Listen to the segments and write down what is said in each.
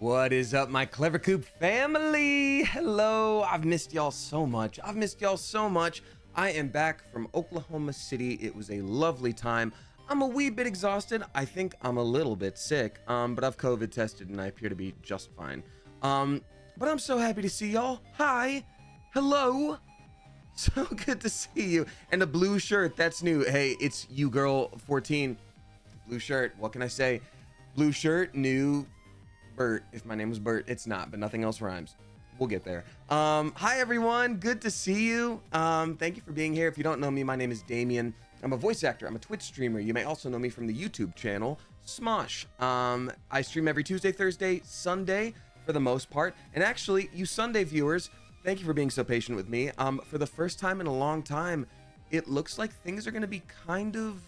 What is up, my Clever Coop family? Hello, I've missed y'all so much. I am back from Oklahoma City. It was a lovely time. I'm a wee bit exhausted. I think I'm a little bit sick, but I've COVID tested and I appear to be just fine. But I'm so happy to see y'all. Hi, hello. So good to see you. And a blue shirt, that's new. Hey, it's you girl 14. Blue shirt, what can I say? Blue shirt, new Bert. If my name was Bert, it's not, but nothing else rhymes. We'll get there. Hi everyone, good to see you. Thank you for being here. If you don't know me, my name is Damien. I'm a voice actor. I'm a Twitch streamer. You may also know me from the YouTube channel Smosh. I stream every Tuesday, Thursday, Sunday for the most part. And actually, you Sunday viewers, thank you for being so patient with me. For the first time in a long time, it looks like things are going to be kind of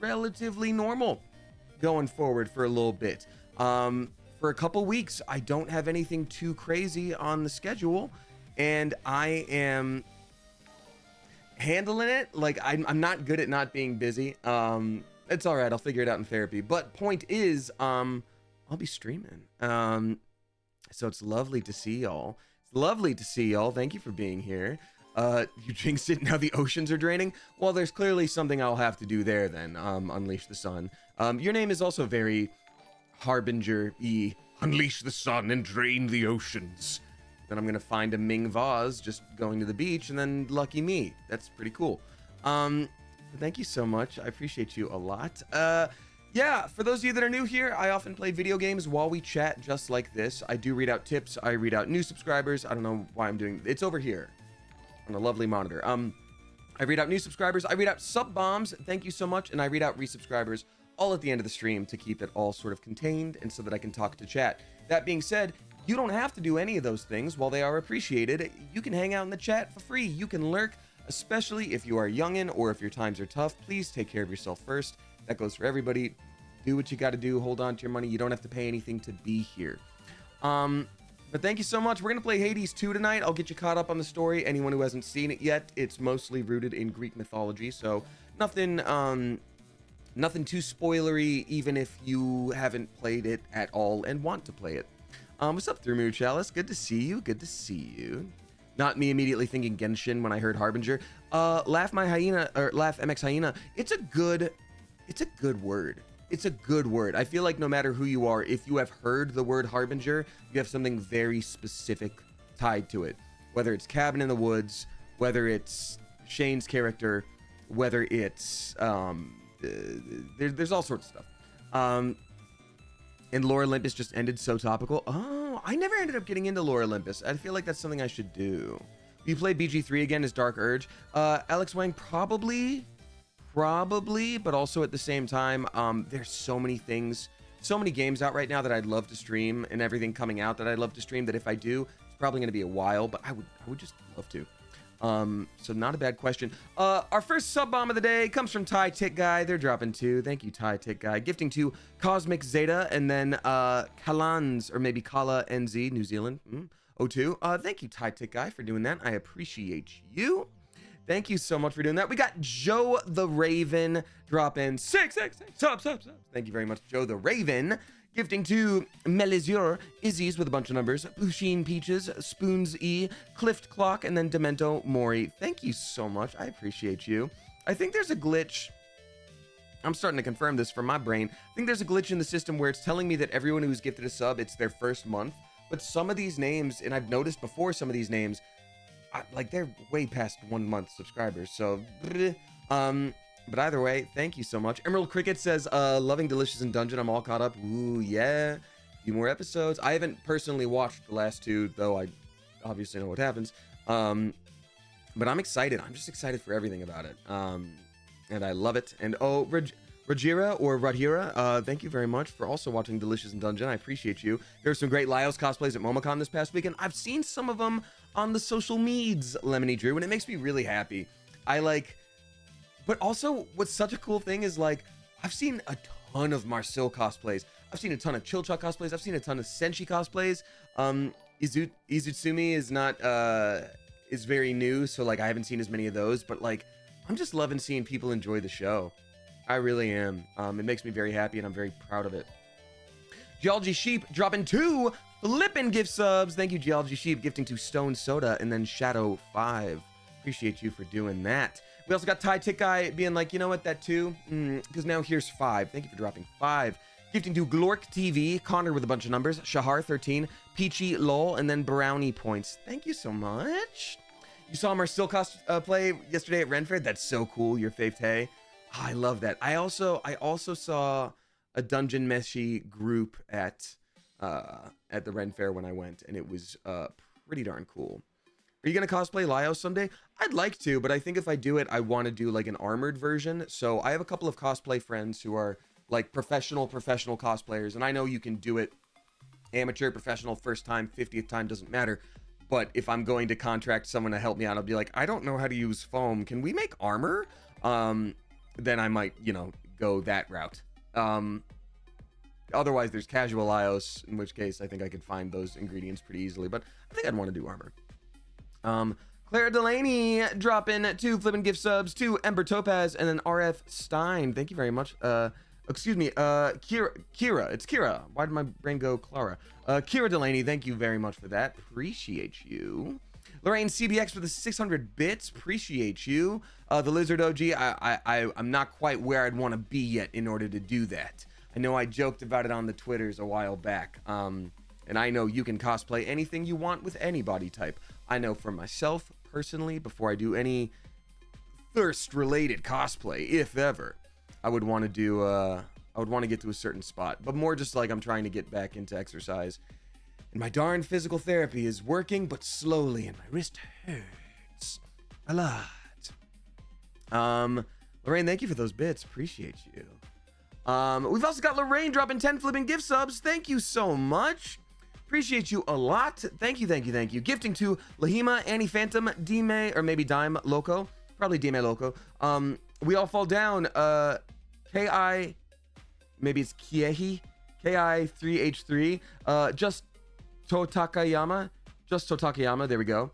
relatively normal going forward for a little bit. For a couple weeks, I don't have anything too crazy on the schedule, and I am handling it. Like, I'm not good at not being busy. It's all right. I'll figure it out in therapy. But point is, I'll be streaming. So it's lovely to see y'all. It's lovely to see y'all. Thank you for being here. You jinxed it. Now the oceans are draining. Well, there's clearly something I'll have to do there then. Unleash the sun. Your name is also very Harbinger-y. Unleash the sun and drain the oceans. Then I'm gonna find a Ming vase just going to the beach, and then lucky me. That's pretty cool. Thank you so much. I appreciate you a lot. Yeah, for those of you that are new here, I often play video games while we chat just like this. I do read out tips. I read out new subscribers. I don't know why I'm doing it's over here on a lovely monitor. I read out new subscribers. I read out sub bombs. Thank you so much. And I read out resubscribers all at the end of the stream to keep it all sort of contained and so that I can talk to chat. That being said, you don't have to do any of those things. While they are appreciated, you can hang out in the chat for free. You can lurk, especially if you are youngin' or if your times are tough. Please take care of yourself first. That goes for everybody. Do what you got to do. Hold on to your money. You don't have to pay anything to be here. But thank you so much. We're going to play Hades 2 tonight. I'll get you caught up on the story. Anyone who hasn't seen it yet, it's mostly rooted in Greek mythology. So nothing too spoilery, even if you haven't played it at all and want to play it. What's up, Through Mood Chalice? Good to see you. Good to see you. Not me immediately thinking Genshin when I heard Harbinger. Laugh My Hyena, or Laugh MX Hyena. It's a good word. It's a good word. I feel like no matter who you are, if you have heard the word Harbinger, you have something very specific tied to it. Whether it's Cabin in the Woods, whether it's Shane's character, whether it's there's all sorts of stuff. And Lore Olympus just ended, so topical. Oh, I never ended up getting into Lore Olympus. I feel like that's something I should do. You play BG3 again as Dark Urge? Alex Wang, probably, but also at the same time, there's so many things, so many games out right now that I'd love to stream, and everything coming out that I'd love to stream, that if I do, it's probably going to be a while, but I would just love to. So not a bad question. Our first sub bomb of the day comes from Ty Tick Guy. They're dropping 2. Thank you, Ty Tick Guy. Gifting to Cosmic Zeta, and then Kalans, or maybe Kala NZ, New Zealand, 02. Thank you, Ty Tick Guy, for doing that. I appreciate you. Thank you so much for doing that. We got Joe the Raven drop in 6. Subs. Thank you very much, Joe the Raven. Gifting to Melizure, Izzy's with a bunch of numbers, Pusheen Peaches, Spoons E, Clift Clock, and then Demento Mori. Thank you so much. I appreciate you. I think there's a glitch. I'm starting to confirm this from my brain. I think there's a glitch in the system where it's telling me that everyone who's gifted a sub, it's their first month. But some of these names, and I've noticed before some of these names, like they're way past 1 month subscribers. So, but either way, thank you so much. Emerald Cricket says, loving Delicious in Dungeon. I'm all caught up. Ooh, yeah. A few more episodes. I haven't personally watched the last 2, though I obviously know what happens. But I'm excited. I'm just excited for everything about it. And I love it. And oh, Rajira or Radhira, thank you very much for also watching Delicious in Dungeon. I appreciate you. There were some great Lyos cosplays at MomoCon this past weekend. I've seen some of them on the social meds, Lemony Drew, and it makes me really happy. But also, what's such a cool thing is, like, I've seen a ton of Marcel cosplays. I've seen a ton of Chilchuk cosplays. I've seen a ton of Senshi cosplays. Izutsumi is not, is very new, so, like, I haven't seen as many of those. But, like, I'm just loving seeing people enjoy the show. I really am. It makes me very happy, and I'm very proud of it. Geology Sheep dropping 2 flippin' gift subs. Thank you, Geology Sheep, gifting to Stone Soda and then Shadow 5. Appreciate you for doing that. We also got Ty Tick Guy being like, you know what, that 2? Because now here's 5. Thank you for dropping 5. Gifting to Glork TV, Connor with a bunch of numbers, Shahar 13, Peachy Lol, and then Brownie points. Thank you so much. You saw Marcel play yesterday at Ren Fair. That's so cool. Your fave Tay. Oh, I love that. I also saw a Dungeon Meshi group at the Ren Fair when I went, and it was pretty darn cool. Are you gonna cosplay Lio someday? I'd like to, but I think if I do it, I want to do like an armored version. So I have a couple of cosplay friends who are like professional cosplayers, and I know you can do it amateur, professional, first time, 50th time, doesn't matter. But if I'm going to contract someone to help me out, I'll be like, I don't know how to use foam. Can we make armor? Then I might, go that route. Otherwise, there's casual Lios, in which case I think I could find those ingredients pretty easily. But I think I'd want to do armor. Clara Delaney dropping 2 flippin' gift subs, 2 Ember Topaz, and then RF Stein. Thank you very much. Excuse me, Kira. It's Kira. Why did my brain go Clara? Kira Delaney, thank you very much for that. Appreciate you. Lorraine CBX for the 600 bits. Appreciate you. The Lizard OG, I'm not quite where I'd want to be yet in order to do that. I know I joked about it on the Twitters a while back. And I know you can cosplay anything you want with any body type. I know for myself, personally, before I do any thirst-related cosplay, if ever, I would want to do, I would want to get to a certain spot. But more just like I'm trying to get back into exercise. And my darn physical therapy is working, but slowly, and my wrist hurts a lot. Lorraine, thank you for those bits. Appreciate you. We've also got Lorraine dropping 10 flipping gift subs. Thank you so much. Appreciate you a lot. Thank you. Gifting to Lahima, Annie Phantom, Dime, or maybe Dime Loco. Probably Dime Loco. We all fall down. Ki, maybe it's Kiehi. Ki3H3. Just Totakayama. There we go.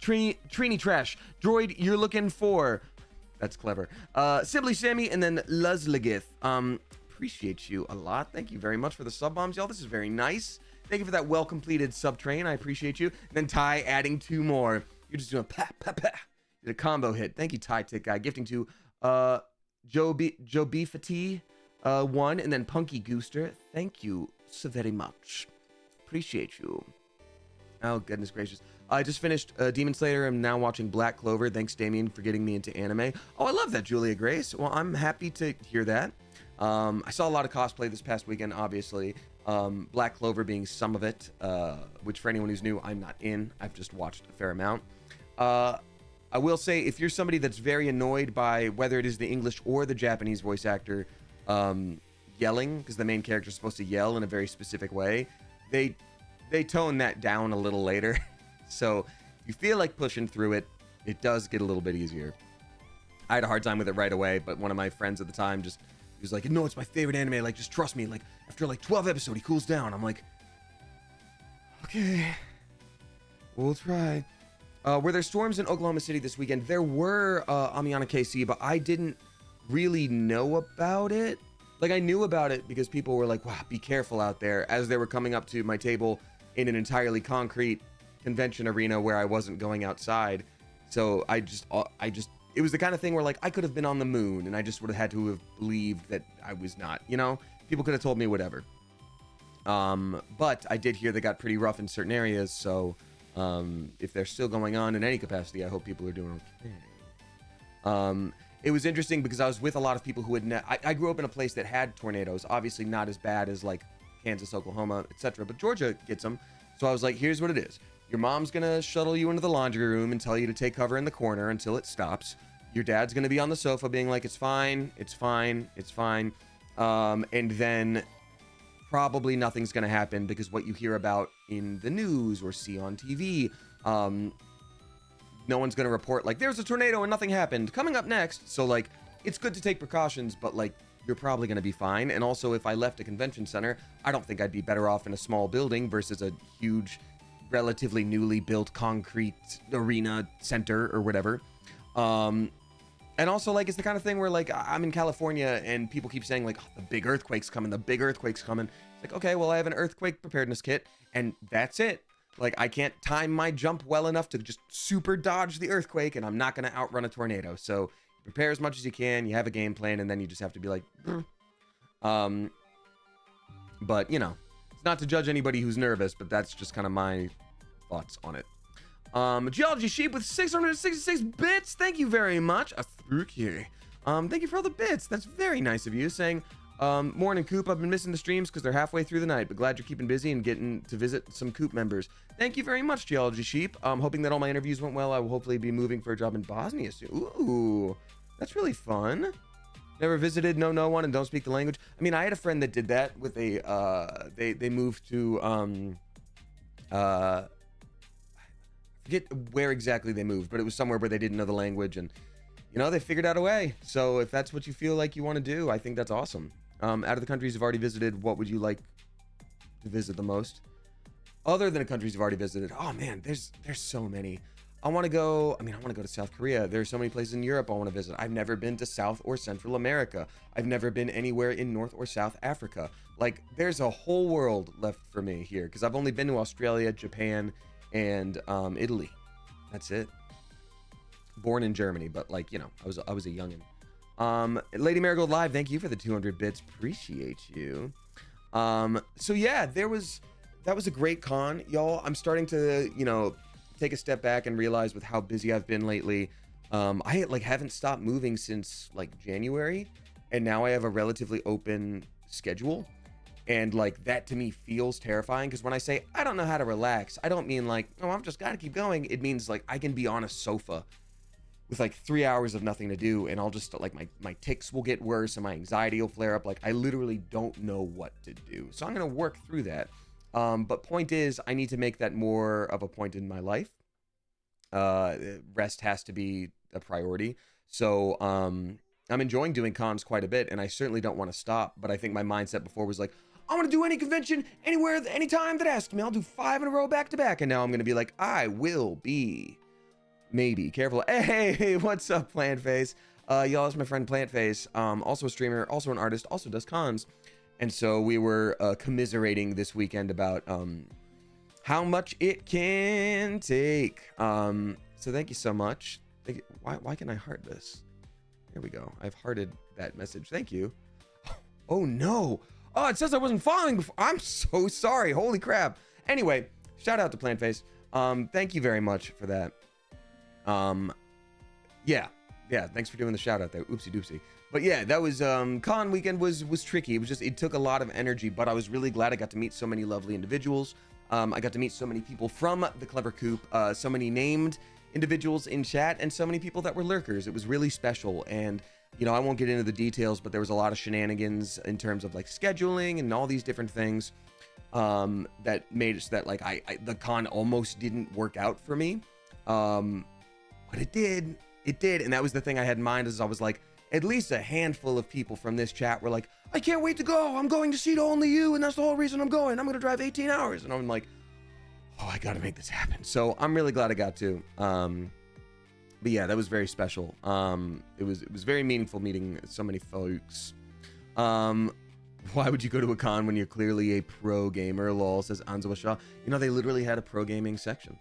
Trini Trash. Droid, you're looking for. That's clever. Sibley Sammy, and then Luzligith. Appreciate you a lot. Thank you very much for the sub bombs, y'all. This is very nice. Thank you for that well-completed sub train. I appreciate you. And then Ty adding 2 more. You're just doing a pa, pa, pa. Did a combo hit. Thank you, Ty Tick Guy. Gifting to Joe Beefati 1, and then Punky Gooster. Thank you so very much. Appreciate you. Oh, goodness gracious. I just finished Demon Slayer. I'm now watching Black Clover. Thanks, Damien, for getting me into anime. Oh, I love that, Julia Grace. Well, I'm happy to hear that. I saw a lot of cosplay this past weekend, obviously. Black Clover being some of it, which for anyone who's new, I'm not in. I've just watched a fair amount. I will say, if you're somebody that's very annoyed by whether it is the English or the Japanese voice actor yelling, because the main character is supposed to yell in a very specific way, they tone that down a little later. So if you feel like pushing through it, it does get a little bit easier. I had a hard time with it right away, but one of my friends at the time he was like, no, it's my favorite anime. Like, just trust me. Like, after like 12 episodes, he cools down. I'm like, okay, we'll try. Were there storms in Oklahoma City this weekend? There were, Amiana KC, but I didn't really know about it. Like, I knew about it because people were like, wow, be careful out there, as they were coming up to my table in an entirely concrete convention arena where I wasn't going outside. So I just it was the kind of thing where like I could have been on the moon and I just would have had to have believed that I was not, people could have told me whatever. But I did hear they got pretty rough in certain areas. So if they're still going on in any capacity, I hope people are doing okay. It was interesting because I was with a lot of people who had I grew up in a place that had tornadoes, obviously not as bad as like Kansas, Oklahoma, etc. But Georgia gets them. So I was like, here's what it is. Your mom's going to shuttle you into the laundry room and tell you to take cover in the corner until it stops. Your dad's going to be on the sofa being like, it's fine, it's fine, it's fine. And then probably nothing's going to happen because what you hear about in the news or see on TV, no one's going to report like, there's a tornado and nothing happened. Coming up next. So like, it's good to take precautions, but like, you're probably going to be fine. And also, if I left a convention center, I don't think I'd be better off in a small building versus a huge, relatively newly built concrete arena center or whatever. And also, like, it's the kind of thing where, like, I'm in California and people keep saying, like, oh, the big earthquake's coming, the big earthquake's coming. It's like, okay, well, I have an earthquake preparedness kit, and that's it. Like, I can't time my jump well enough to just super dodge the earthquake, and I'm not going to outrun a tornado. So, prepare as much as you can, you have a game plan, and then you just have to be like, but, you know, it's not to judge anybody who's nervous, but that's just kind of my thoughts on it. Geology Sheep with 666 bits. Thank you very much. Thank you for all the bits. That's very nice of you. Saying, morning Coop. I've been missing the streams because they're halfway through the night, but glad you're keeping busy and getting to visit some Coop members. Thank you very much, Geology Sheep. Hoping that all my interviews went well. I will hopefully be moving for a job in Bosnia soon. Ooh, that's really fun. Never visited, know no one, and don't speak the language. I mean, I had a friend that did that with a, they moved to, forget where exactly they moved, but it was somewhere where they didn't know the language, and you know, they figured out a way. So if that's what you feel like you want to do, I think that's awesome. Out of the countries you've already visited, what would you like to visit the most? Other than the countries you've already visited, oh man, there's so many. I want to go to South Korea. There's so many places in Europe I want to visit. I've never been to South or Central America. I've never been anywhere in North or South Africa. Like, there's a whole world left for me here, because I've only been to Australia, Japan, and Italy. That's it. Born in Germany, but like, you know, I was a youngin. Lady Marigold Live, thank you for the 200 bits. Appreciate you. So yeah, that was a great con, y'all. I'm starting to, you know, take a step back and realize with how busy I've been lately. I like haven't stopped moving since like January, and now I have a relatively open schedule. And like that to me feels terrifying, because when I say I don't know how to relax, I don't mean like, oh, I've just got to keep going. It means like I can be on a sofa with like 3 hours of nothing to do, and I'll just like my tics will get worse and my anxiety will flare up. Like I literally don't know what to do. So I'm going to work through that. But point is, I need to make that more of a point in my life. Rest has to be a priority. So I'm enjoying doing cons quite a bit, and I certainly don't want to stop. But I think my mindset before was like, I want to do any convention, anywhere, anytime that asks me. I'll do 5 in a row back to back. And now I'm going to be like, I will be. Maybe. Careful. Hey, what's up, Plant Face? Y'all, it's my friend Plant Face. Also a streamer, also an artist, also does cons. And so we were commiserating this weekend about how much it can take. So thank you so much. Thank you. Why can I heart this? Here we go. I've hearted that message. Thank you. Oh, no. Oh, it says I wasn't following before. I'm so sorry. Holy crap. Anyway, shout out to Plant Face. Thank you very much for that. Yeah, thanks for doing the shout out there. Oopsie doopsie. But yeah, that was con weekend was tricky. It took a lot of energy, but I was really glad I got to meet so many lovely individuals. I got to meet so many people from the Clever Coop, so many named individuals in chat, and so many people that were lurkers. It was really special. And you know, I won't get into the details, but there was a lot of shenanigans in terms of like scheduling and all these different things that made it so that like the con almost didn't work out for me. But it did, and that was the thing I had in mind. Is I was like, at least a handful of people from this chat were like, I can't wait to go, I'm going to see Only You, and that's the whole reason I'm going. I'm gonna drive 18 hours, and I'm like, oh, I gotta make this happen. So I'm really glad I got to. But yeah, that was very special. It was very meaningful meeting so many folks. Why would you go to a con when you're clearly a pro gamer? Lol, says Anzawa Shah. You know, they literally had a pro gaming section,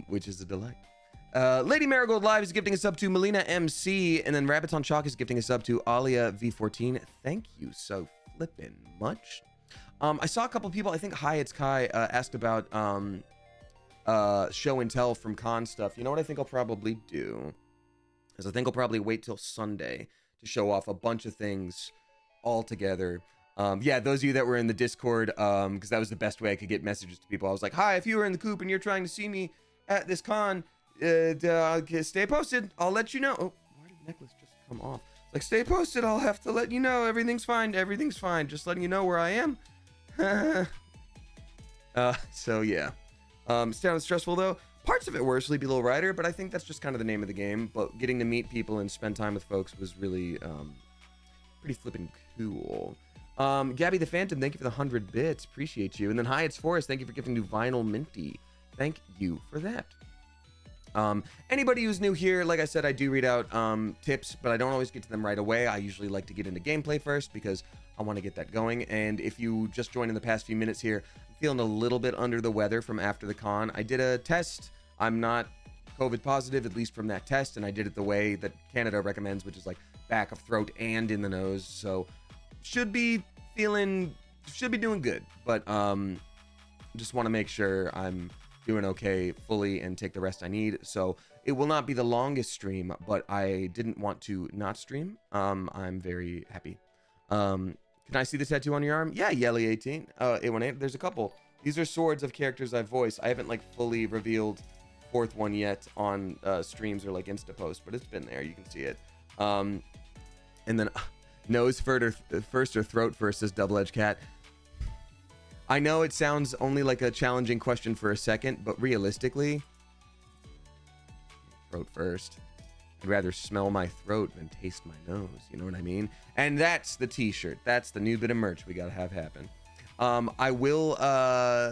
which is a delight. Lady Marigold Live is gifting us up to Melina MC, and then Rabbits on Chalk is gifting us up to Alia V14. Thank you so flippin' much. I saw a couple people, I think Hi It's Kai asked about show and tell from con stuff. You know what I think I'll probably do is I think I'll probably wait till Sunday to show off a bunch of things all together. Yeah, those of you that were in the Discord, because that was the best way I could get messages to people. I was like, hi, if you were in the coop and you're trying to see me at this con, stay posted. I'll let you know. Oh, why did the necklace just come off? Like, stay posted. I'll have to let you know. Everything's fine. Everything's fine. Just letting you know where I am. So yeah. Sounds stressful though. Parts of it were Sleepy Little Rider, but I think that's just kind of the name of the game. But getting to meet people and spend time with folks was really pretty flippin' cool. Gabby the Phantom, thank you for the 100 bits. Appreciate you. And then hi, it's Forrest. Thank you for gifting new Vinyl Minty. Thank you for that. Anybody who's new here, like I said, I do read out tips, but I don't always get to them right away. I usually like to get into gameplay first because I want to get that going. And if you just joined in the past few minutes here, I'm feeling a little bit under the weather from after the con. I did a test. I'm not COVID positive, at least from that test, and I did it the way that Canada recommends, which is like back of throat and in the nose. So should be doing good, but just want to make sure I'm doing okay fully and take the rest I need. So it will not be the longest stream, but I didn't want to not stream. I'm very happy. Can I see the tattoo on your arm? Yeah, Yelly18, 818. There's a couple. These are swords of characters I've voiced. I haven't like fully revealed fourth one yet on streams or like Insta posts, but it's been there. You can see it. And then nose first or throat first, says Double Edged Cat. I know it sounds only like a challenging question for a second, but realistically, throat first. I'd rather smell my throat than taste my nose. You know what I mean? And that's the t-shirt. That's the new bit of merch we gotta have happen. I will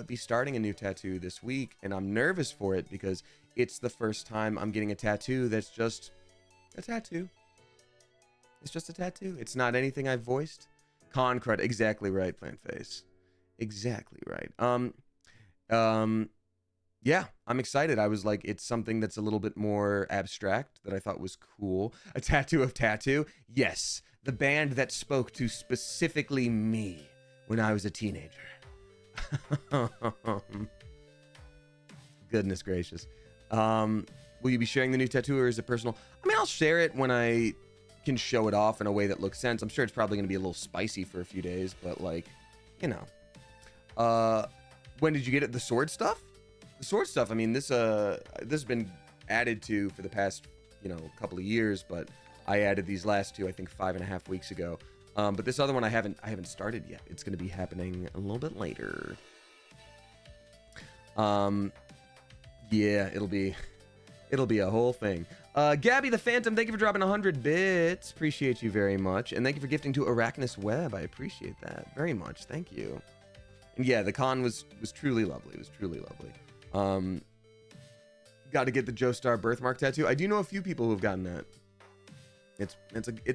be starting a new tattoo this week, and I'm nervous for it because it's the first time I'm getting a tattoo that's just a tattoo. It's just a tattoo. It's not anything I've voiced. Con crud. Exactly right, Plant Face. Exactly right. Yeah, I'm excited. I was like, it's something that's a little bit more abstract that I thought was cool. A tattoo of tattoo. Yes, the band that spoke to specifically me when I was a teenager. Goodness gracious. Will you be sharing the new tattoo, or is it personal? I mean, I'll share it when I can show it off in a way that looks sense. I'm sure it's probably going to be a little spicy for a few days, but like, you know. When did you get it? The sword stuff? The sword stuff, I mean, this has been added to for the past, couple of years, but I added these last two, I think 5.5 weeks ago. But this other one I haven't started yet. It's going to be happening a little bit later. Yeah, it'll be a whole thing. Gabby the Phantom, thank you for dropping 100 bits. Appreciate you very much. And thank you for gifting to Arachnus Web. I appreciate that very much. Thank you. And yeah, the con was truly lovely. It was truly lovely. Got to get the Joestar birthmark tattoo. I do know a few people who've gotten that. It's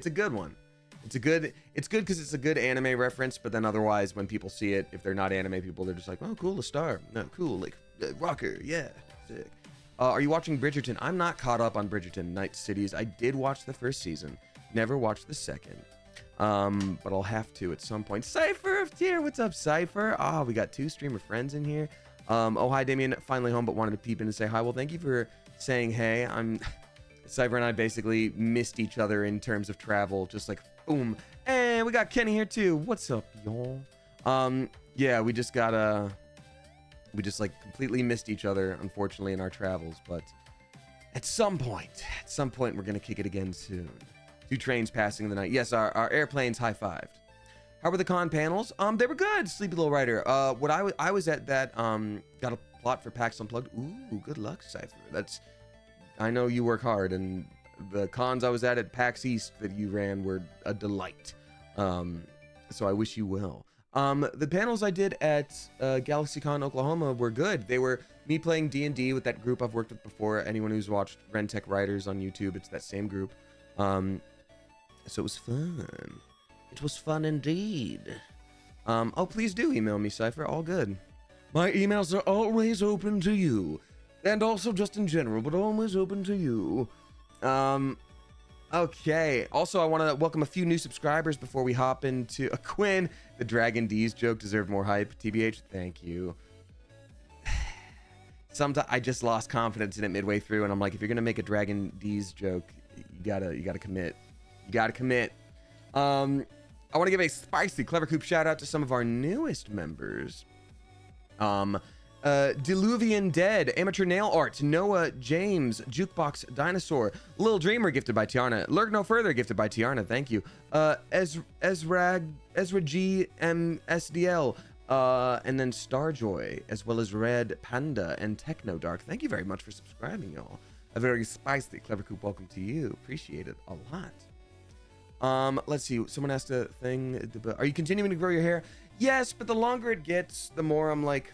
a good one. It's good because it's a good anime reference, but then otherwise when people see it, if they're not anime people, they're just like, oh, cool, a star. No, cool, like rocker, yeah, sick. Are you watching Bridgerton? I'm not caught up on Bridgerton Night Cities. I did watch the first season, never watched the second. But I'll have to at some point. Cypher of Tier, what's up, Cypher? Ah, we got 2 streamer friends in here. Oh, hi, Damien. Finally home, but wanted to peep in and say hi. Well, thank you for saying hey. Cypher and I basically missed each other in terms of travel. Just like, boom. And we got Kenny here too. What's up, y'all? Yeah, we just like completely missed each other, unfortunately, in our travels. But at some point, we're gonna kick it again soon. 2 trains passing in the night. Yes, our airplanes high-fived. How were the con panels? They were good, Sleepy Little Writer. What I was at that, got a plot for PAX Unplugged. Ooh, good luck, Cypher. I know you work hard, and the cons I was at PAX East that you ran were a delight. So I wish you well. The panels I did at GalaxyCon Oklahoma were good. They were me playing D&D with that group I've worked with before. Anyone who's watched Rentech Writers on YouTube, it's that same group. So it was fun. It was fun indeed. Oh, please do email me, Cypher. All good. My emails are always open to you. And also just in general, but always open to you. Okay. Also, I want to welcome a few new subscribers before we hop into a Quinn. The Dragon D's joke deserved more hype. TBH, thank you. Sometimes I just lost confidence in it midway through, and I'm like, if you're gonna make a Dragon D's joke, you gotta commit. You gotta commit. I want to give a spicy Clever Coop shout out to some of our newest members. Diluvian Dead, Amateur Nail Art, Noah James, Jukebox Dinosaur, Lil Dreamer gifted by Tiarna, Lurk No Further gifted by Tiarna, thank you. Ezra G MSDL, and then Starjoy, as well as Red Panda and Techno Dark. Thank you very much for subscribing, y'all. A very spicy Clever Coop welcome to you. Appreciate it a lot. Let's see. Someone asked a thing. Are you continuing to grow your hair? Yes, but the longer it gets, the more I'm like,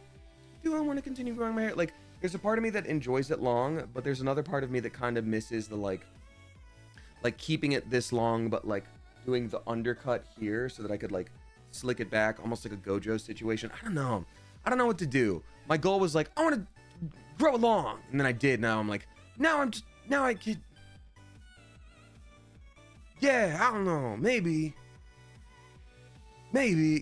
do I want to continue growing my hair? Like, there's a part of me that enjoys it long, but there's another part of me that kind of misses the like keeping it this long, but like doing the undercut here so that I could like slick it back, almost like a Gojo situation. I don't know what to do. My goal was like, I want to grow long, and then I did. Now I'm like, now I could, yeah, I don't know, maybe,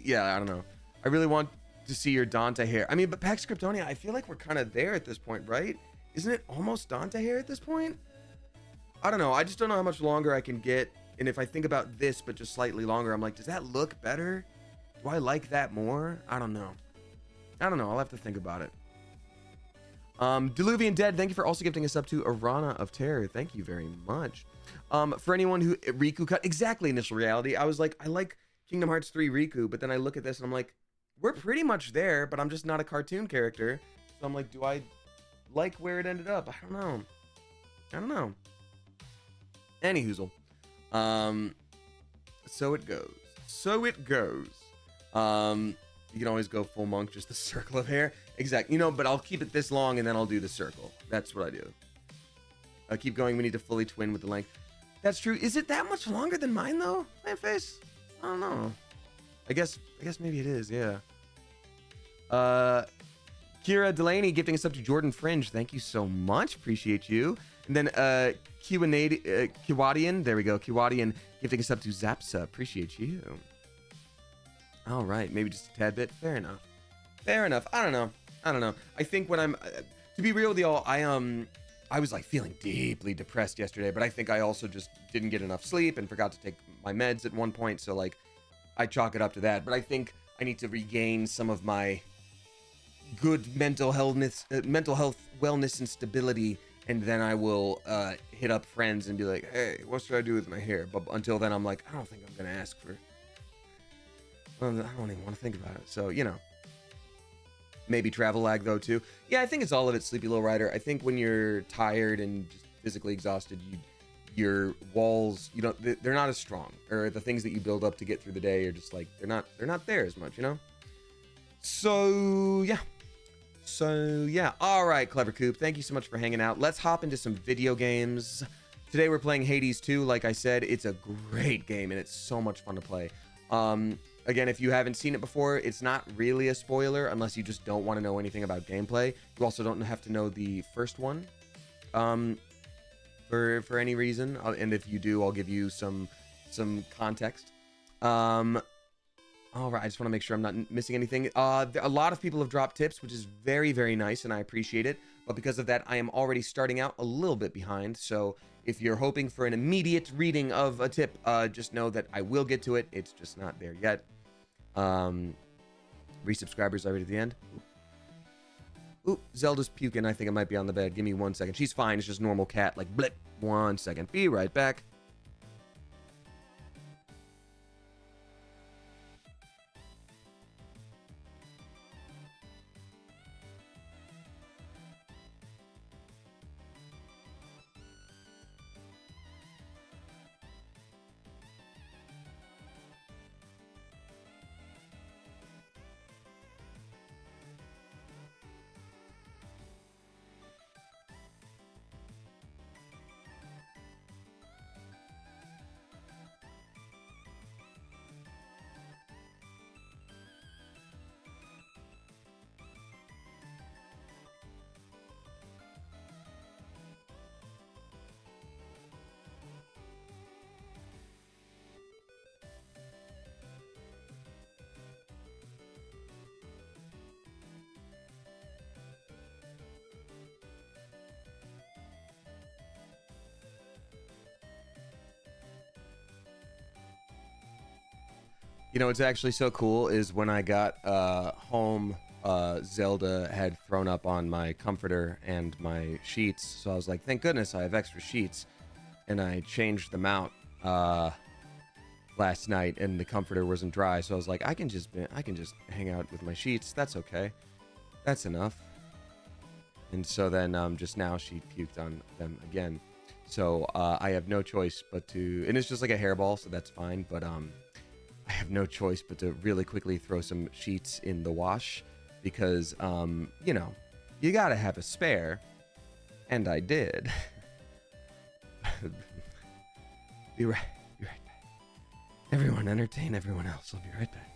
yeah, I don't know. I really want to see your Dante hair. I mean, but Pax Kryptonia, I feel like we're kind of there at this point, right? Isn't it almost Dante hair at this point? I don't know. I just don't know how much longer I can get. And if I think about this, but just slightly longer, I'm like, does that look better? Do I like that more? I don't know. I'll have to think about it. Diluvian Dead, thank you for also gifting us up to Arana of Terror. Thank you very much. For anyone who Riku cut, exactly, Initial Reality. I was like, I like Kingdom Hearts 3 Riku, but then I look at this and I'm like, we're pretty much there, but I'm just not a cartoon character. So I'm like, do I like where it ended up? I don't know. Anyhoozle. So it goes. You can always go full monk, just the circle of hair. Exactly. You know, but I'll keep it this long and then I'll do the circle. That's what I do. I keep going. We need to fully twin with the length. That's true. Is it that much longer than mine though? My face? I don't know. I guess maybe it is. Yeah. Kira Delaney gifting us up to Jordan Fringe. Thank you so much. Appreciate you. And then Kiwadian. There we go. Kiwadian gifting us up to Zapsa. Appreciate you. All right. Maybe just a tad bit. Fair enough. I don't know. I think when I'm, to be real with y'all, I was like feeling deeply depressed yesterday, but I think I also just didn't get enough sleep and forgot to take my meds at one point. So like, I chalk it up to that. But I think I need to regain some of my good mental health, wellness, and stability, and then I will hit up friends and be like, hey, what should I do with my hair? But until then, I'm like, I don't think I'm gonna ask for. I don't even want to think about it. So, you know, maybe travel lag though too. Yeah, I think it's all of it, Sleepy Low Rider. I think when you're tired and just physically exhausted, your walls, you know, they're not as strong, or the things that you build up to get through the day are just like they're not there as much, you know. So yeah. All right, Clever Coop, thank you so much for hanging out. Let's hop into some video games. Today we're playing Hades 2. Like I said, it's a great game and it's so much fun to play. Again, if you haven't seen it before, it's not really a spoiler unless you just don't want to know anything about gameplay. You also don't have to know the first one for any reason. And if you do, I'll give you some context. All right, I just want to make sure I'm not missing anything. A lot of people have dropped tips, which is very, very nice, and I appreciate it. But because of that, I am already starting out a little bit behind. So if you're hoping for an immediate reading of a tip, just know that I will get to it. It's just not there yet. Resubscribers already at the end. Ooh, Zelda's puking. I think it might be on the bed. Give me 1 second. She's fine. It's just normal cat. Like, blip. 1 second. Be right back. You know, what's actually so cool is when I got home, Zelda had thrown up on my comforter and my sheets. So I was like, thank goodness I have extra sheets. And I changed them out last night, and the comforter wasn't dry. So I was like, I can just hang out with my sheets. That's okay. That's enough. And so then just now she puked on them again. So I have no choice but to, and it's just like a hairball, so that's fine. But I have no choice but to really quickly throw some sheets in the wash because, you know, You gotta have a spare. And I did. Be right back. Everyone entertain everyone else. I'll be right back.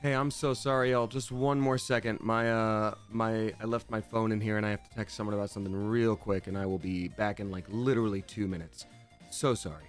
Hey, I'm so sorry, y'all. Just one more second. I left my phone in here and I have to text someone about something real quick, and I will be back in like literally 2 minutes. So sorry.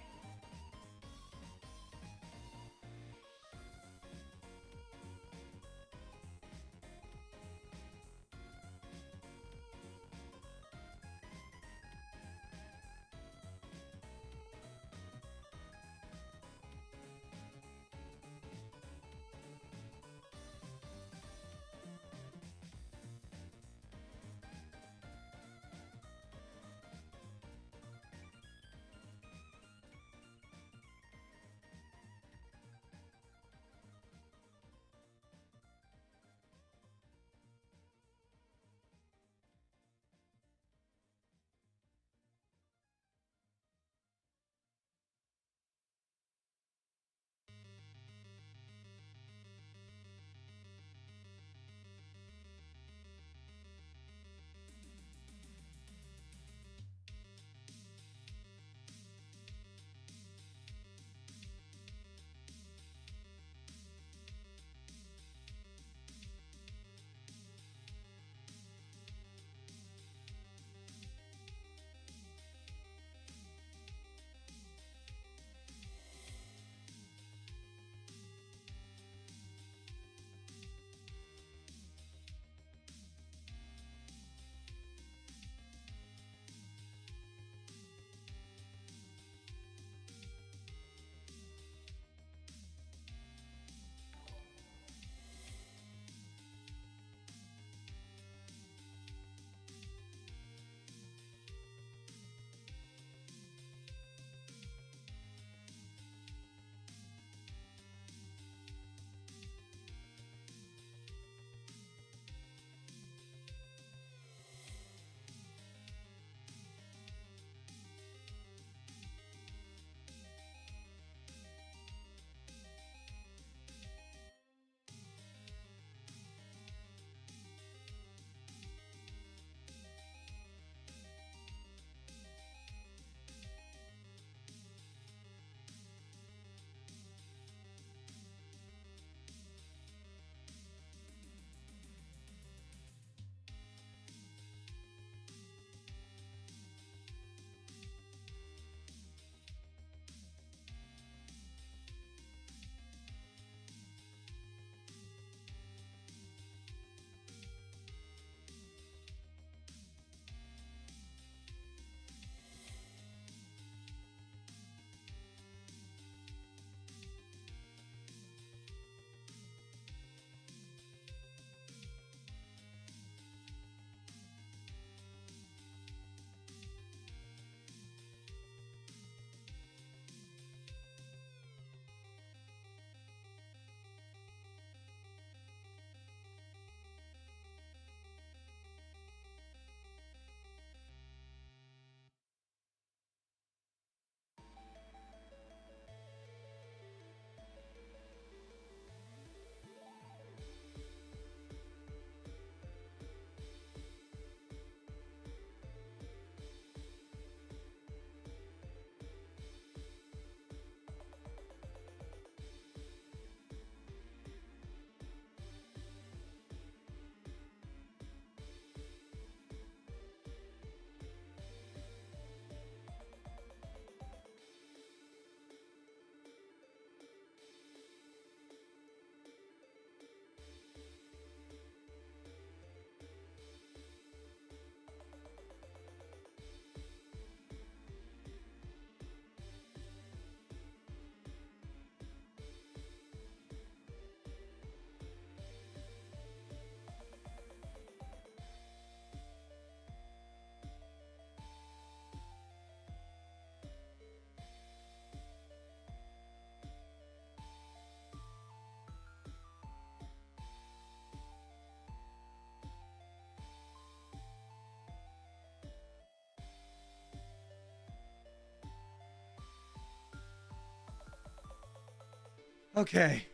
Okay.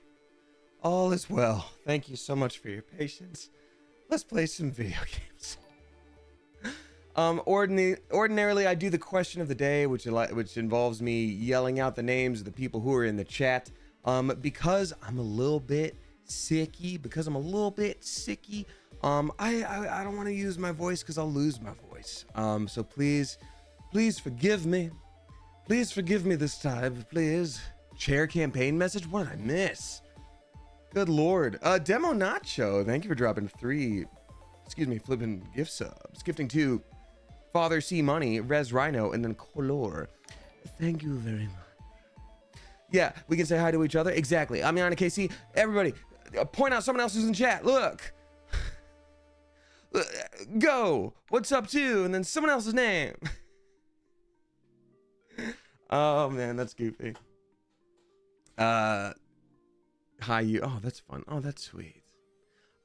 All is well. Thank you so much for your patience. Let's play some video games. Ordinarily, I do the question of the day, which involves me yelling out the names of the people who are in the chat. Because I'm a little bit sicky, I don't want to use my voice because I'll lose my voice. So please forgive me. Please forgive me this time, please. Chair campaign message? What did I miss? Good Lord. Demo Nacho, thank you for dropping flipping gift subs. Gifting to Father C Money, Res Rhino, and then Color. Thank you very much. Yeah, we can say hi to each other. Exactly. I'm Yana KC. Everybody, point out someone else who's in chat. Look. Go. What's up, too? And then someone else's name. Oh, man, that's goofy. Hi, you. Oh, that's fun. Oh, that's sweet.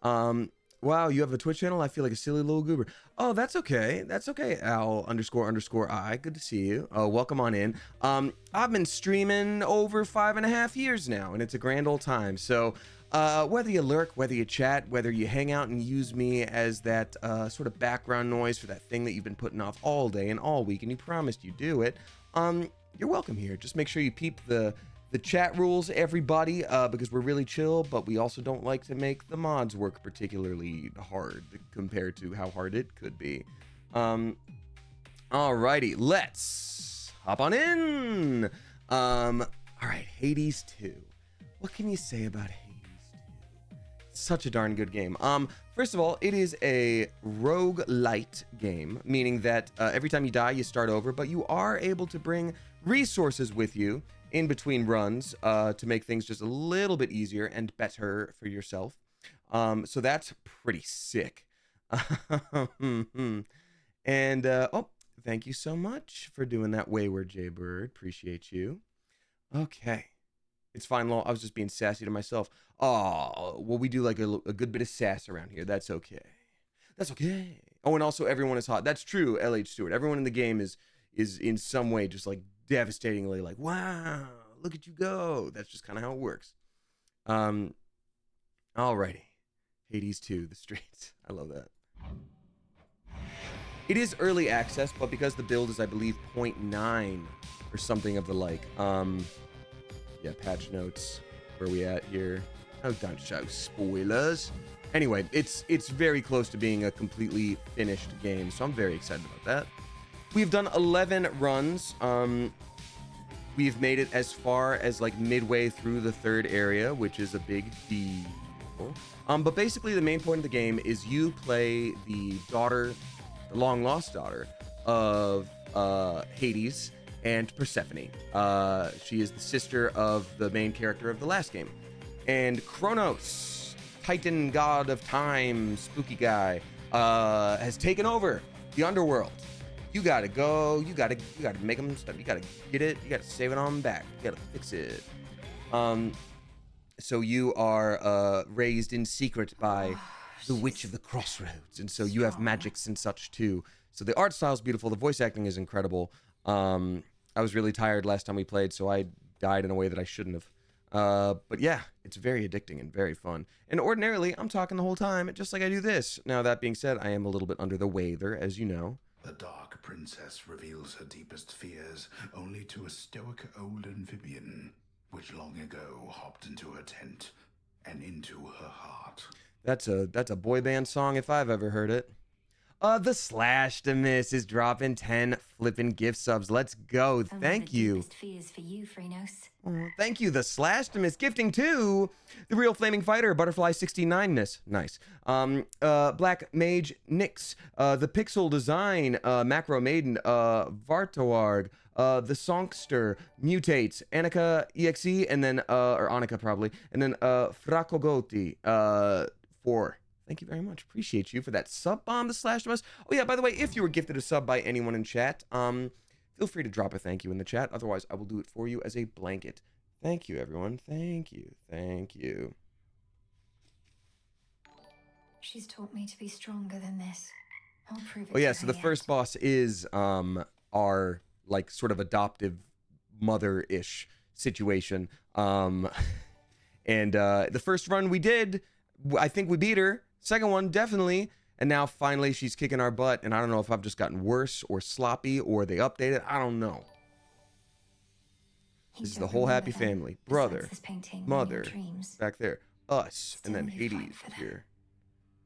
Wow, you have a Twitch channel? I feel like a silly little goober. Oh, that's okay. That's okay. Al__I. Good to see you. Welcome on in. I've been streaming over 5.5 years now, and it's a grand old time. So, whether you lurk, whether you chat, whether you hang out and use me as that sort of background noise for that thing that you've been putting off all day and all week, and you promised you do it, you're welcome here. Just make sure you peep the chat rules, everybody, because we're really chill, but we also don't like to make the mods work particularly hard compared to how hard it could be. Alrighty, let's hop on in. Alright, Hades 2. What can you say about Hades 2? Such a darn good game. First of all, it is a roguelite game, meaning that every time you die, you start over, but you are able to bring resources with you in between runs to make things just a little bit easier and better for yourself. So that's pretty sick. And oh, thank you so much for doing that, Wayward Jaybird. Appreciate you. Okay. It's fine, lol. I was just being sassy to myself. Oh, well, we do like a good bit of sass around here. That's okay. That's okay. Oh, and also everyone is hot. That's true, LH Stewart. Everyone in the game is in some way just like devastatingly like, wow, look at you go. That's just kind of how it works. Alrighty. Hades 2, the streets. I love that. It is early access, but because the build is, I believe, 0.9 or something of the like. Yeah, patch notes. Where are we at here? Oh, don't show spoilers. Anyway, it's very close to being a completely finished game, so I'm very excited about that. We've done 11 runs. We've made it as far as like midway through the third area, which is a big deal. But basically the main point of the game is you play the daughter, the long lost daughter of Hades and Persephone. She is the sister of the main character of the last game. And Kronos, Titan god of time, spooky guy, has taken over the underworld. You gotta go, you gotta make them stuff, you gotta get it, you gotta save it on back, you gotta fix it. So you are raised in secret by the Witch of the Crossroads, and so you have magics and such too. So the art style is beautiful, the voice acting is incredible. I was really tired last time we played, so I died in a way that I shouldn't have. But yeah, it's very addicting and very fun. And ordinarily, I'm talking the whole time, just like I do this. Now, that being said, I am a little bit under the weather, as you know. The Dark Princess reveals her deepest fears only to a stoic old amphibian, which long ago hopped into her tent and into her heart. That's a boy band song if I've ever heard it. The Slashtimus is dropping 10 flippin' gift subs. Let's go. Thank you. Fears for you, Phrenos. Thank you, the Slashtimus, gifting to the Real Flaming Fighter, Butterfly 69ness. Nice. Black Mage Nyx, the Pixel Design, Macro Maiden, Vartoarg, the Songster, Mutates, Annika EXE, and then, or Annika probably, and then, Frakogoti, 4. Thank you very much. Appreciate you for that sub bomb, the Slashtimus. Oh yeah, by the way, if you were gifted a sub by anyone in chat, feel free to drop a thank you in the chat. Otherwise, I will do it for you as a blanket. Thank you, everyone. Thank you. Thank you. She's taught me to be stronger than this. I'll prove it. Oh yeah, so the first boss is our like sort of adoptive mother-ish situation. And the first run we did, I think we beat her. Second one, definitely. And now finally she's kicking our butt. And I don't know if I've just gotten worse or sloppy or they updated. I don't know. This is the whole happy family. Brother, mother, back there. Us. And then Hades here.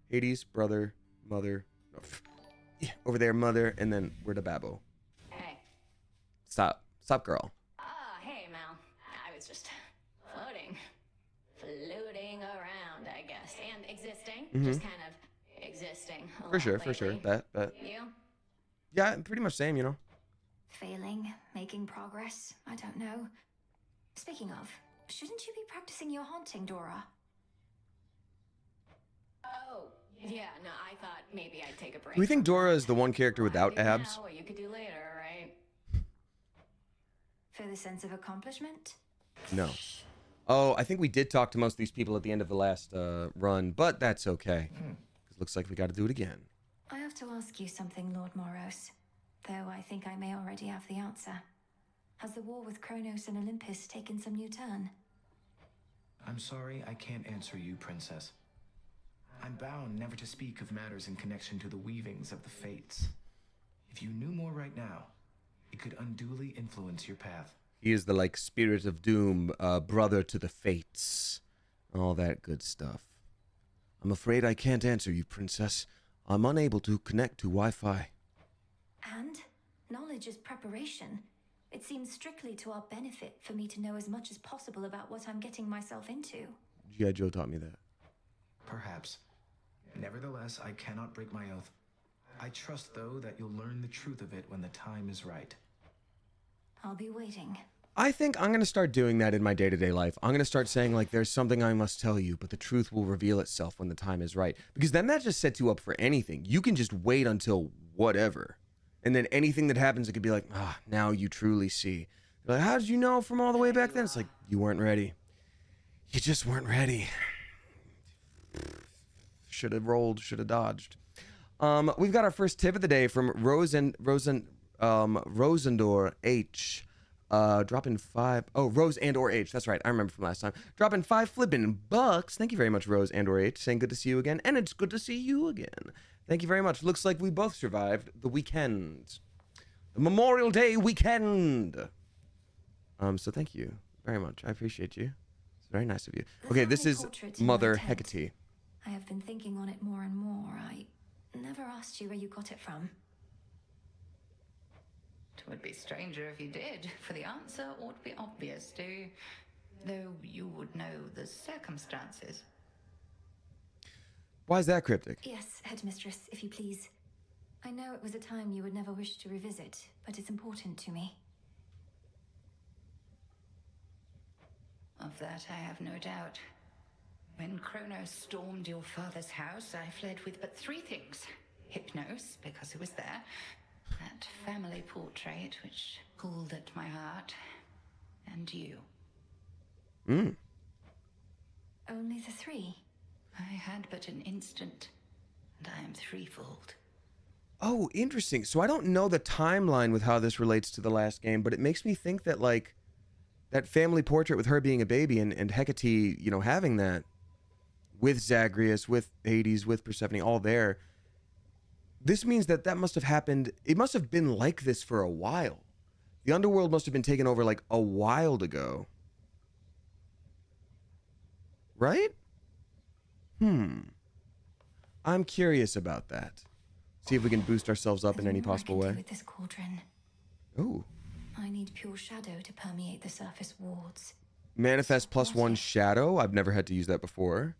Hades, brother, mother. Yeah, over there, mother. And then we're the Babbo. Hey. Stop. Stop, girl. Hey, Mel. I was just floating. Floating around, I guess. And existing. Just kind of existing. For sure, for sure. That. You? Yeah, pretty much same, you know. Failing, making progress. I don't know. Speaking of, shouldn't you be practicing your haunting, Dora? Oh, yeah, no, I thought maybe I'd take a break. Do we think Dora is the one character without abs? Now, what you could do later, right? For the sense of accomplishment? No. Oh, I think we did talk to most of these people at the end of the last run, but that's okay. It looks like we got to do it again. I have to ask you something, Lord Moros. Though I think I may already have the answer. Has the war with Kronos and Olympus taken some new turn? I'm sorry, I can't answer you, Princess. I'm bound never to speak of matters in connection to the weavings of the fates. If you knew more right now, it could unduly influence your path. He is the, like, spirit of doom, brother to the fates. All that good stuff. I'm afraid I can't answer you, Princess. I'm unable to connect to Wi-Fi. And knowledge is preparation. It seems strictly to our benefit for me to know as much as possible about what I'm getting myself into. G.I. Joe taught me that. Perhaps. Nevertheless, I cannot break my oath. I trust, though, that you'll learn the truth of it when the time is right. I'll be waiting. I think I'm going to start doing that in my day-to-day life. I'm going to start saying, like, there's something I must tell you, but the truth will reveal itself when the time is right. Because then that just sets you up for anything. You can just wait until whatever. And then anything that happens, it could be like, now you truly see. You're like, how did you know from all the way back then? It's like, you weren't ready. You just weren't ready. Should have rolled, should have dodged. We've got our first tip of the day from Rosendor H. Dropping 5. Oh, Rose and or H. That's right. I remember from last time. Dropping 5 flipping bucks. Thank you very much, Rose and or H. Saying good to see you again. And it's good to see you again. Thank you very much. Looks like we both survived the weekend. The Memorial Day weekend. So thank you very much. I appreciate you. It's very nice of you. Okay, this is Mother Hecate. I have been thinking on it more and more. I never asked you where you got it from. It would be stranger if you did, for the answer ought to be obvious too, though you would know the circumstances. Why is that cryptic? Yes, Headmistress, if you please. I know it was a time you would never wish to revisit, but it's important to me. Of that I have no doubt. When Kronos stormed your father's house, I fled with but 3 things. Hypnos, because it was there. That family portrait, which pulled at my heart. And you. Only the 3? I had but an instant, and I am threefold. Oh, interesting. So I don't know the timeline with how this relates to the last game, but it makes me think that, like, that family portrait with her being a baby and Hecate, you know, having that with Zagreus, with Hades, with Persephone, all there. This means that that must have happened. It must have been like this for a while. The underworld must have been taken over like a while ago. Right? I'm curious about that. See if we can boost ourselves up in any possible way. With this cauldron. Ooh. I need pure shadow to permeate the surface wards. Manifest +1 shadow. I've never had to use that before.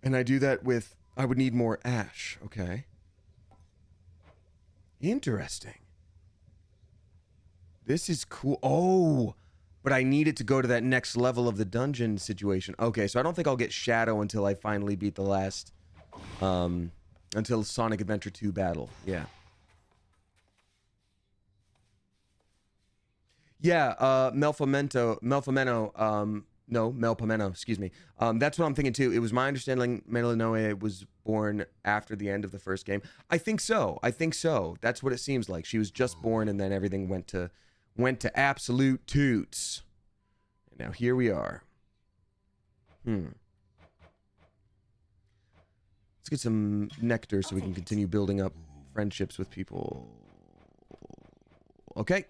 And I do that with, I would need more ash. Okay. Interesting. This is cool. Oh, but I need it to go to that next level of the dungeon situation. Okay, so I don't think I'll get shadow until I finally beat the last, until Sonic Adventure 2 battle. Yeah. Yeah, Melpomeno, excuse me. That's what I'm thinking too. It was my understanding Melinoe was born after the end of the first game. I think so. That's what it seems like. She was just born and then everything went to absolute toots. And now here we are. Let's get some nectar so we can continue building up friendships with people. Okay.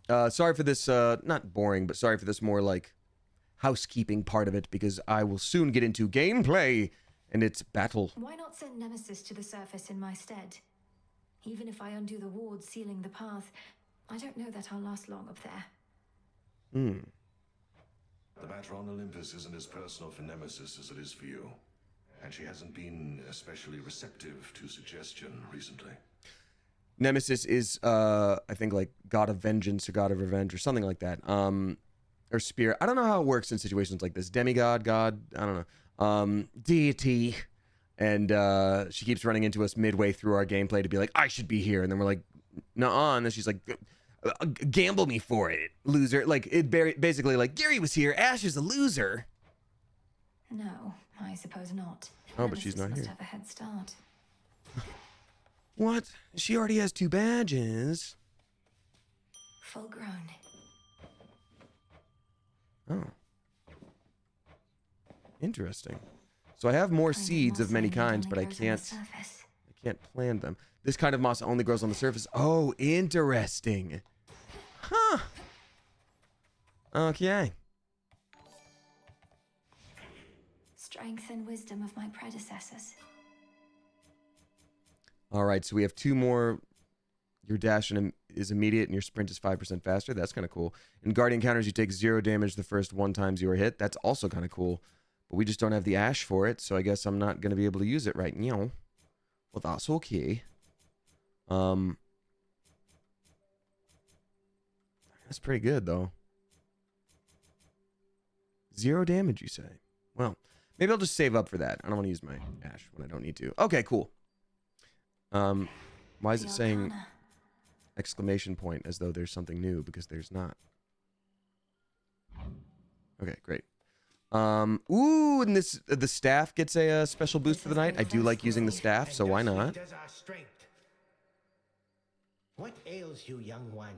Sorry for this, not boring, but sorry for this more like housekeeping part of it, because I will soon get into gameplay and it's battle. Why not send Nemesis to the surface in my stead? Even if I undo the wards sealing the path, I don't know that I'll last long up there. The matter on Olympus isn't as personal for Nemesis as it is for you. And she hasn't been especially receptive to suggestion recently. Nemesis is, I think, like God of Vengeance or God of Revenge or something like that. Or Spirit. I don't know how it works in situations like this. Demigod, God, I don't know. Deity. And she keeps running into us midway through our gameplay to be like, I should be here. And then we're like, nuh-uh. And then she's like, gamble me for it, loser. Like, it basically like, Gary was here. Ash is a loser. No, I suppose not. Oh, but she's not Nemesis here. must have a head start. What? She already has 2 badges. Full grown. Oh. Interesting. So I have more seeds of many kinds, but I can't plant them. This kind of moss only grows on the surface. Oh, interesting. Huh. Okay. Strength and wisdom of my predecessors. All right, so we have 2 more. Your dash is immediate and your sprint is 5% faster. That's kind of cool. In Guardian counters, you take 0 damage the first 1 times you are hit. That's also kind of cool. But we just don't have the ash for it, so I guess I'm not going to be able to use it right now. Well, that's okay. That's pretty good, though. 0 damage, you say? Well, maybe I'll just save up for that. I don't want to use my ash when I don't need to. Okay, cool. Why is it saying exclamation point as though there's something new? Because there's not. Okay, great. Ooh, and this the staff gets a special boost for the night. I do like using the staff, so why not? What ails you, young one?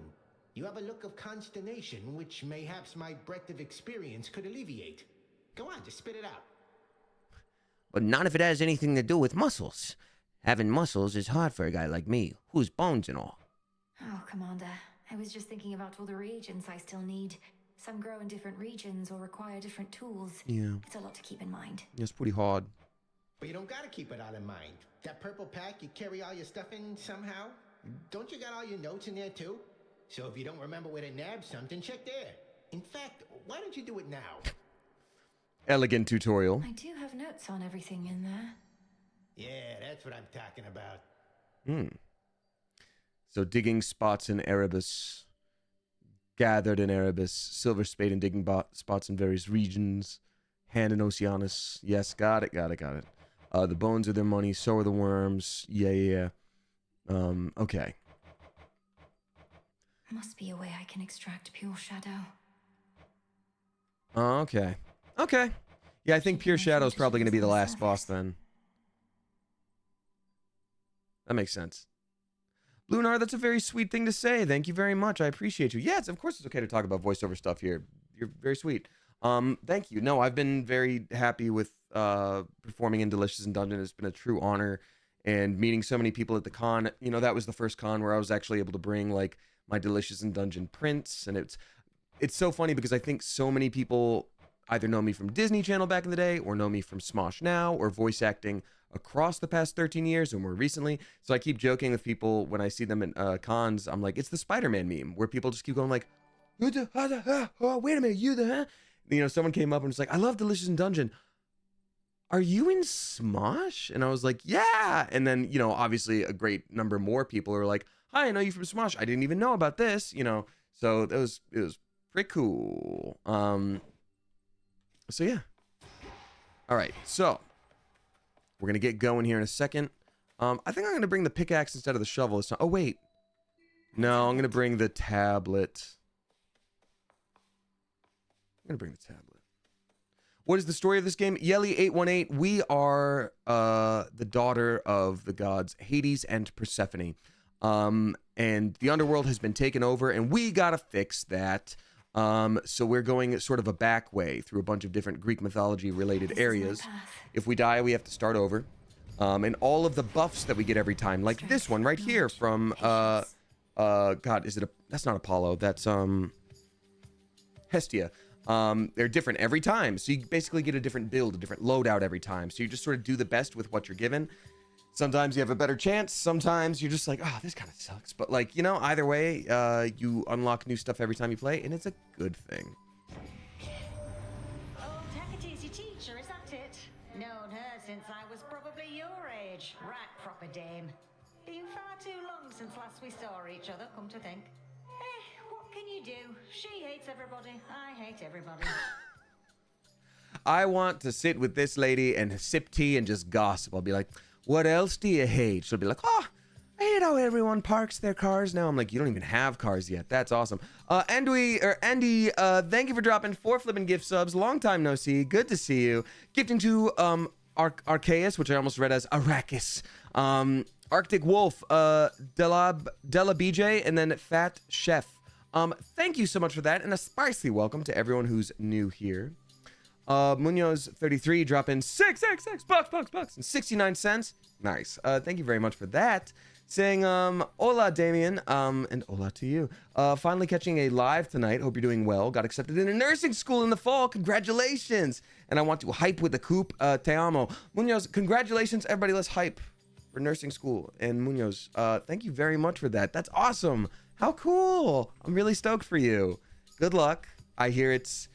You have a look of consternation, which mayhaps my breadth of experience could alleviate. Go on, just spit it out. But not if it has anything to do with muscles. Having muscles is hard for a guy like me, who's bones and all. Oh, Commander. I was just thinking about all the reagents I still need. Some grow in different regions or require different tools. Yeah. It's a lot to keep in mind. It's pretty hard. But you don't gotta keep it all in mind. That purple pack, you carry all your stuff in somehow? Don't you got all your notes in there too? So if you don't remember where to nab something, check there. In fact, why don't you do it now? Elegant tutorial. I do have notes on everything in there. Yeah, that's what I'm talking about. So digging spots in Erebus. Gathered in Erebus. Silver spade and digging spots in various regions. Hand in Oceanus. Yes, got it. The bones are their money, so are the worms. Yeah. Okay. Must be a way I can extract pure shadow. Okay. Yeah, I think Pure Shadow is probably going to be the last boss then. That makes sense. Lunar, that's a very sweet thing to say. Thank you very much. I appreciate you. Yes, of course it's okay to talk about voiceover stuff here. You're very sweet. Thank you. No, I've been very happy with performing in Delicious and Dungeon. It's been a true honor. And meeting so many people at the con. You know, that was the first con where I was actually able to bring, like, my Delicious and Dungeon prints. And it's so funny because I think so many people either know me from Disney Channel back in the day or know me from Smosh now or voice acting across the past 13 years or more recently. So I keep joking with people when I see them at cons. I'm like, it's the Spider-Man meme where people just keep going like, wait a minute, you the, you know, someone came up and was like, I love Delicious and Dungeon. Are you in Smosh? And I was like, yeah. And then, you know, obviously a great number more people are like, hi, I know you from Smosh. I didn't even know about this, you know. So it was pretty cool. So yeah. All right. So we're going to get going here in a second. I think I'm going to bring the pickaxe instead of the shovel this time. Oh, wait. No, I'm going to bring the tablet. I'm going to bring the tablet. What is the story of this game? Yelly818, we are the daughter of the gods Hades and Persephone. And the underworld has been taken over, and we got to fix that. So we're going sort of a back way through a bunch of different Greek mythology related areas. If we die, we have to start over. And all of the buffs that we get every time, like this one right here from, God, is it that's not Apollo, that's, Hestia. They're different every time. So you basically get a different build, a different loadout every time. So you just sort of do the best with what you're given. Sometimes you have a better chance. Sometimes you're just like, oh, this kind of sucks. But like, you know, either way, you unlock new stuff every time you play, and it's a good thing. Old Hecate's your teacher, is that it? Known her since I was probably your age. Right proper dame. Been far too long since last we saw each other, come to think. What can you do? She hates everybody. I hate everybody. I want to sit with this lady and sip tea and just gossip. I'll be like, what else do you hate? She'll be like, oh, I hate how everyone parks their cars now. I'm like, you don't even have cars yet. That's awesome. Andy, thank you for dropping 4 flipping gift subs. Long time no see. Good to see you. Gifting to Arceus, which I almost read as Arrakis. Arctic Wolf, Della BJ, and then Fat Chef. Thank you so much for that, and a spicy welcome to everyone who's new here. Munoz 33 dropping $6 bucks and 69 cents. Nice. Thank you very much for that. Saying hola Damien, and hola to you. Finally catching a live tonight. Hope you're doing well. Got accepted into nursing school in the fall. Congratulations. And I want to hype with the coop. Te amo. Munoz, congratulations everybody. Let's hype for nursing school. And Munoz, thank you very much for that. That's awesome. How cool. I'm really stoked for you. Good luck. I hear it's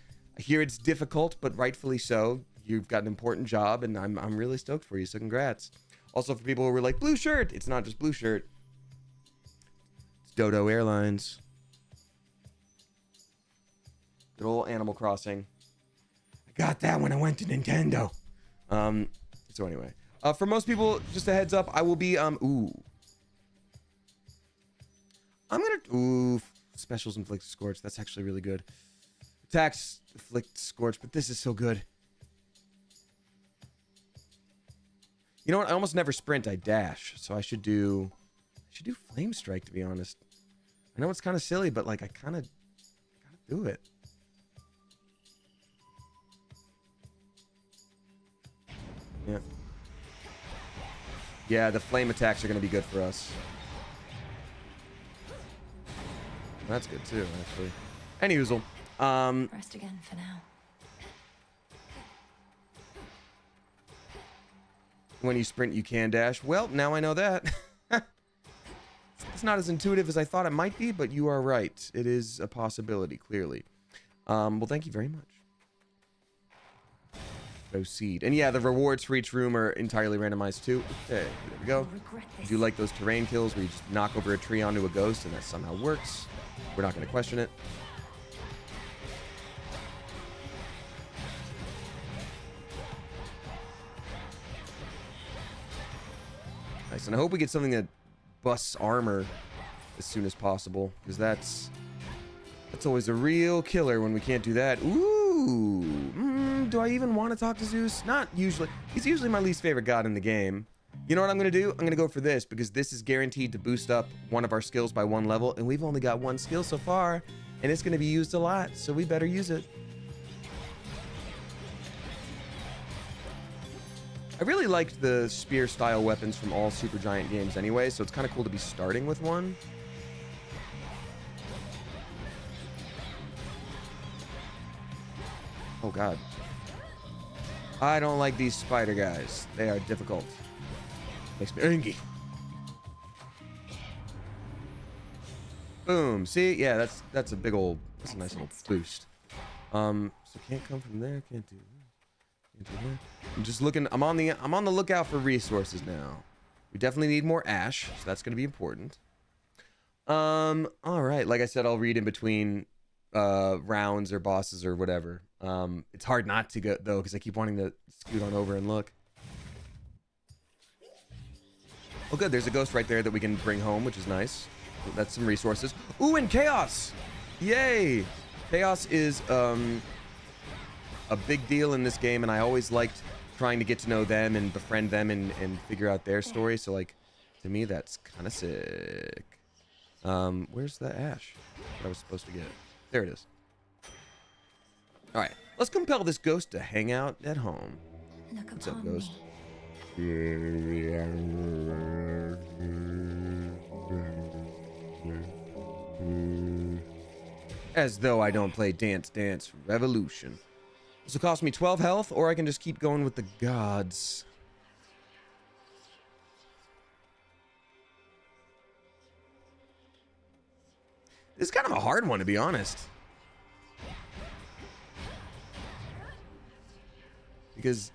difficult, but rightfully so. You've got an important job, and I'm really stoked for you, so congrats. Also, for people who were like, blue shirt, it's not just blue shirt. It's Dodo Airlines. Good old Animal Crossing. I got that when I went to Nintendo. So anyway. For most people, just a heads up, I will be, Specials Inflict Scorch. That's actually really good. Attacks Inflict Scorch, but this is so good. You know what? I almost never sprint. I dash. So I should do Flame Strike, to be honest. I know it's kind of silly, but like I kind of gotta do it. Yeah. Yeah, the flame attacks are going to be good for us. That's good too, actually. Anyhoozle. Rest again for now. When you sprint, you can dash. Well, now I know that. It's not as intuitive as I thought it might be, but you are right. It is a possibility, clearly. Well, thank you very much. Proceed. And yeah, the rewards for each room are entirely randomized too. Okay, there we go. I do like those terrain kills where you just knock over a tree onto a ghost and that somehow works. We're not going to question it. Nice, and I hope we get something that busts armor as soon as possible, because that's always a real killer when we can't do that. Ooh, do I even want to talk to Zeus? Not usually. He's usually my least favorite god in the game. You know what I'm going to do? I'm going to go for this, because this is guaranteed to boost up one of our skills by 1 level, and we've only got 1 skill so far, and it's going to be used a lot, so we better use it. I really liked the spear-style weapons from all Supergiant games anyway, so it's kind of cool to be starting with one. Oh, God. I don't like these spider guys. They are difficult. Makes me angry. Boom. See? Yeah, that's a big old... That's a nice little boost. So can't come from there. Can't do that. I'm just looking. I'm on the lookout for resources now. We definitely need more ash, so that's going to be important. All right. Like I said, I'll read in between rounds or bosses or whatever. It's hard not to go though, because I keep wanting to scoot on over and look. Oh, good. There's a ghost right there that we can bring home, which is nice. That's some resources. Ooh, and chaos! Yay! Chaos is a big deal in this game, and I always liked trying to get to know them and befriend them and figure out their story. So like, to me, that's kind of sick. Where's the ash that I was supposed to get? There it is. All right, let's compel this ghost to hang out at home. Look What's up, upon ghost? As though I don't play Dance Dance Revolution. This will cost me 12 health, or I can just keep going with the gods. This is kind of a hard one, to be honest. Because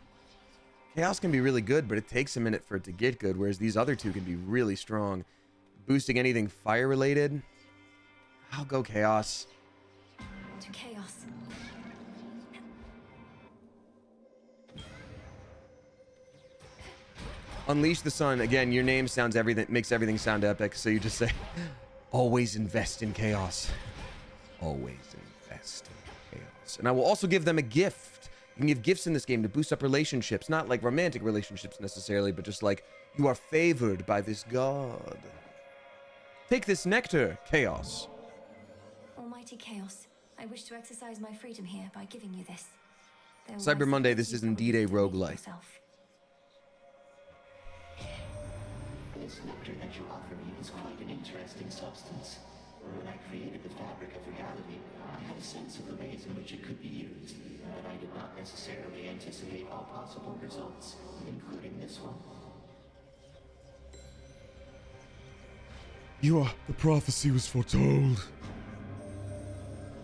Chaos can be really good, but it takes a minute for it to get good, whereas these other two can be really strong. Boosting anything fire-related, I'll go Chaos. to chaos. Unleash the Sun. Again, your name sounds everything, makes everything sound epic, so you just say, always invest in chaos. Always invest in chaos. And I will also give them a gift. You can give gifts in this game to boost up relationships. Not like romantic relationships necessarily, but just like, you are favored by this god. Take this nectar, Chaos. Almighty Chaos, I wish to exercise my freedom here by giving you this. Though Cyber I Monday, suppose this you is indeed a probably didn't make it roguelike. yourself. This nectar that you offer me is quite an interesting substance. When I created the fabric of reality, I had a sense of the ways in which it could be used, but I did not necessarily anticipate all possible results, including this one. The prophecy was foretold.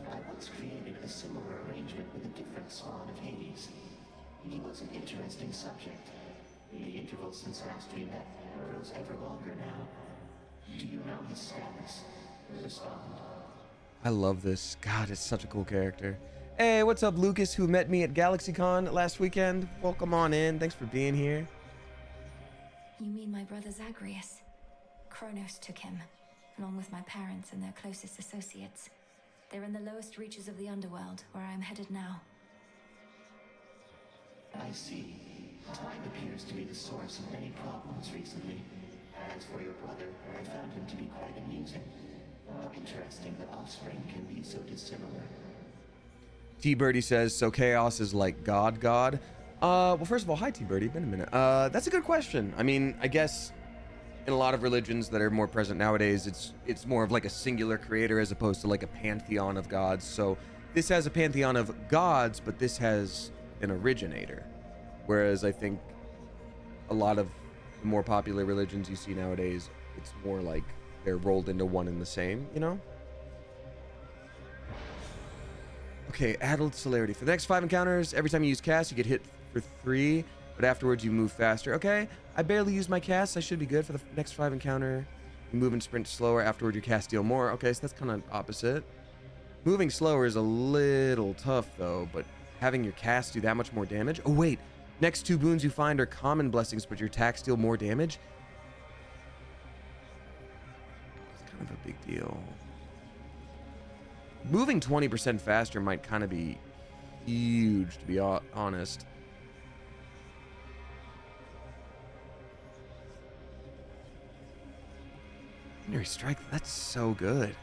I once created a similar arrangement with a different spawn of Hades. He was an interesting subject. The interval since last we met grows ever longer now. Do you know his status? Respond. I love this. God, it's such a cool character. Hey, what's up, Lucas, who met me at GalaxyCon last weekend? Welcome on in. Thanks for being here. You mean my brother Zagreus? Kronos took him, along with my parents and their closest associates. They're in the lowest reaches of the underworld, where I am headed now. I see. Time appears to be the source of many problems recently. As for your brother, I found him to be quite amusing. Interesting that offspring can be so dissimilar. T-Birdie says, so Chaos is like God? Well, first of all, hi, T-Birdie. Been a minute. That's a good question. I mean, I guess in a lot of religions that are more present nowadays, it's more of like a singular creator as opposed to like a pantheon of gods. So this has a pantheon of gods, but this has an originator. Whereas I think a lot of the more popular religions you see nowadays, it's more like they're rolled into one and the same, you know? Okay, added celerity. For the next 5 encounters, every time you use cast, you get hit for 3, but afterwards you move faster. Okay, I barely use my cast. I should be good for the next 5 encounter. You move and sprint slower. Afterward, your cast deal more. Okay, so that's kind of opposite. Moving slower is a little tough, though, but having your cast do that much more damage. Oh, wait. Next 2 boons you find are common blessings, but your attacks deal more damage. It's kind of a big deal. Moving 20% faster might kind of be huge, to be honest. Legendary Strike, that's so good.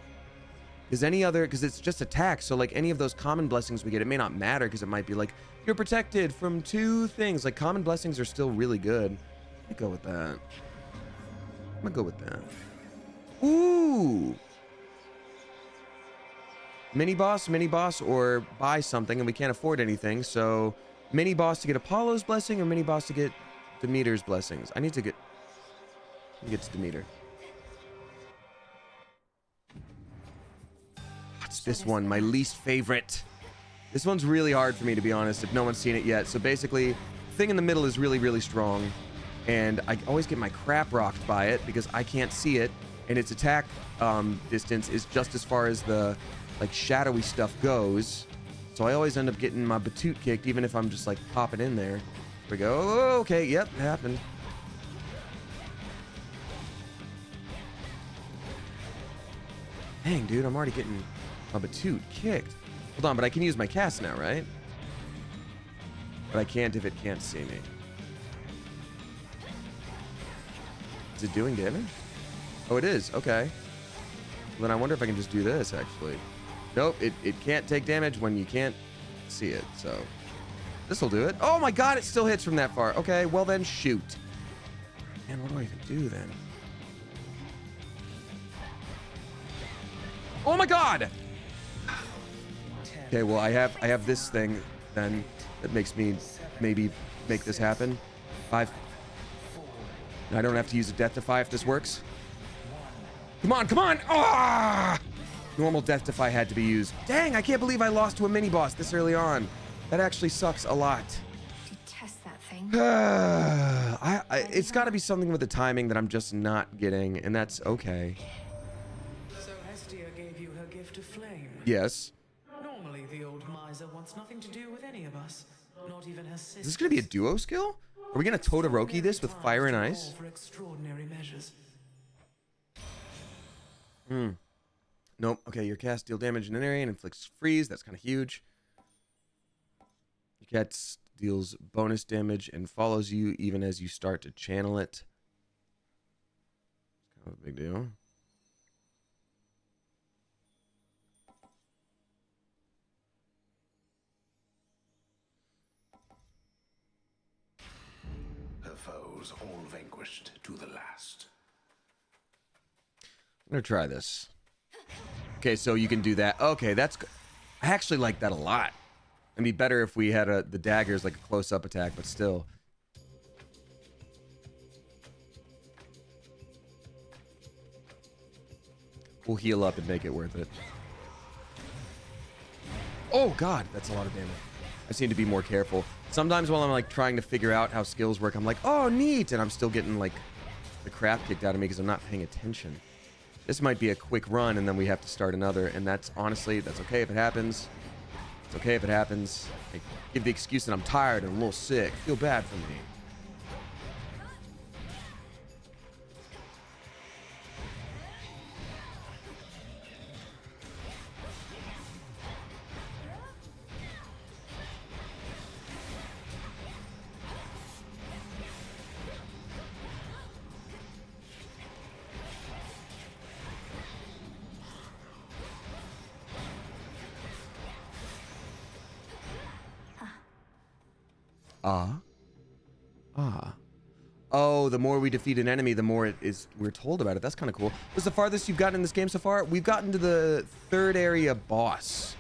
Because it's just attack, so like any of those common blessings we get, it may not matter because it might be like, you're protected from 2 things. Like common blessings are still really good. I'm gonna go with that. I'm gonna go with that. Ooh! Mini boss, or buy something, and we can't afford anything, so mini boss to get Apollo's blessing, or mini boss to get Demeter's blessings. I need to get to Demeter. What's this one? My least favorite. This one's really hard for me, to be honest, if no one's seen it yet. So basically, the thing in the middle is really, really strong, and I always get my crap rocked by it because I can't see it, and its attack distance is just as far as the like shadowy stuff goes, so I always end up getting my batoot kicked, even if I'm just like popping in there. Here we go. Oh, okay, yep, it happened. Dang, dude, I'm already getting my batoot kicked. Hold on, but I can use my cast now, right? But I can't if it can't see me. Is it doing damage? Oh, it is. Okay. Well, then I wonder if I can just do this, actually. Nope, it can't take damage when you can't see it, so this will do it. Oh my god, it still hits from that far. Okay, well then shoot. Man, what do I even do then? Oh my god! Okay, well I have this thing then that makes me maybe make this happen. 5. I don't have to use a death defy if this works. Come on, come on! Ah! Normal death defy had to be used. Dang, I can't believe I lost to a mini boss this early on. That actually sucks a lot. Detest that thing. It's got to be something with the timing that I'm just not getting, and that's okay. So Hestia gave you her gift of flame. Yes. Normally, the old miser wants nothing to do with any of us, not even her sister. Is this gonna be a duo skill? Are we gonna Todoroki this with fire and ice? For extraordinary measures. Nope. Okay, your cast deal damage in an area and inflicts freeze. That's kind of huge. Your cat deals bonus damage and follows you even as you start to channel it. It's kind of a big deal. Her foes all vanquished to the last. I'm gonna try this. Okay, so you can do that. Okay, that's good. I actually like that a lot. It'd be better if we had the daggers like a close-up attack, but still. We'll heal up and make it worth it. Oh god, that's a lot of damage. I seem to be more careful. Sometimes while I'm like trying to figure out how skills work, I'm like, oh neat, and I'm still getting like the crap kicked out of me because I'm not paying attention. This might be a quick run, and then we have to start another, and that's honestly, that's okay if it happens. It's okay if it happens. I give the excuse that I'm tired and a little sick. Feel bad for me. Oh, the more we defeat an enemy, the more we're told about it. That's kind of cool. What's the farthest you've gotten in this game so far? We've gotten to the 3rd area boss.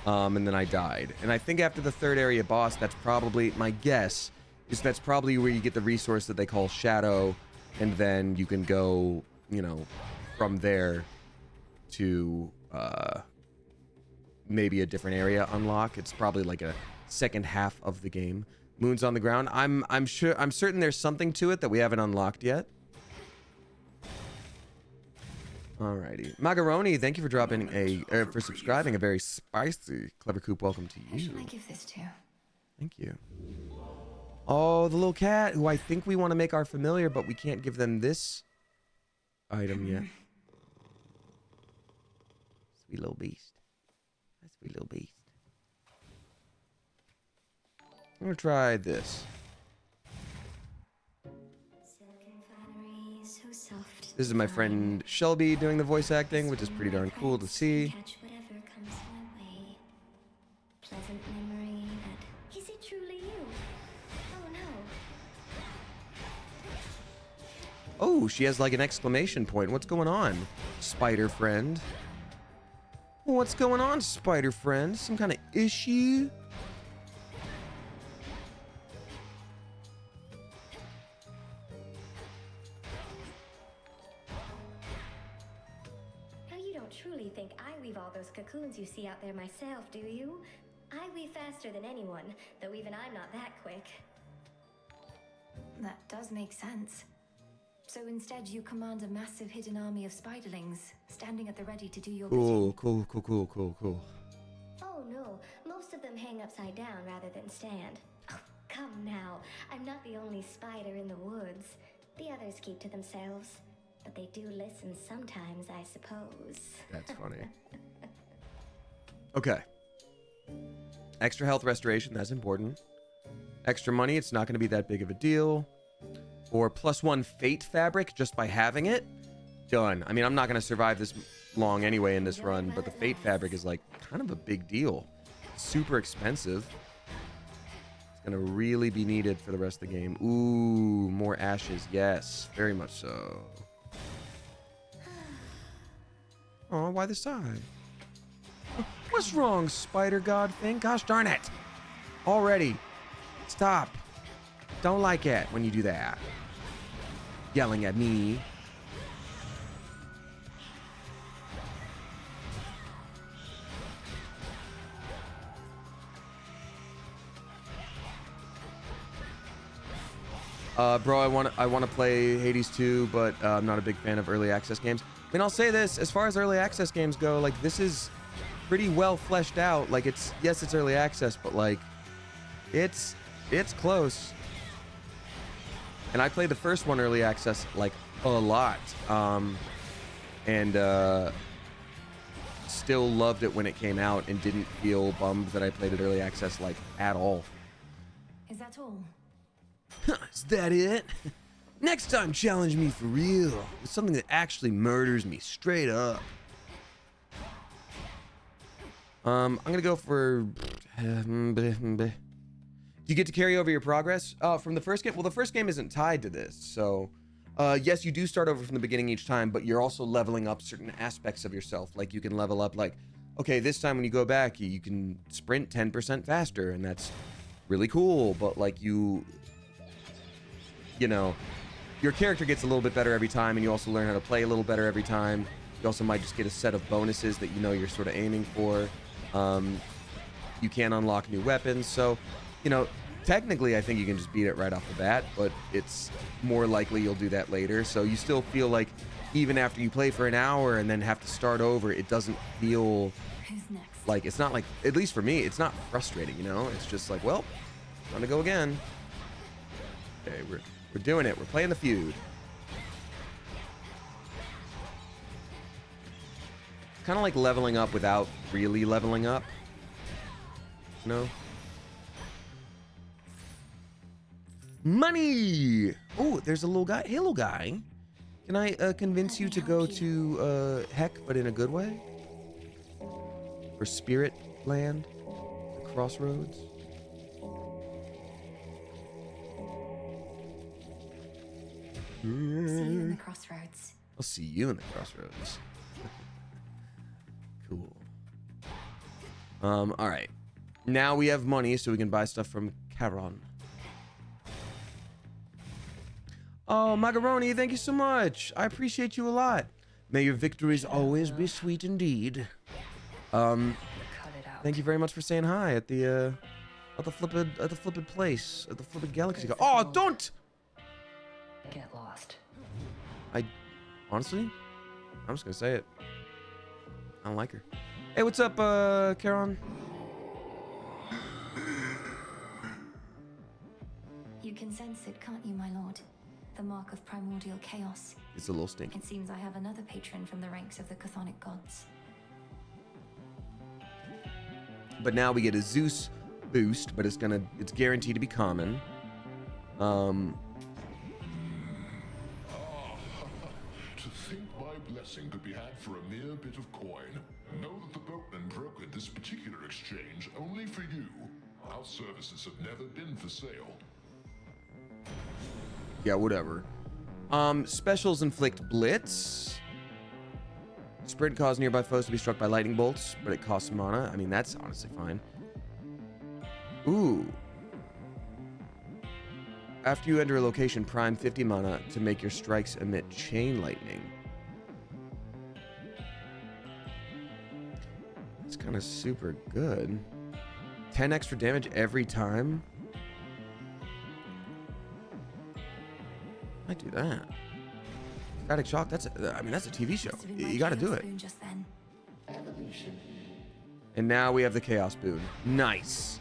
And then I died. And I think after the 3rd area boss, that's probably, my guess, is that's probably where you get the resource that they call Shadow. And then you can go, you know, from there to maybe a different area unlock. It's probably like a second half of the game. Moon's on the ground. I'm certain there's something to it that we haven't unlocked yet. Alrighty. Magaroni, thank you for dropping for subscribing. A very spicy Clever Coop. Welcome to Who you. should I give this to? Thank you. Oh, the little cat who I think we want to make our familiar, but we can't give them this item yet. Sweet little beast. That sweet little beast. I'm gonna try this. This is my friend Shelby doing the voice acting, which is pretty darn cool to see. Catch whatever comes my way. Pleasant memory that... Is it truly you? Oh no. Oh, she has like an exclamation point. What's going on, spider friend? What's going on, spider friend? Some kind of issue? Truly think I weave all those cocoons you see out there myself, do you? I weave faster than anyone, though even I'm not that quick. That does make sense. So instead you command a massive hidden army of spiderlings, standing at the ready to do your bidding. Cool. Oh no, most of them hang upside down rather than stand. Oh, come now, I'm not the only spider in the woods. The others keep to themselves. But they do listen sometimes, I suppose. That's funny. Okay. Extra health restoration, that's important. Extra money, it's not going to be that big of a deal. Or +1 fate fabric just by having it. Done. I mean, I'm not going to survive this long anyway in this run, but the fate fabric is like kind of a big deal. super expensive. It's gonna really be needed for the rest of the game. Ooh, more ashes. Yes, very much so. Oh, why this time? What's wrong, Spider God thing? Gosh darn it. Already. Stop. Don't like it when you do that. Yelling at me. Bro, I want to play Hades 2, but I'm not a big fan of early access games. I mean, I'll say this, as far as early access games go, like, this is pretty well fleshed out. Like, yes, it's early access, but like, it's close. And I played the first one early access like a lot, and still loved it when it came out, and didn't feel bummed that I played it early access like at all. Is that all? Is that it? Next time, challenge me for real with something that actually murders me straight up. I'm gonna go for. Do you get to carry over your progress from the first game? Well, the first game isn't tied to this, so yes, you do start over from the beginning each time, but you're also leveling up certain aspects of yourself. Like, you can level up, like, okay, this time when you go back, you can sprint 10% faster, and that's really cool. But like, you know, your character gets a little bit better every time, and you also learn how to play a little better every time. You also might just get a set of bonuses that you know you're sort of aiming for. You can unlock new weapons, so, you know, technically I think you can just beat it right off the bat, but it's more likely you'll do that later. So you still feel like, even after you play for an hour and then have to start over, it doesn't feel like, it's not like, at least for me, it's not frustrating, you know? It's just like, well, time to go again. Okay, we're doing it. We're playing the feud. Kind of like leveling up without really leveling up. No. Money! Oh, there's a little guy. Hey, little guy. Can I convince you to go to Heck, but in a good way? Or Spirit Land? The Crossroads? See you in the crossroads. I'll see you in the crossroads. Cool. All right. Now we have money, so we can buy stuff from Charon. Oh, Macaroni, thank you so much. I appreciate you a lot. May your victories always be sweet indeed. Thank you very much for saying hi at the flipped place, at the flipped galaxy. Oh, don't! Get lost. Honestly, I'm just gonna say it. I don't like her. Hey, what's up, Charon? You can sense it, can't you, my lord? The mark of primordial chaos. It's a little stinky. It seems I have another patron from the ranks of the chthonic gods. But now we get a Zeus boost, but it's guaranteed to be common. To think my blessing could be had for a mere bit of coin. Know that the boatman brokered this particular exchange only for you. Our services have never been for sale. Yeah, whatever. Specials inflict blitz. Sprint cause nearby foes to be struck by lightning bolts, but it costs mana. I mean, that's honestly fine. Ooh. After you enter a location, prime 50 mana to make your strikes emit chain lightning. It's kind of super good. 10 extra damage every time. Might do that. Static shock. That's a TV show. You got to do it. And now we have the chaos boon. Nice.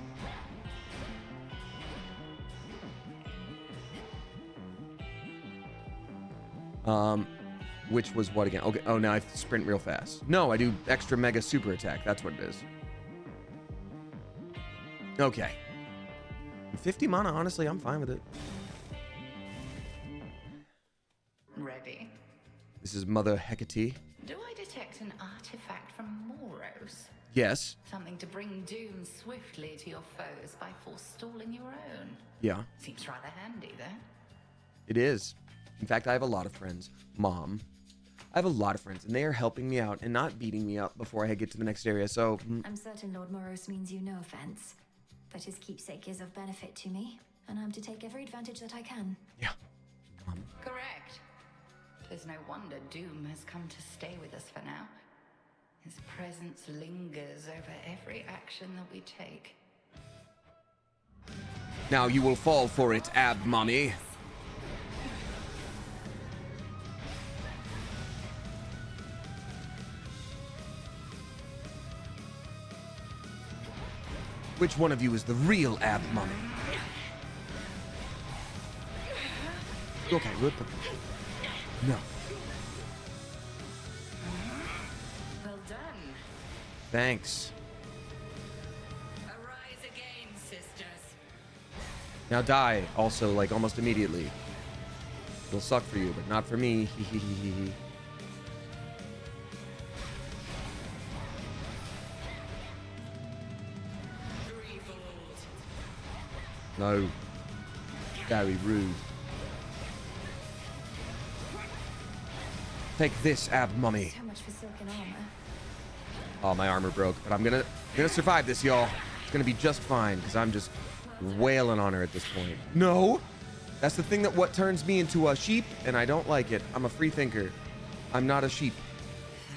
Which was what again? Okay. Oh, now I sprint real fast. No, I do extra mega super attack. That's what it is. Okay. 50 mana, honestly, I'm fine with it. Ready? This is Mother Hecate. Do I detect an artifact from Moros? Yes. Something to bring doom swiftly to your foes by forestalling your own. Yeah. Seems rather handy, though. It is. In fact, I have a lot of friends. Mom. I have a lot of friends, and they are helping me out and not beating me up before I get to the next area, so... I'm certain Lord Moros means you no offense, but his keepsake is of benefit to me, and I'm to take every advantage that I can. Yeah. Correct. There's no wonder doom has come to stay with us for now. His presence lingers over every action that we take. Now you will fall for it, Ab Mommy. Which one of you is the real Ab Mommy? Okay, what the... No. Well done. Thanks. Arise again, sisters. Now die, also, like, almost immediately. It'll suck for you, but not for me. No. Very rude. Take this, Ab Mummy. So much for silken armor. Oh, my armor broke, but I'm gonna survive this, y'all. It's gonna be just fine, because I'm just wailing on her at this point. No! That's the thing that what turns me into a sheep, and I don't like it. I'm a free thinker. I'm not a sheep.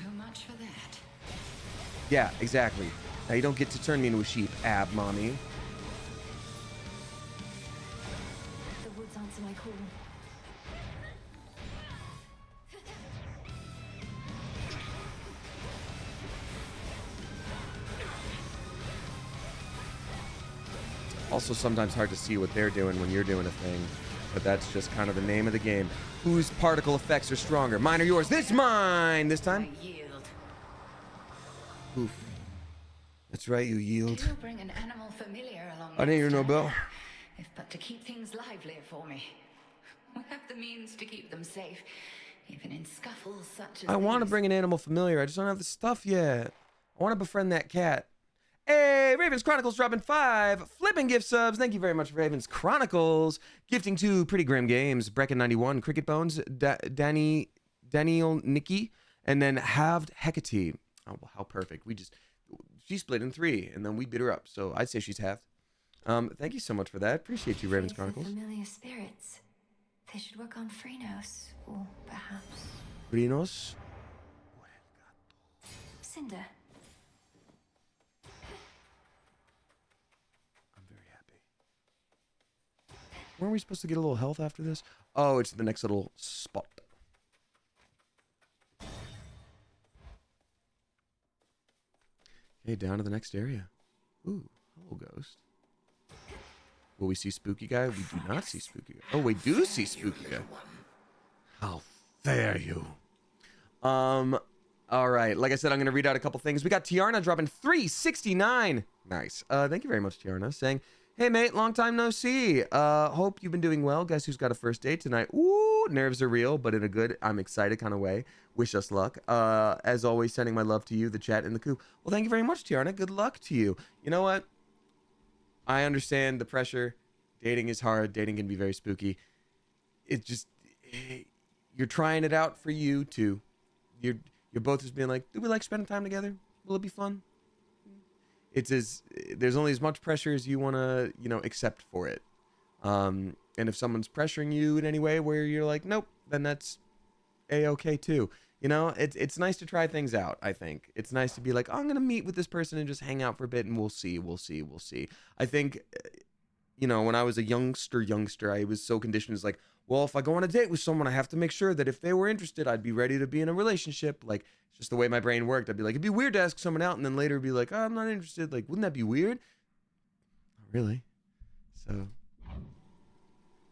So much for that. Yeah, exactly. Now you don't get to turn me into a sheep, Ab Mommy. The woods answer my call. Also sometimes hard to see what they're doing when you're doing a thing, but that's just kind of the name of the game. Whose particle effects are stronger? Mine or yours? This mine! This time? I yield. Oof. That's right, you yield. Do bring an animal familiar along. I didn't hear no next bell. time, if but to keep things livelier for me. We have the means to keep them safe, even in scuffles such as I want to these. bring an animal familiar. I just don't have the stuff yet. I want to befriend that cat. Hey, Ravens Chronicles dropping 5 flipping gift subs. Thank you very much, Ravens Chronicles. Gifting 2 Pretty Grim Games, Brecken91, Cricket Bones, Daniel Nikki, and then Halved Hecate. Oh, well, how perfect. She split in 3, and then we beat her up. So I'd say she's halved. Thank you so much for that. Appreciate you, Ravens Chronicles. Familiar spirits. They should work on Phrenos, or perhaps Brinos. Cinder. Weren't we supposed to get a little health after this? Oh, it's the next little spot. Okay, down to the next area. Ooh, hello, ghost. Will we see Spooky Guy? We do not see Spooky Guy. Oh, we do see Spooky Guy. How dare you? All right. Like I said, I'm going to read out a couple things. We got Tiarna dropping 369. Nice. Thank you very much, Tiarna, saying, hey, mate, long time no see. Hope you've been doing well. Guess who's got a first date tonight? Ooh, nerves are real, but in a good, I'm excited kind of way. Wish us luck. As always, sending my love to you, the chat, and the coop. Well, thank you very much, Tiarna. Good luck to you. You know what? I understand the pressure. Dating is hard. Dating can be very spooky. It just, you're trying it out for you, too. You're both just being like, do we like spending time together? Will it be fun? There's only as much pressure as you want to, accept for it. And if someone's pressuring you in any way where you're like, nope, then that's A-okay too. It's nice to try things out, I think. It's nice to be like, oh, I'm going to meet with this person and just hang out for a bit and we'll see. I think, when I was a youngster, I was so conditioned as like, well, if I go on a date with someone, I have to make sure that if they were interested, I'd be ready to be in a relationship. Like, it's just the way my brain worked. I'd be like, it'd be weird to ask someone out and then later be like, oh, I'm not interested. Like, wouldn't that be weird? Not really. So,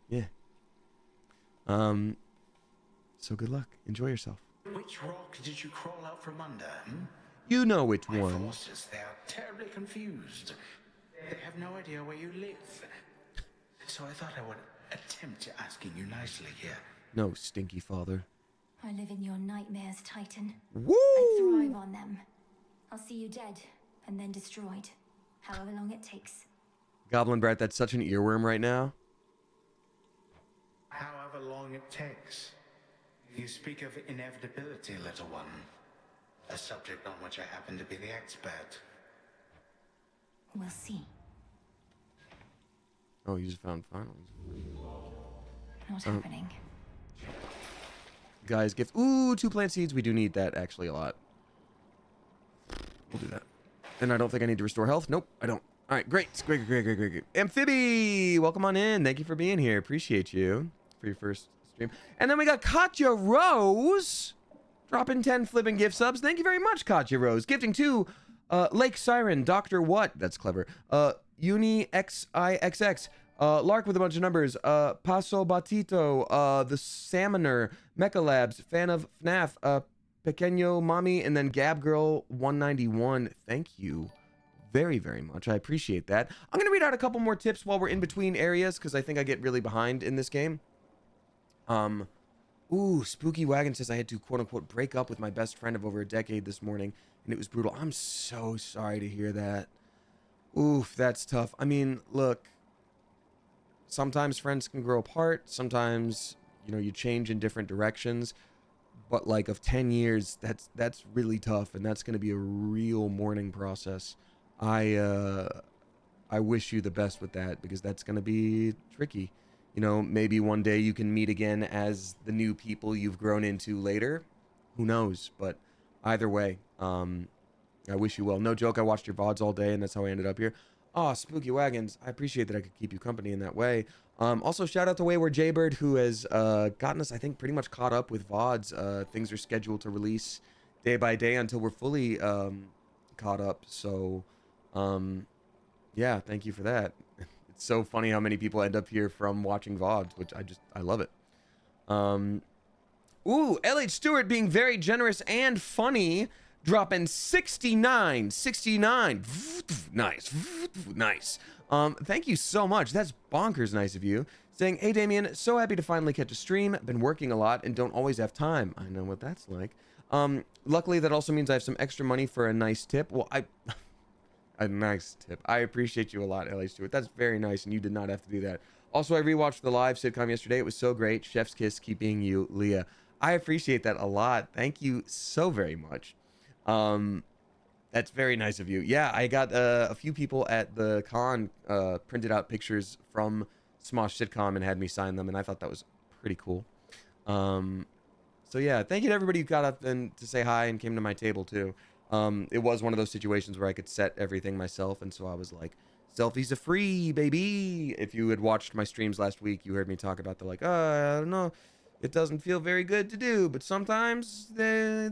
yeah. So good luck. Enjoy yourself. Which rock did you crawl out from under? You know which My one. forces, they are terribly confused. They have no idea where you live. So I thought I would attempt asking you nicely here. No, stinky father. I live in your nightmares, Titan. Woo! I thrive on them. I'll see you dead, and then destroyed, however long it takes. Goblin Brat, that's such an earworm right now. However long it takes. You speak of inevitability, little one. A subject on which I happen to be the expert. We'll see. Oh, you just found finals. Not happening. Guys, gift. Ooh, 2 plant seeds. We do need that actually a lot. We'll do that. And I don't think I need to restore health. Nope, I don't. All right, great. Great. Amphibi, welcome on in. Thank you for being here. Appreciate you for your first stream. And then we got Katya Rose dropping 10 flipping gift subs. Thank you very much, Katya Rose. Gifting to Lake Siren, Dr. What? That's clever. UniXIXX. Lark with a bunch of numbers. Paso Batito. The Salmoner. Mecha Labs. Fan of FNAF. Pequeño Mommy. And then Gab Girl 191. Thank you very, very much. I appreciate that. I'm going to read out a couple more tips while we're in between areas because I think I get really behind in this game. Ooh, Spooky Wagon says I had to quote-unquote break up with my best friend of over a decade this morning, and it was brutal. I'm so sorry to hear that. Oof, that's tough. I mean, look, sometimes friends can grow apart. Sometimes, you know, you change in different directions. But like of 10 years, that's really tough, and that's going to be a real mourning process. I wish you the best with that because that's going to be tricky. You know, maybe one day you can meet again as the new people you've grown into later. Who knows? But either way, I wish you well. No joke, I watched your VODs all day, and that's how I ended up here. Oh, Spooky Wagons. I appreciate that I could keep you company in that way. Also, shout out to Wayward Jaybird, who has gotten us, I think, pretty much caught up with VODs. Things are scheduled to release day by day until we're fully caught up. So, yeah, thank you for that. It's so funny how many people end up here from watching VODs, which I love it. Ooh, LH Stewart being very generous and funny, dropping 69. Nice. Thank you so much. That's bonkers nice of you. Saying, hey, Damien, so happy to finally catch a stream. Been working a lot and don't always have time. I know what that's like. Luckily, that also means I have some extra money for a nice tip. Well, a nice tip. I appreciate you a lot, LA Stewart. That's very nice, and you did not have to do that. Also, I rewatched the live sitcom yesterday. It was so great. Chef's kiss, keep being you, Leah. I appreciate that a lot. Thank you so very much. That's very nice of you. Yeah, I got a few people at the con printed out pictures from Smosh Sitcom and had me sign them, and I thought that was pretty cool. So yeah, thank you to everybody who got up and to say hi and came to my table too. It was one of those situations where I could set everything myself, and so I was like, selfies are free, baby. If you had watched my streams last week, you heard me talk about I don't know, it doesn't feel very good to do, but sometimes they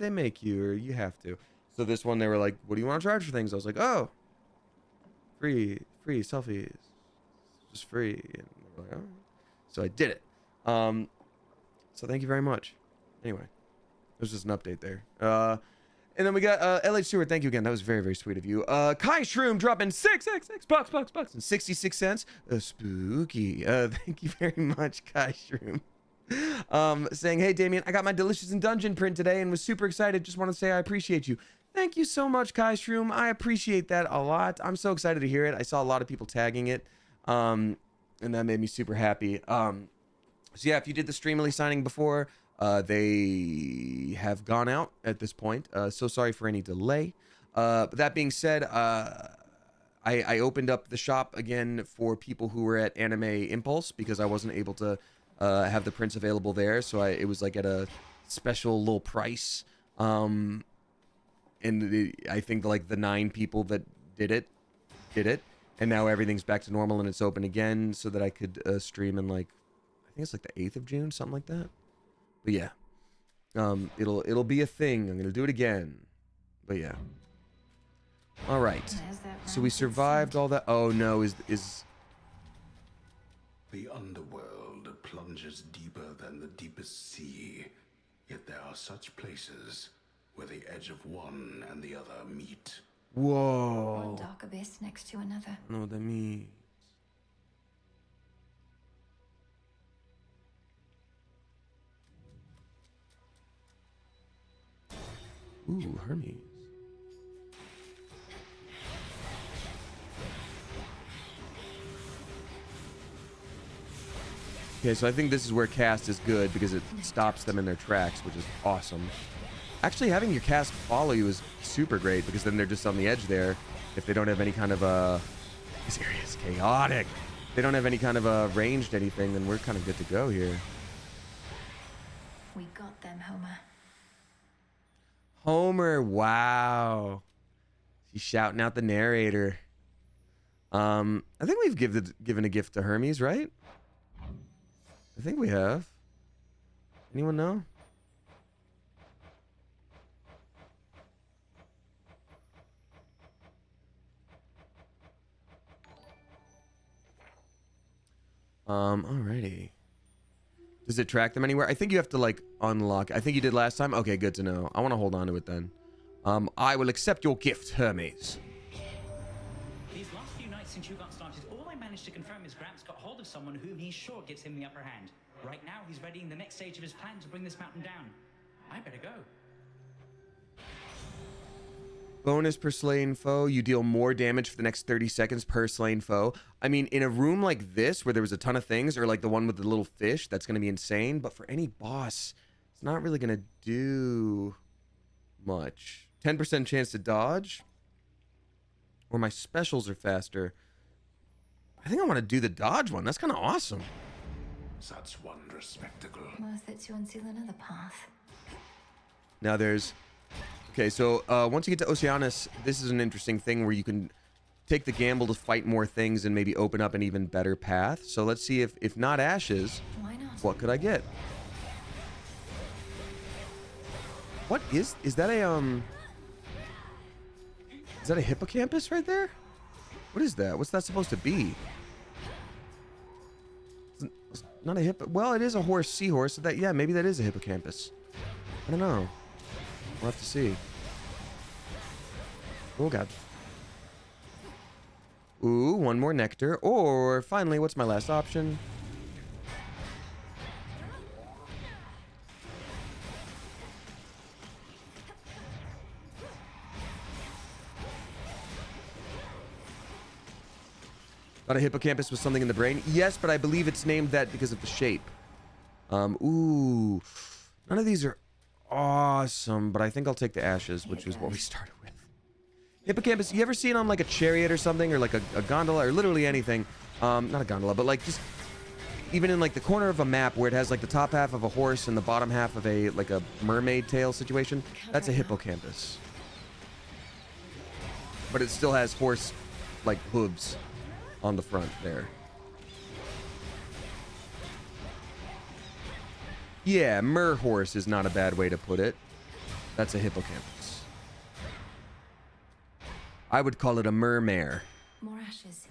make you, or you have to. So this one, they were like, what do you want to charge for things? I was like, oh, free selfies, just free. And they were like, oh. So I did it. So thank you very much. Anyway, there's just an update there. And then we got LH Stewart. Thank you again. That was very, very sweet of you. Kai Shroom dropping $6 and 66 cents. Spooky. Thank you very much, Kai Shroom. Saying, hey, Damien, I got my Delicious in Dungeon print today and was super excited. Just want to say I appreciate you. Thank you so much, Kai Shroom. I appreciate that a lot. I'm so excited to hear it. I saw a lot of people tagging it, and that made me super happy. So yeah, if you did the Streamily signing before, they have gone out at this point. So sorry for any delay. But that being said, I opened up the shop again for people who were at Anime Impulse because I wasn't able to have the prints available there. So it was like at a special little price. And I think like the 9 people that did it. And now everything's back to normal and it's open again so that I could stream in like, I think it's like the 8th of June, something like that. But yeah, it'll be a thing. I'm gonna do it again. But yeah. All right. So we survived all that. Oh no, is the underworld plunges deeper than the deepest sea. Yet there are such places where the edge of one and the other meet. Whoa. One dark abyss next to another. I don't know what that means. Ooh, Hermes. Okay, so I think this is where cast is good because it stops them in their tracks, which is awesome. Actually, having your cast follow you is super great because then they're just on the edge there. If they don't have any kind of this area is chaotic. If they don't have any kind of ranged anything, then we're kind of good to go here. We got them, Homer. Homer, wow. He's shouting out the narrator. I think we've given a gift to Hermes, right? I think we have. Anyone know? Alrighty. Does it track them anywhere? I think you have to like unlock. I think you did last time. Okay, good to know. I want to hold on to it then. I will accept your gift, Hermes. These last few nights since you got started, all I managed to confirm is Gramps got hold of someone whom he's sure gives him the upper hand. Right now, he's readying the next stage of his plan to bring this mountain down. I better go. Bonus per slain foe. You deal more damage for the next 30 seconds per slain foe. I mean, in a room like this where there was a ton of things, or like the one with the little fish, that's going to be insane. But for any boss, it's not really going to do much. 10% chance to dodge. Or my specials are faster. I think I want to do the dodge one. That's kind of awesome. Such wondrous spectacle. Worth it to unseal another path. Now there's... Okay, so once you get to Oceanus, this is an interesting thing where you can take the gamble to fight more things and maybe open up an even better path. So let's see if not ashes, why not? What could I get? What is that a hippocampus right there? What is that? What's that supposed to be? It's not a hippo. Well, it is a horse, seahorse. So that, yeah, maybe that is a hippocampus. I don't know. We'll have to see. Oh, God. Ooh, one more nectar. Or, finally, what's my last option? Thought a hippocampus was something in the brain. Yes, but I believe it's named that because of the shape. Ooh. None of these are awesome, but I think I'll take the ashes, which is what we started with. Hippocampus, you ever see it on like a chariot or something, or like a gondola, or literally anything? Not a gondola, but like just even in like the corner of a map where it has like the top half of a horse and the bottom half of a like a mermaid tail situation. That's a hippocampus. But it still has horse like hooves on the front there. Yeah, mer horse is not a bad way to put it. That's a hippocampus. I would call it a mermare. More ashes.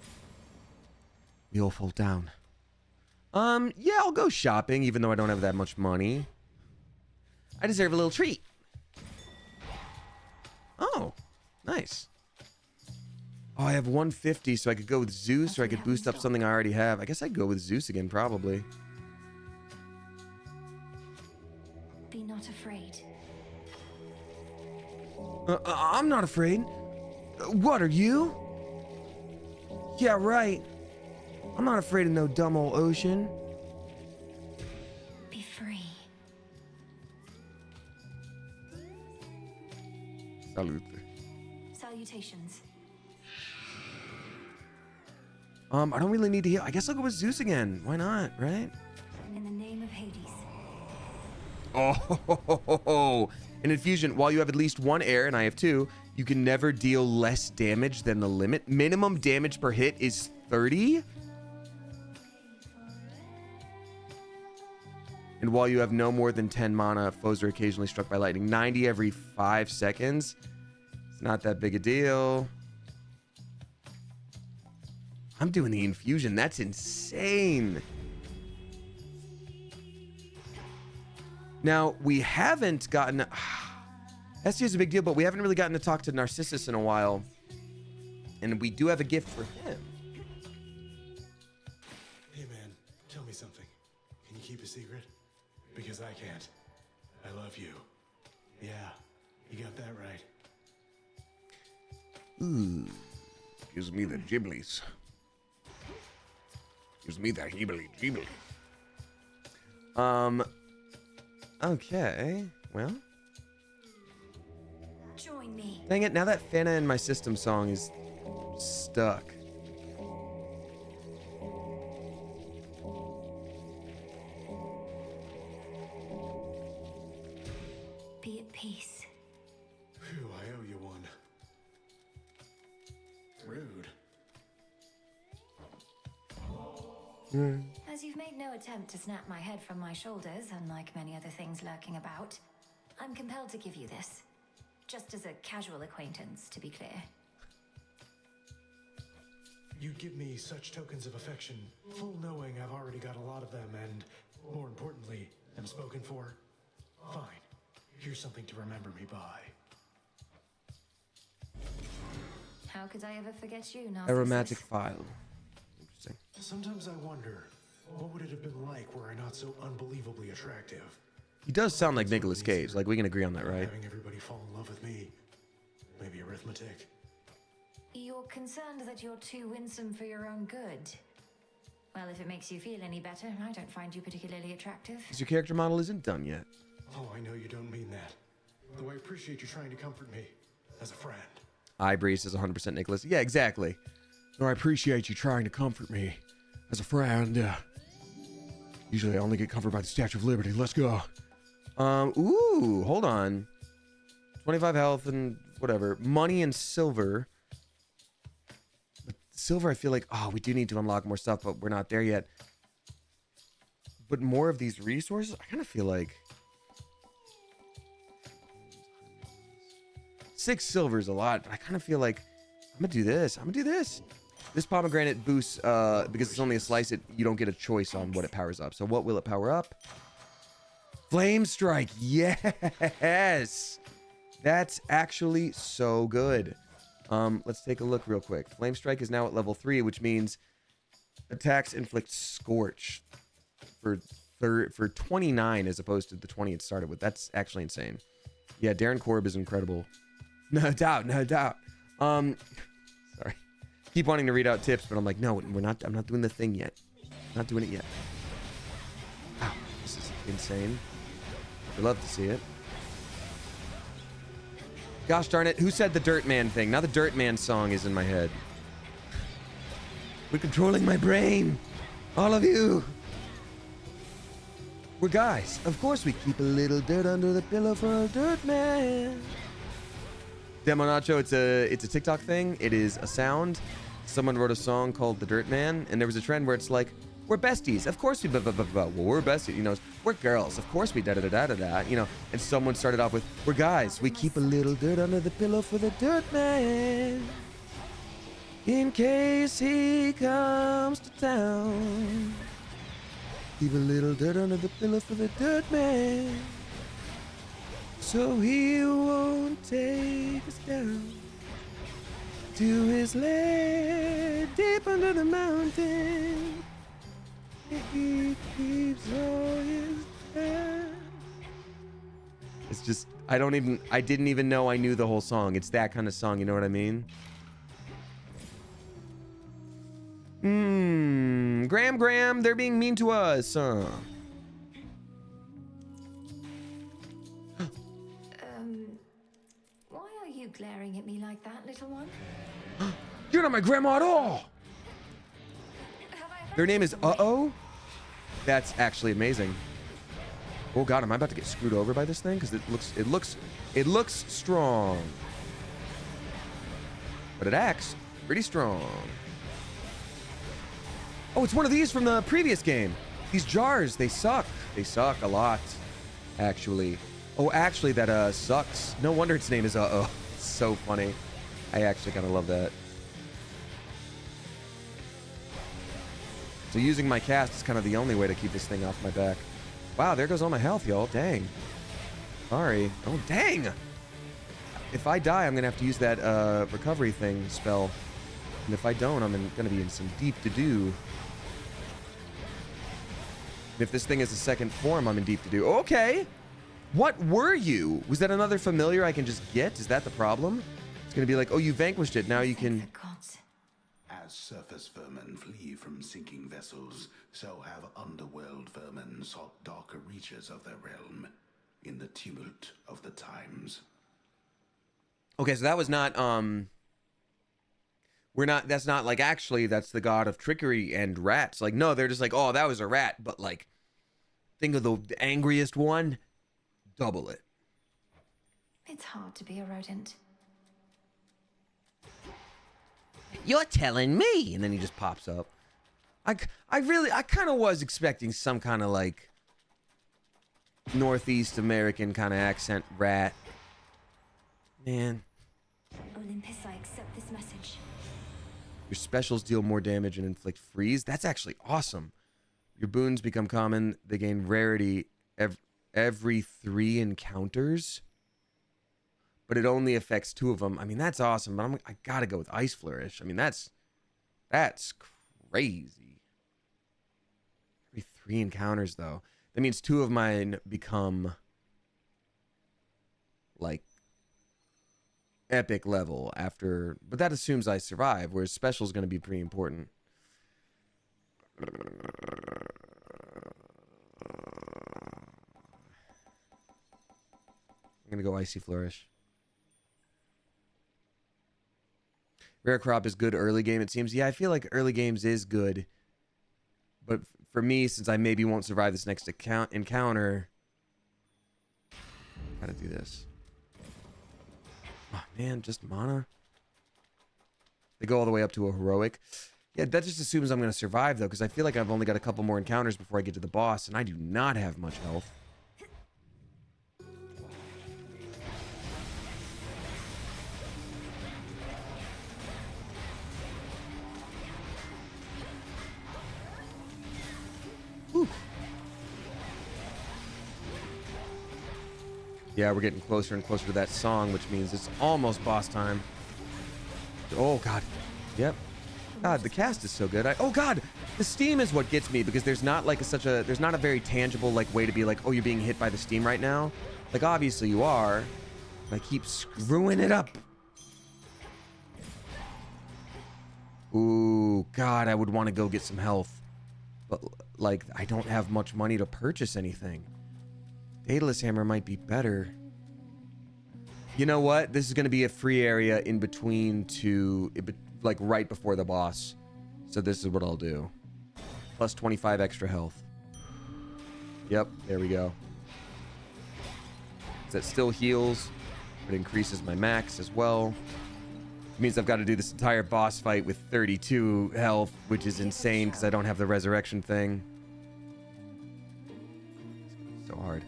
We all fall down. Yeah, I'll go shopping, even though I don't have that much money. I deserve a little treat. Oh, nice. Oh, I have 150, so I could go with Zeus, or I could boost up something I already have. I guess I'd go with Zeus again, probably. Be not afraid. I'm not afraid. What are you? Yeah, right. I'm not afraid of no dumb old ocean. Be free. Salute. Salutations. I don't really need to heal. I guess I'll go with Zeus again. Why not, right? In the name of Hades. Oh, an infusion. While you have at least one air, and I have two, you can never deal less damage than the limit. Minimum damage per hit is 30. And while you have no more than 10 mana, foes are occasionally struck by lightning. 90 every 5 seconds. It's not that big a deal. I'm doing the infusion. That's insane. Now, we haven't gotten... ST is a big deal, but we haven't really gotten to talk to Narcissus in a while. And we do have a gift for him. Hey, man, tell me something. Can you keep a secret? Because I can't. I love you. Yeah, you got that right. Ooh, gives me the giblies. Gives me the heebly jeebly. Okay. Well. Join me. Dang it, now that Fana in my system song is stuck. Be at peace. Phew, I owe you one. Rude. As you've made no attempt to snap my head from my shoulders, unlike many other things lurking about, I'm compelled to give you this. Just as a casual acquaintance, to be clear. You give me such tokens of affection, full knowing I've already got a lot of them, and, more importantly, am spoken for. Fine. Here's something to remember me by. How could I ever forget you, Narcissus? Aromatic file. Interesting. Sometimes I wonder, what would it have been like were I not so unbelievably attractive? He does sound like Nicolas Cage. Like, we can agree on that, right? Having everybody fall in love with me. Maybe arithmetic. You're concerned that you're too winsome for your own good. Well, if it makes you feel any better, I don't find you particularly attractive. Because your character model isn't done yet. Oh, I know you don't mean that. Though I appreciate you trying to comfort me. As a friend. Breeze is 100% Nicholas. Yeah, exactly. No, I appreciate you trying to comfort me as a friend. Usually I only get comforted by the Statue of Liberty. Let's go. Ooh, hold on. 25 health and whatever. Money and silver. But silver, I feel like, oh, we do need to unlock more stuff, but we're not there yet. But more of these resources, I kind of feel like 6 silver is a lot, but I kind of feel like I'm gonna do this. This pomegranate boosts, because it's only a slice, you don't get a choice on what it powers up. So what will it power up? Flame Strike. Yes. That's actually so good. Let's take a look real quick. Flame Strike is now at level 3, which means attacks inflict Scorch for 29 as opposed to the 20 it started with. That's actually insane. Yeah, Darren Korb is incredible. No doubt. Sorry. Keep wanting to read out tips, but I'm like, no, I'm not doing the thing yet. Not doing it yet. Wow, this is insane. I'd love to see it. Gosh darn it, who said the Dirt Man thing? Now the Dirt Man song is in my head. We're controlling my brain. All of you. We're guys. Of course we keep a little dirt under the pillow for a Dirt Man. Demo Nacho, it's a TikTok thing. It is a sound. Someone wrote a song called The Dirt Man, and there was a trend where it's like, we're besties. Of course we well, we're besties. You know, we're girls. Of course we da-da-da-da-da-da. You know, and someone started off with, we're guys. We keep a little dirt under the pillow for the Dirt Man. In case he comes to town. Keep a little dirt under the pillow for the Dirt Man. So he won't take us down to his lair deep under the mountain. He keeps all his hair. It's just, I didn't even know I knew the whole song. It's that kind of song, you know what I mean? Graham, they're being mean to us. Why are you glaring at me like that, little one? You're not my grandma at all. Their name is Uh-Oh. That's actually amazing. Oh god, am I about to get screwed over by this thing? Because it looks strong. But it acts pretty strong. Oh, it's one of these from the previous game. These jars, they suck. They suck a lot, actually. Oh, actually, that sucks. No wonder its name is Uh-Oh. It's so funny. I actually kind of love that. So using my cast is kind of the only way to keep this thing off my back. Wow, there goes all my health, y'all. Dang. Sorry. Oh, dang! If I die, I'm going to have to use that recovery thing spell. And if I don't, I'm going to be in some deep to-do. And if this thing is a second form, I'm in deep to-do. Okay! What were you? Was that another familiar I can just get? Is that the problem? It's going to be like, oh, you vanquished it. Now you can... As surface vermin flee from sinking vessels, so have underworld vermin sought darker creatures of their realm in the tumult of the times. Okay, so that was not that's not like actually that's the god of trickery and rats. Like no, they're just like, "Oh, that was a rat," but like think of the angriest one, double it. It's hard to be a rodent. You're telling me. And then he just pops up. I kind of was expecting some kind of like Northeast American kind of accent rat. Man. Olympus, I accept this message. Your specials deal more damage and inflict freeze. That's actually awesome. Your boons become common. They gain rarity every 3 encounters. But it only affects 2 of them. I mean, that's awesome. But I gotta go with Ice Flourish. I mean, that's crazy. Every 3 encounters, though. That means 2 of mine become like epic level after. But that assumes I survive, whereas special is going to be pretty important. I'm going to go Icy Flourish. Rare Crop is good early game, it seems. Yeah, I feel like early games is good. But for me, since I maybe won't survive this next encounter, gotta do this. Oh, man, just mana? They go all the way up to a heroic. Yeah, that just assumes I'm going to survive, though, because I feel like I've only got a couple more encounters before I get to the boss, and I do not have much health. Whew. Yeah, we're getting closer and closer to that song, which means it's almost boss time. Oh, God. Yep. God, the cast is so good. Oh, God. The steam is what gets me, because there's not like there's not a very tangible like way to be like, oh, you're being hit by the steam right now. Like, obviously you are. But I keep screwing it up. Ooh, God, I would want to go get some health. But, like, I don't have much money to purchase anything. Daedalus Hammer might be better. You know what? This is going to be a free area in between like, right before the boss. So this is what I'll do. Plus 25 extra health. Yep, there we go. That still heals, but increases my max as well. It means I've got to do this entire boss fight with 32 health, which is insane because I don't have the resurrection thing. So hard.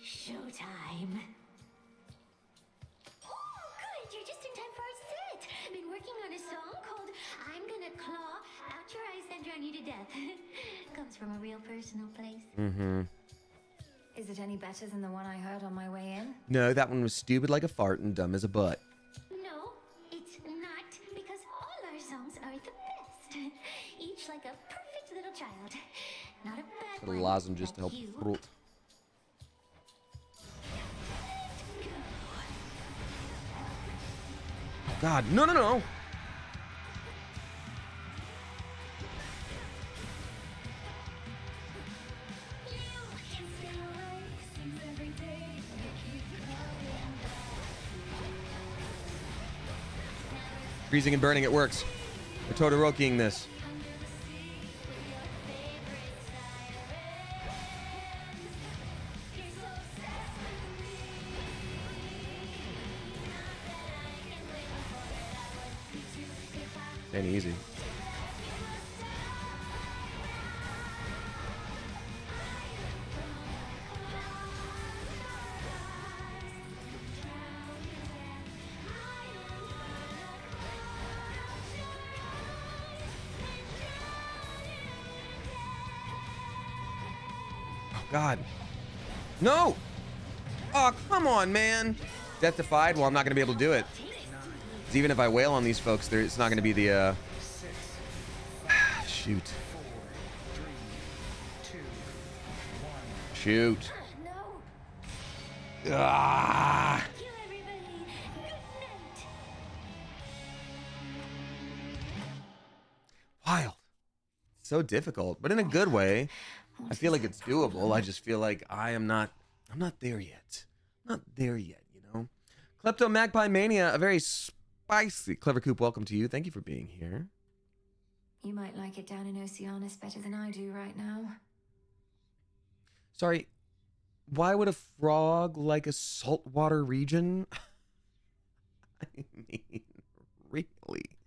Showtime. Oh, good. You're just in time for our set. Been working on a song called I'm Gonna Claw Out Your Eyes and Drown You to Death. Comes from a real personal place. Mm-hmm. Is it any better than the one I heard on my way in? No, that one was stupid like a fart and dumb as a butt. No, it's not, because all our songs are the best. Each like a perfect little child. Not a bad Little one. lozenges to help you. throat. God, no, no, no! Freezing and burning, it works. We're Todorokiing this. Ain't easy. God. No! Oh, come on, man. Death Defied? Well, I'm not going to be able to do it. 'Cause even if I wail on these folks, it's not going to be the, Shoot. Shoot. Ah! Wild. so difficult, but in a good way. I feel like it's doable. I just feel like I'm not there yet. Not there yet, you know? Klepto Magpie Mania, a very spicy Clever Coop, welcome to you. Thank you for being here. You might like it down in Oceanus better than I do right now. Sorry, why would a frog like a saltwater region? I mean, really?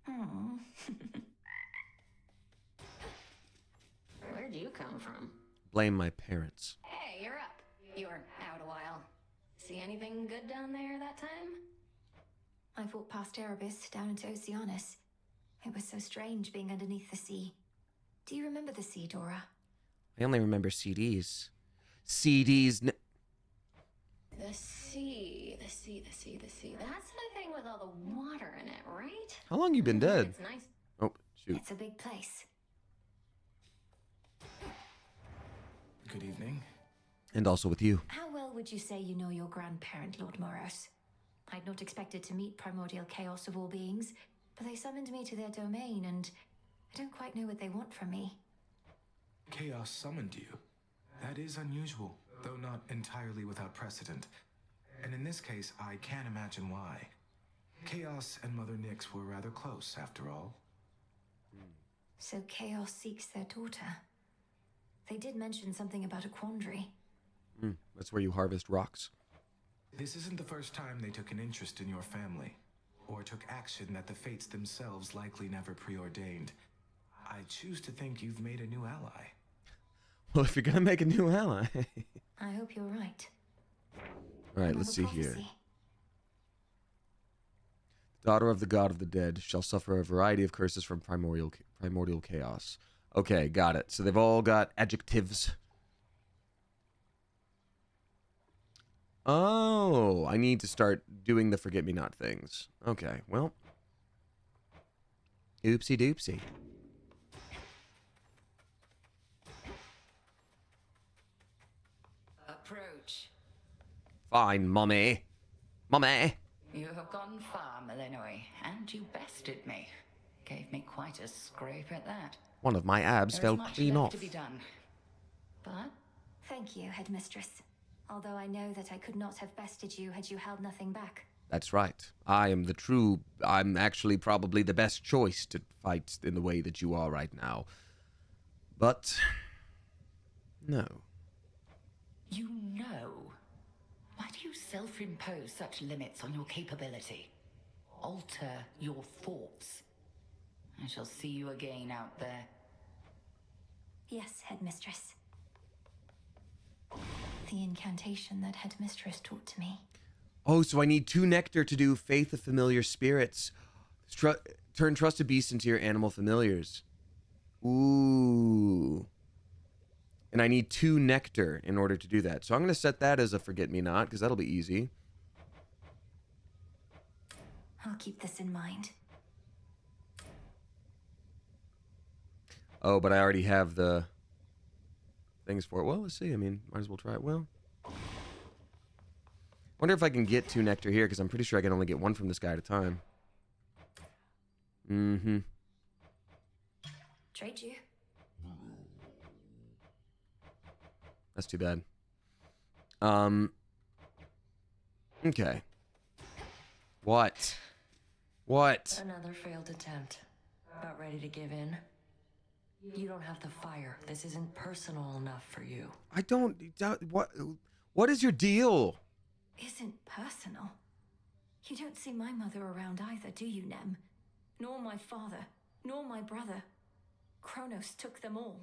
Oh. Where'd you come from? Blame my parents. Hey, you're up. You were out a while. See anything good down there that time? I fought past Erebus down into Oceanus. It was so strange being underneath the sea. Do you remember the sea, Dora? I only remember CDs. CDs. The sea. That's the thing with all the water in it, right? How long you been dead? It's nice. Oh, shoot. It's a big place. Good evening. And also with you. How well would you say you know your grandparent, Lord Moros? I'd not expected to meet primordial chaos of all beings, but they summoned me to their domain, and I don't quite know what they want from me. Chaos summoned you. That is unusual, though not entirely without precedent. And in this case, I can't imagine why. Chaos and Mother Nyx were rather close, after all. So Chaos seeks their daughter. They did mention something about a quandary. That's where you harvest rocks. This isn't the first time they took an interest in your family, or took action that the fates themselves likely never preordained. I choose to think you've made a new ally. Well, if you're gonna make a new ally. I hope you're right. All right, let's see here. Daughter of the god of the dead shall suffer a variety of curses from primordial chaos. Okay, got it. So they've all got adjectives. Oh, I need to start doing the forget-me-not things. Okay, well. Oopsie doopsie. Approach. Fine, mummy. Mummy. You have gone far, Malinois, and you bested me. Gave me quite a scrape at that. One of my abs There is fell much clean left off. to be done. But Thank you, Headmistress. Although I know that I could not have bested you had you held nothing back. That's right. I'm actually probably the best choice to fight in the way that you are right now. But, no. you know. Why do you self-impose such limits on your capability? Alter your thoughts. I shall see you again out there. Yes, Headmistress. The incantation that Headmistress taught to me. Oh, so I need 2 nectar to do Faith of Familiar Spirits. Turn trusted beasts into your animal familiars. Ooh. And I need 2 nectar in order to do that. So I'm going to set that as a forget-me-not, because that'll be easy. I'll keep this in mind. Oh, but I already have the things for it. Well, let's see. I mean, might as well try it. Well, wonder if I can get 2 nectar here, because I'm pretty sure I can only get 1 from this guy at a time. Mm-hmm. Trade you. That's too bad. Okay. What? What? Another failed attempt. About ready to give in? You don't have the fire. This isn't personal enough for you. I don't... What is your deal? Isn't personal. You don't see my mother around either, do you, Nem? Nor my father, nor my brother. Kronos took them all.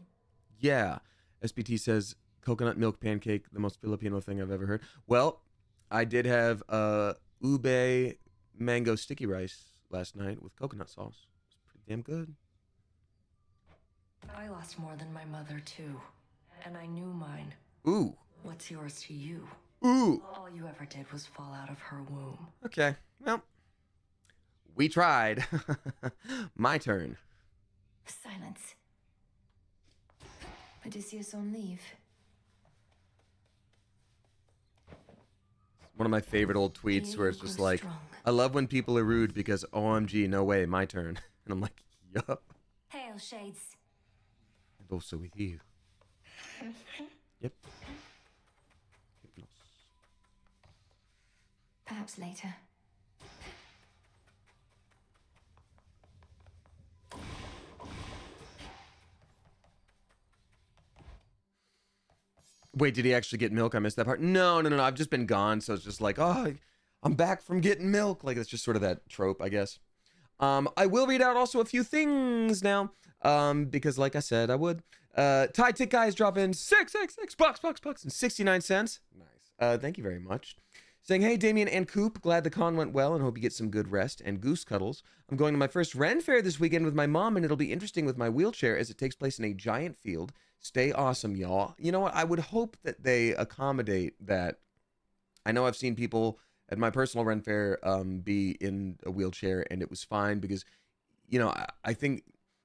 Yeah. SBT says, coconut milk pancake, the most Filipino thing I've ever heard. Well, I did have ube mango sticky rice last night with coconut sauce. It's pretty damn good. I lost more than my mother, too. And I knew mine. Ooh. What's yours to you? Ooh. All you ever did was fall out of her womb. Okay. Well, we tried. My turn. Silence. Odysseus on leave. One of my favorite old tweets where it's just like, I love when people are rude because OMG, no way, my turn. And I'm like, yup. Hail, well, Shades. And also with you. Yep. Hypnos. Perhaps later. Wait, did he actually get milk? I missed that part. No. I've just been gone, so it's just like, oh, I'm back from getting milk. Like, it's just sort of that trope, I guess. I will read out also a few things now, because like I said, I would. Thai Tick Guy is dropping $6 and 69 cents. Nice. Thank you very much. Saying, hey, Damien and Coop, glad the con went well and hope you get some good rest and goose cuddles. I'm going to my first Ren Fair this weekend with my mom, and it'll be interesting with my wheelchair as it takes place in a giant field. Stay awesome, y'all. You know what? I would hope that they accommodate that. I know I've seen people at my personal Ren Fair be in a wheelchair, and it was fine because, you know, I think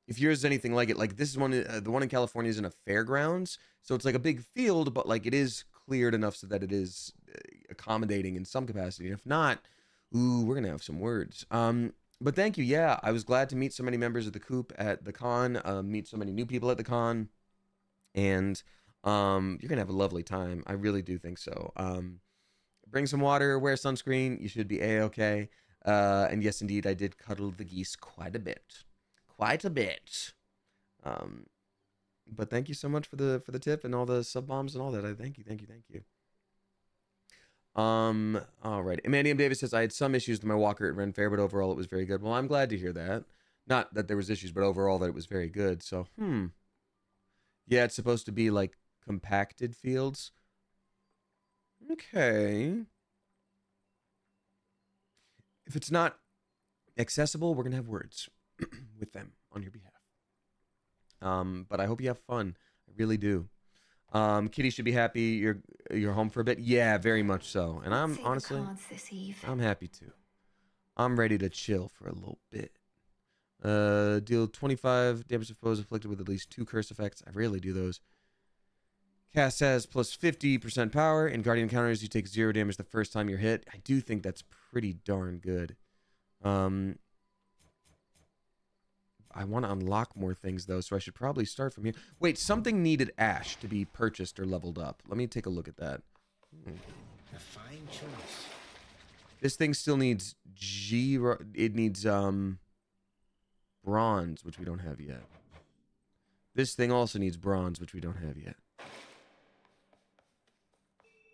if yours is anything like it, like this is one, the one in California is in a fairgrounds, so it's like a big field, but like it is cleared enough so that it is accommodating in some capacity. And if not, ooh, we're gonna have some words. But thank you. Yeah, I was glad to meet so many members of the Coop at the con, meet so many new people at the con, and you're gonna have a lovely time. I really do think so. Bring some water, wear sunscreen. You should be a-okay. And yes, indeed, I did cuddle the geese quite a bit. Quite a bit. But thank you so much for the tip and all the sub bombs and all that. Thank you. All right. Amandium Davis says, I had some issues with my walker at Ren Fair, but overall it was very good. Well, I'm glad to hear that. Not that there was issues, but overall that it was very good. So, yeah, it's supposed to be like compacted fields. Okay. If it's not accessible, we're gonna have words with them on your behalf. But I hope you have fun. I really do. Kitty should be happy you're home for a bit. Yeah, very much so. And I'm honestly, I'm happy too. I'm ready to chill for a little bit. Deal 25 damage to foes afflicted with at least 2 curse effects. I rarely do those. Cast has plus 50% power. In Guardian counters, you take 0 damage the first time you're hit. I do think that's pretty darn good. I want to unlock more things, though, so I should probably start from here. Wait, something needed Ash to be purchased or leveled up. Let me take a look at that. A fine choice. This thing still needs it needs bronze, which we don't have yet. This thing also needs bronze, which we don't have yet.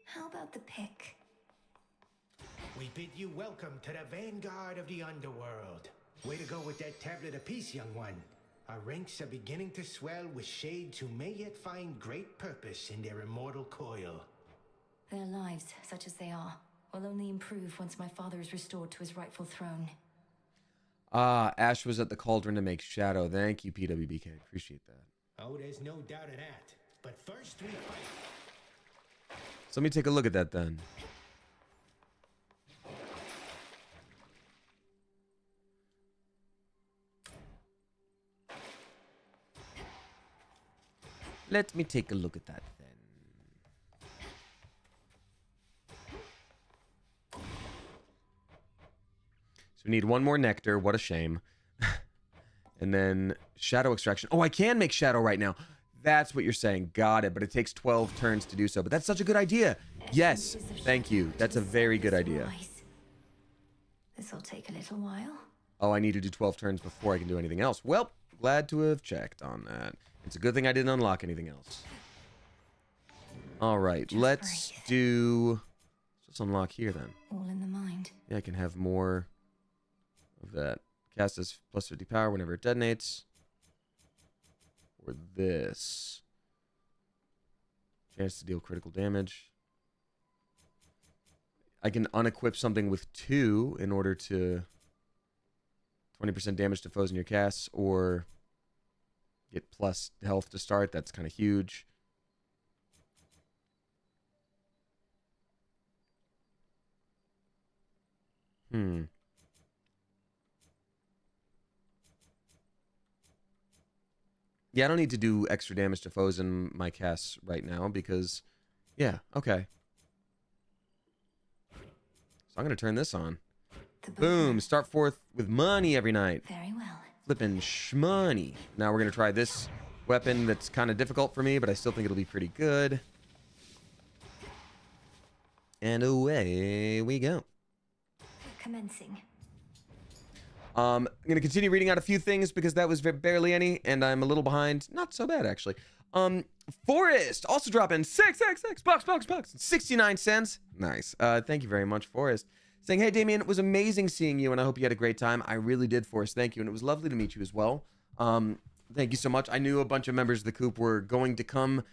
How about the pick? We bid you welcome to the vanguard of the underworld. Way to go with that tablet apiece, young one. Our ranks are beginning to swell with shades who may yet find great purpose in their immortal coil. Their lives, such as they are, will only improve once my father is restored to his rightful throne. Ah, Ash was at the cauldron to make shadow. Thank you, PWBK. Appreciate that. Oh, there's no doubt of that. But first we fight. So let me take a look at that then. Let me take a look at that then. So we need 1 more nectar. What a shame. And then shadow extraction. Oh, I can make shadow right now. That's what you're saying. Got it. But it takes 12 turns to do so. But that's such a good idea. Yes. Thank you. That's a very good idea. This'll take a little while. Oh, I need to do 12 turns before I can do anything else. Well, glad to have checked on that. It's a good thing I didn't unlock anything else. All right, let's unlock here then. All in the mind. Yeah, I can have more of that. Cast has plus 50 power whenever it detonates. Or this. Chance to deal critical damage. I can unequip something with 2 in order to 20% damage to foes in your casts, or get plus health to start. That's kind of huge. Yeah, I don't need to do extra damage to foes in my casts right now because, yeah, okay. So I'm going to turn this on. Boom, start forth with money every night. Very well. flippin' shmoney. Now we're gonna try this weapon that's kind of difficult for me, but I still think it'll be pretty good. And away we go. Commencing. I'm gonna continue reading out a few things because that was barely any, and I'm a little behind. Not so bad actually. Forrest also dropping 666 bucks, 69 cents. Nice. Thank you very much, Forrest. Saying, hey Damien, it was amazing seeing you, and I hope you had a great time. I really did, Forrest. Thank you, and it was lovely to meet you as well. Thank you so much. I knew a bunch of members of the Coop were going to come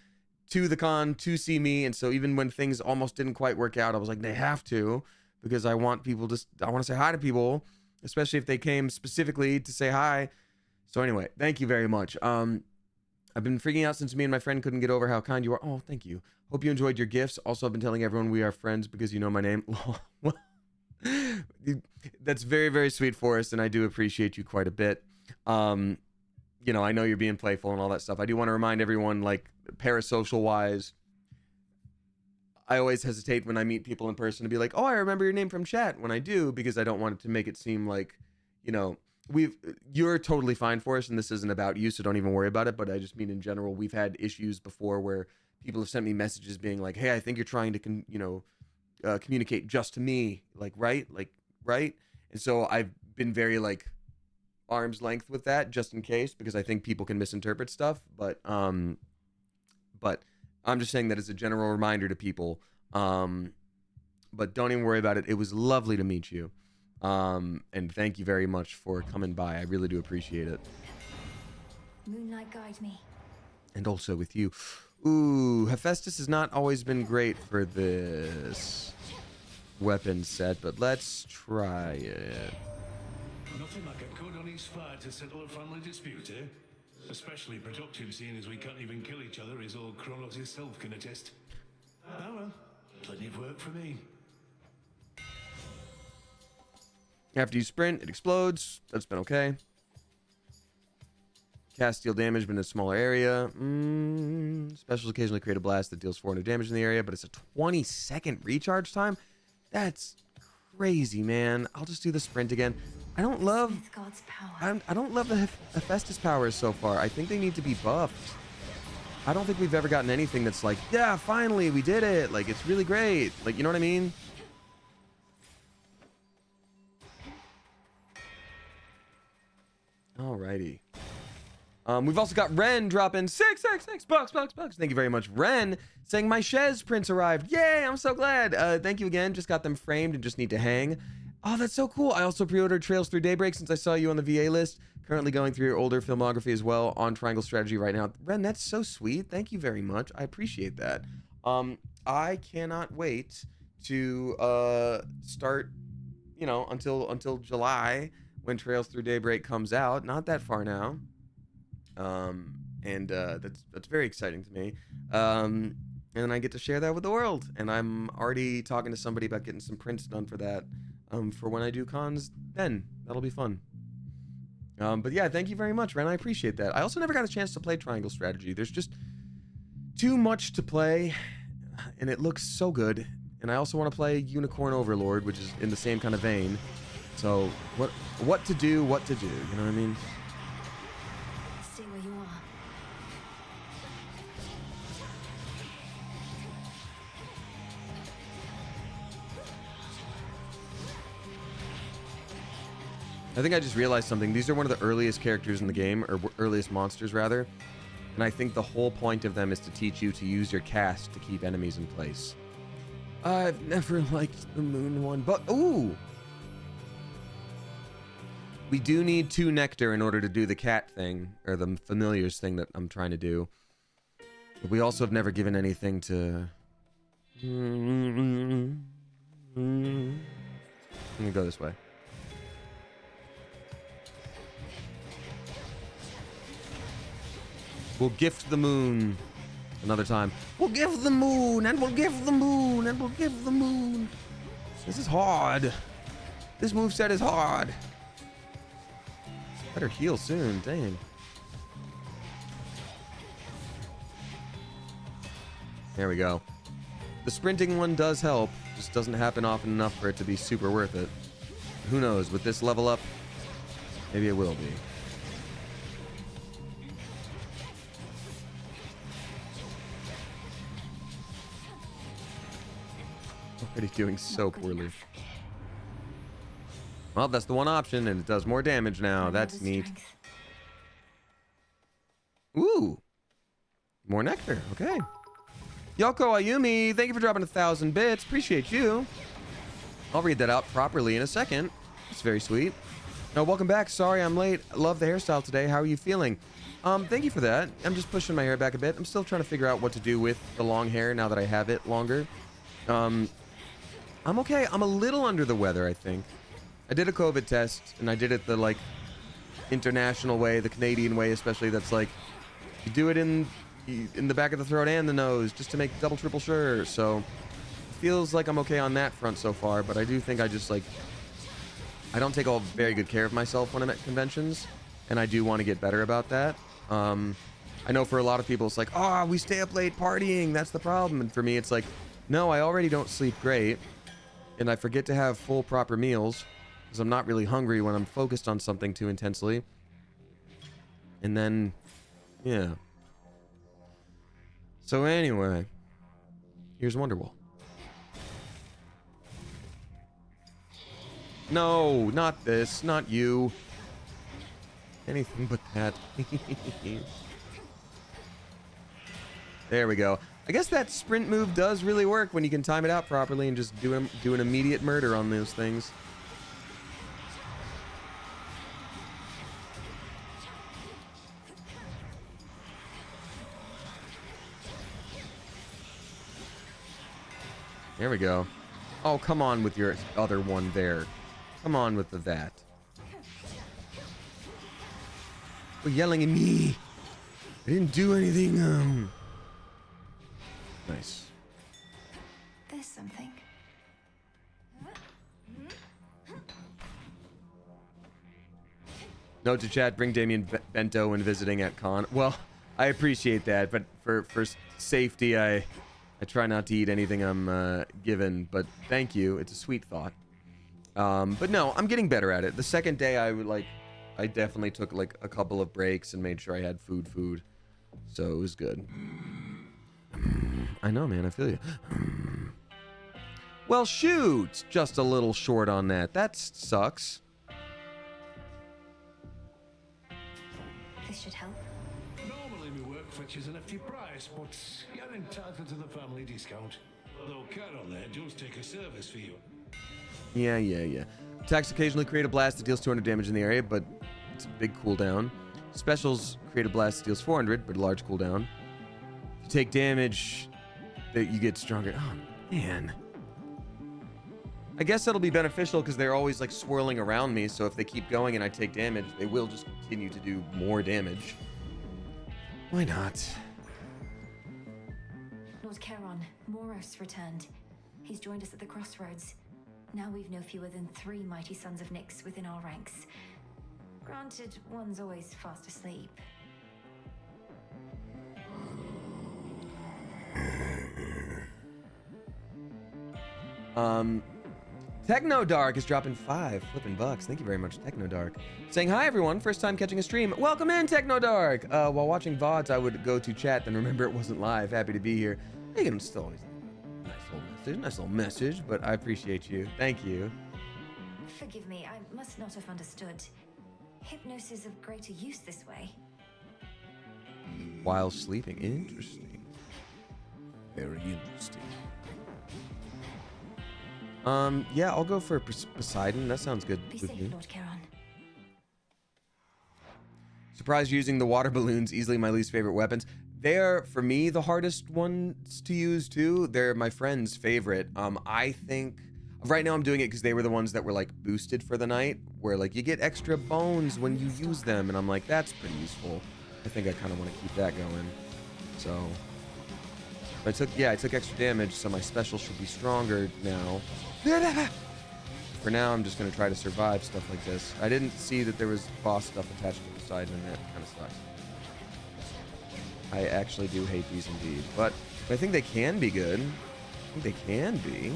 to the con to see me, and so even when things almost didn't quite work out, I was like, they have to, because I want people to. I want to say hi to people, especially if they came specifically to say hi. So anyway, thank you very much. I've been freaking out since me and my friend couldn't get over how kind you are. Oh, thank you. Hope you enjoyed your gifts. Also, I've been telling everyone we are friends because you know my name. That's very, very sweet, Forrest, and I do appreciate you quite a bit. You know, I know you're being playful and all that stuff. I do want to remind everyone, like, parasocial-wise, I always hesitate when I meet people in person to be like, oh, I remember your name from chat, when I do, because I don't want it to make it seem like, you know, you're totally fine for us, and this isn't about you, so don't even worry about it. But I just mean in general, we've had issues before where people have sent me messages being like, hey, I think you're trying to communicate just to me, like, right? And so I've been very, like, arm's length with that, just in case, because I think people can misinterpret stuff. But I'm just saying that as a general reminder to people. But don't even worry about it. It was lovely to meet you. And thank you very much for coming by. I really do appreciate it. Moonlight guide me. And also with you. Ooh, Hephaestus has not always been great for this weapon set, but let's try it. Nothing like a good honest fight to settle a family dispute, eh? Especially productive, seeing as we can't even kill each other, as old Kronos himself can attest. Oh well, plenty of work for me. After you sprint, it explodes. That's been okay. Cast deal damage, but in a smaller area. Specials occasionally create a blast that deals 400 damage in the area, but it's a 20-second recharge time? That's crazy, man. I'll just do the sprint again. I don't love the Hephaestus powers so far. I think they need to be buffed. I don't think we've ever gotten anything that's like, yeah, finally, we did it. Like, it's really great. Like, you know what I mean? Alrighty. We've also got Ren dropping 666 bucks. Thank you very much, Ren, saying my Shez prints arrived. Yay, I'm so glad. Thank you again. Just got them framed and just need to hang. Oh, that's so cool. I also pre-ordered Trails Through Daybreak since I saw you on the VA list. Currently going through your older filmography as well on Triangle Strategy right now. Ren, that's so sweet. Thank you very much. I appreciate that. I cannot wait to start, you know, until July when Trails Through Daybreak comes out. Not that far now. That's very exciting to me. And I get to share that with the world. And I'm already talking to somebody about getting some prints done for that. For when I do cons then. That'll be fun. But yeah, thank you very much, Ren. I appreciate that. I also never got a chance to play Triangle Strategy. There's just too much to play, and it looks so good. And I also want to play Unicorn Overlord, which is in the same kind of vein. So what to do, you know what I mean? Stay where you are. I think I just realized something. These are one of the earliest characters in the game, or earliest monsters, rather. And I think the whole point of them is to teach you to use your cast to keep enemies in place. I've never liked the moon one, but ooh! We do need 2 nectar in order to do the cat thing, or the familiars thing that I'm trying to do. But we also have never given anything to... I'm gonna go this way. We'll gift the moon another time. We'll give the moon, and we'll give the moon, and we'll give the moon. This is hard. This moveset is hard. Better heal soon, dang. There we go. The sprinting one does help. Just doesn't happen often enough for it to be super worth it. Who knows, with this level up, maybe it will be. Already doing so poorly. Well, that's the one option, and it does more damage now. That's neat. Ooh. More nectar. Okay. Yoko Ayumi, thank you for dropping 1,000 bits. Appreciate you. I'll read that out properly in a second. It's very sweet. Now, welcome back. Sorry I'm late. Love the hairstyle today. How are you feeling? Thank you for that. I'm just pushing my hair back a bit. I'm still trying to figure out what to do with the long hair now that I have it longer. I'm okay. I'm a little under the weather, I think. I did a COVID test, and I did it the, like, international way, the Canadian way especially, that's like, you do it in the back of the throat and the nose, just to make double, triple sure. So, it feels like I'm okay on that front so far, but I do think I just, like, I don't take very good care of myself when I'm at conventions, and I do want to get better about that. I know for a lot of people, it's like, oh, we stay up late partying, that's the problem. And for me, it's like, no, I already don't sleep great, and I forget to have full, proper meals, because I'm not really hungry when I'm focused on something too intensely. And then, yeah. So anyway, here's Wonderwall. No, not this, not you. Anything but that. There we go. I guess that sprint move does really work when you can time it out properly and just do an immediate murder on those things. There we go. Oh, come on with your other one there. Come on with that. You're yelling at me. I didn't do anything. Nice. There's something. Note to chat, bring Damien Bento when visiting at con. Well, I appreciate that, but for safety, I try not to eat anything I'm given, but thank you. It's a sweet thought. But no, I'm getting better at it. The second day, I definitely took like a couple of breaks and made sure I had food. So it was good. I know, man. I feel you. Well, shoot. Just a little short on that. That sucks. This should help. Normally my work fetches an hefty price, but you're entitled to the family discount. Though Carol there does take a service for you. Yeah. Attacks occasionally create a blast that deals 200 damage in the area, but it's a big cooldown. Specials create a blast that deals 400, but a large cooldown. If you take damage, that you get stronger. Oh, man. I guess that'll be beneficial because they're always like swirling around me, so if they keep going and I take damage, they will just continue to do more damage. Why not? Lord Charon, Moros returned. He's joined us at the crossroads. Now we've no fewer than 3 mighty sons of Nyx within our ranks. Granted, one's always fast asleep. Technodark is dropping 5 flipping bucks. Thank you very much, Technodark. Saying hi, everyone. First time catching a stream. Welcome in, Technodark. While watching VODs, I would go to chat, then remember it wasn't live. Happy to be here. You can still always nice little message, but I appreciate you. Thank you. Forgive me, I must not have understood. Hypnosis is of greater use this way. While sleeping. Interesting. Very interesting. Yeah, I'll go for Poseidon. That sounds good Be with safe, me. Lord Charon. Surprised using the water balloons, easily my least favorite weapons. They're, for me, the hardest ones to use, too. They're my friend's favorite. I think... Right now I'm doing it because they were the ones that were, like, boosted for the night, where, like, you get extra bones when you use them, and I'm like, that's pretty useful. I think I kind of want to keep that going. So... I took extra damage, so my special should be stronger now. For now, I'm just going to try to survive stuff like this. I didn't see that there was boss stuff attached to Poseidon, and that kind of sucks. I actually do hate these indeed. But I think they can be good. I think they can be.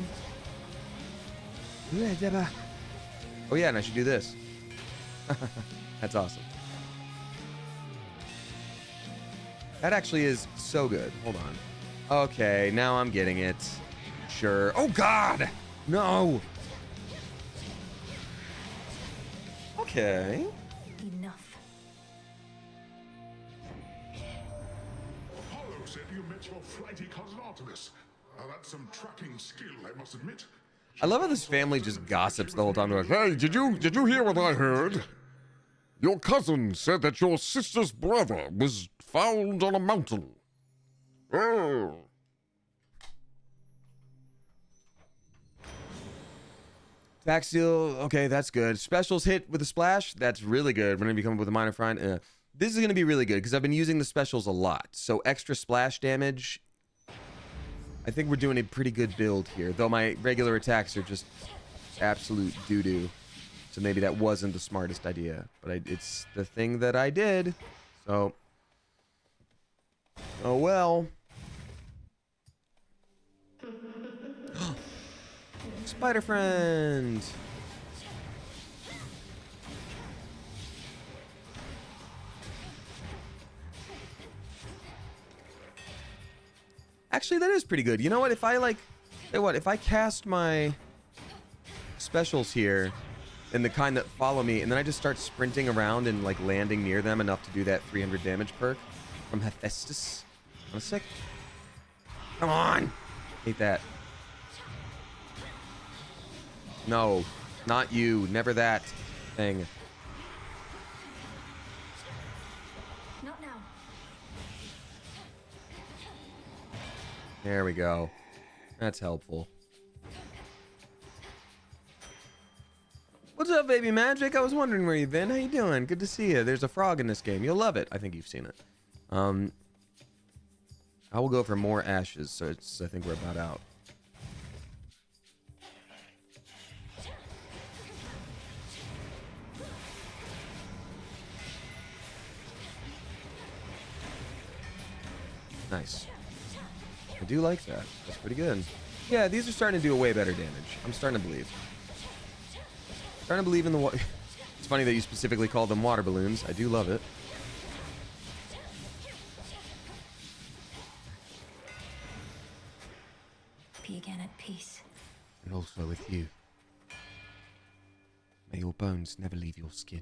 Oh yeah, and I should do this. That's awesome. That actually is so good. Hold on. Okay, now I'm getting it. Sure. Oh, God! No! Okay. Enough. Apollo said you met your flighty cousin Artemis. That's some tracking skill, I must admit. I love how this family just gossips the whole time. They're like, Hey, did you hear what I heard? Your cousin said that your sister's brother was found on a mountain. Oh. Tax seal, okay, that's good. Specials hit with a splash, that's really good. Whenever you come up with a minor find, this is going to be really good because I've been using the specials a lot. So extra splash damage, I think we're doing a pretty good build here. Though my regular attacks are just absolute doo-doo. So maybe that wasn't the smartest idea. But it's the thing that I did. So, oh well. Spider friend. Actually, that is pretty good. You know what? If I if I cast my specials here and the kind that follow me, and then I just start sprinting around and like landing near them enough to do that 300 damage perk from Hephaestus. One sec. Come on. Hate that. No, not you. Never that thing. Not now. There we go. That's helpful. What's up, baby magic? I was wondering where you've been. How you doing? Good to see you. There's a frog in this game. You'll love it. I think you've seen it. I will go for more ashes, so I think we're about out. Nice. I do like that. That's pretty good. Yeah, these are starting to do a way better damage. I'm starting to believe. Starting to believe in the water. It's funny that you specifically call them water balloons. I do love it. Be again at peace. And also with you. May your bones never leave your skin.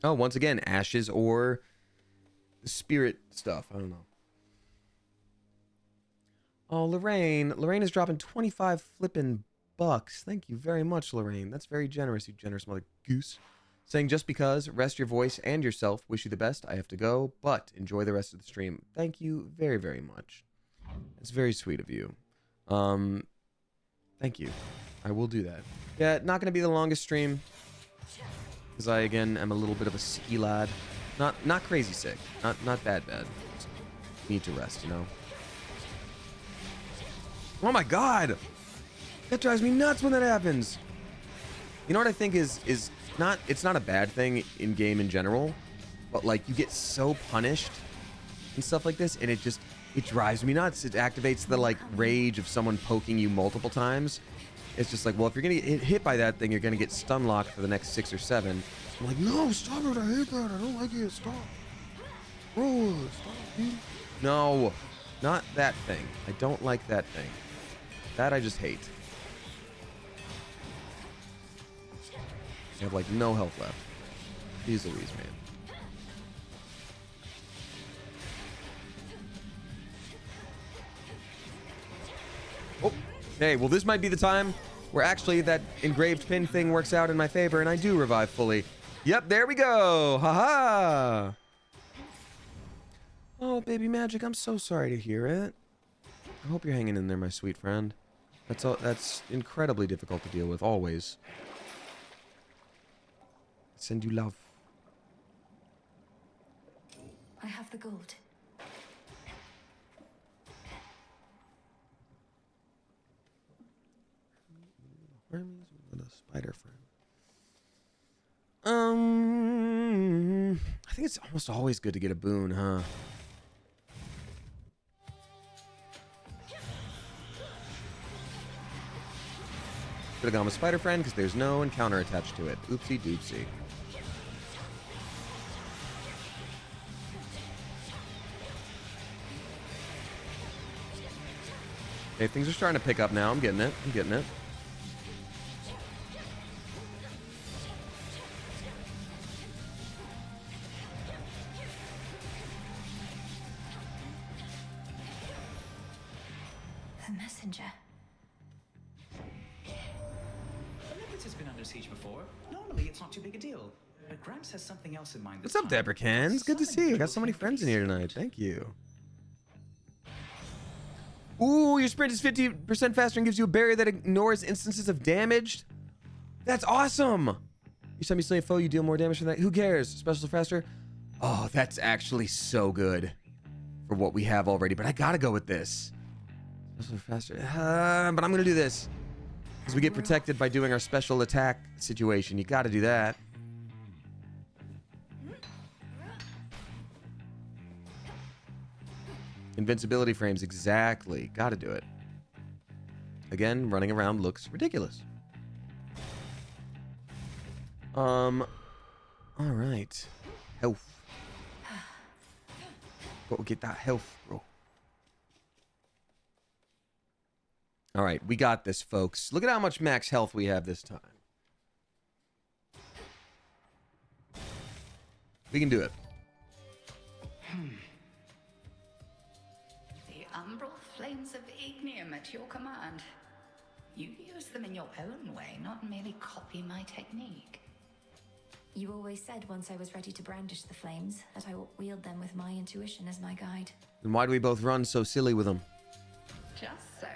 Oh, once again, ashes or the spirit stuff. I don't know. Oh, Lorraine. Lorraine is dropping 25 flippin' bucks. Thank you very much, Lorraine. That's very generous, you generous mother goose. Saying just because, rest your voice and yourself. Wish you the best. I have to go, but enjoy the rest of the stream. Thank you very, very much. It's very sweet of you. Thank you. I will do that. Yeah, not going to be the longest stream. Because I, again, am a little bit of a sicky lad. Not crazy sick. Not bad. Just need to rest, you know? Oh my god! That drives me nuts when that happens! You know what I think is not... It's not a bad thing in game in general. But, like, you get so punished and stuff like this, and it drives me nuts. It activates the, like, rage of someone poking you multiple times. It's just like, well, if you're gonna get hit by that thing, you're gonna get stun locked for the next 6 or 7. I'm like, no, stop it, I hate that, I don't like it, stop. Bro, stop, dude. No, not that thing. I don't like that thing. That I just hate. I have, like, no health left. Jeez Louise, man. Oh, hey, well, this might be the time where actually that engraved pin thing works out in my favor and I do revive fully. Yep, there we go. Haha. Oh, baby magic, I'm so sorry to hear it. I hope you're hanging in there, my sweet friend. That's incredibly difficult to deal with, always. I send you love. I have the gold. With a spider friend. I think it's almost always good to get a boon, huh? Could have gone with spider friend because there's no encounter attached to it. Oopsie doopsie. Okay, things are starting to pick up now. I'm getting it. I'm getting it. The messenger. Olympus has been under siege before. Normally, it's not too big a deal. But Gramps has something else in mind this What's up, time. Debrakans? Good to see you. I got so many friends in here tonight. Thank you. Ooh, your sprint is 50% faster and gives you a barrier that ignores instances of damage. That's awesome. Each time you slay a foe, you deal more damage from that. Who cares? Special faster. Oh, that's actually so good for what we have already. But I gotta go with this. Special faster. But I'm gonna do this because we get protected by doing our special attack situation. You gotta do that. Invincibility frames, exactly. Gotta do it. Again, running around looks ridiculous. All right. Health. Gotta get that health, bro. All right, we got this, folks. Look at how much max health we have this time. We can do it. The umbral flames of ignium at your command. You use them in your own way, not merely copy my technique. You always said once I was ready to brandish the flames that I would wield them with my intuition as my guide. Then why do we both run so silly with them? Just so.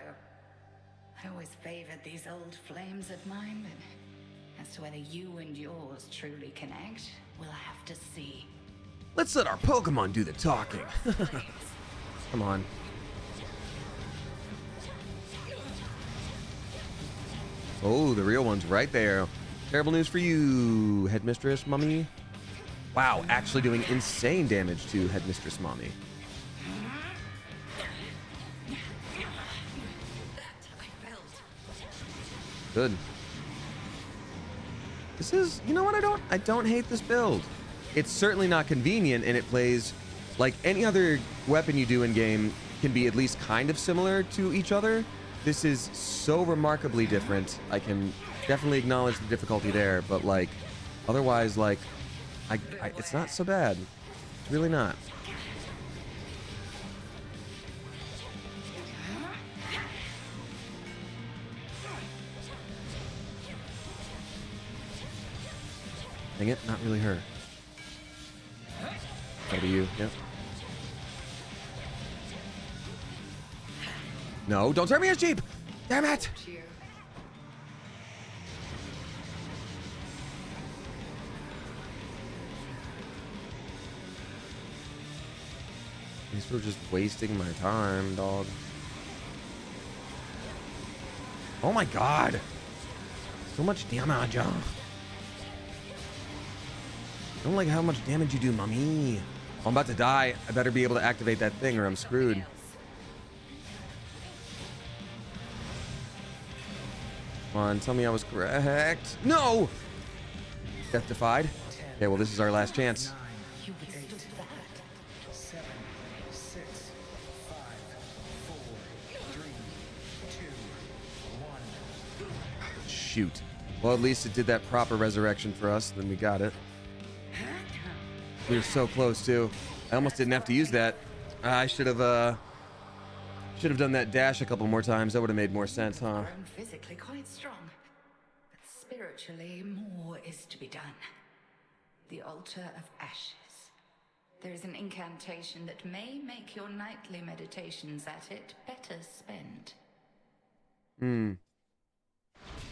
I always favored these old flames of mine, but as to whether you and yours truly connect, we'll have to see. Let's let our Pokemon do the talking. Come on. Oh, the real one's right there. Terrible news for you, Headmistress Mummy. Wow, actually doing insane damage to Headmistress Mommy. Good. This is, you know what, I don't hate this build. It's certainly not convenient, and it plays like any other weapon you do in game can be at least kind of similar to each other. This is so remarkably different. I can definitely acknowledge the difficulty there, but like otherwise, like it's not so bad. It's really not. Dang it, not really her. Gotta be you, yep. No, don't turn me as Jeep! Damn it! These were just wasting my time, dog. Oh my god! So much damage. I don't like how much damage you do, mommy. I'm about to die. I better be able to activate that thing or I'm screwed. Come on, tell me I was correct. No! Death defied. Okay, well, this is our last chance. Shoot. Well, at least it did that proper resurrection for us. Then we got it. We were so close, too. I almost didn't have to use that. I should have done that dash a couple more times. That would have made more sense, huh? Grown physically quite strong, but spiritually more is to be done. The altar of ashes. There is an incantation that may make your nightly meditations at it better spent. Hmm.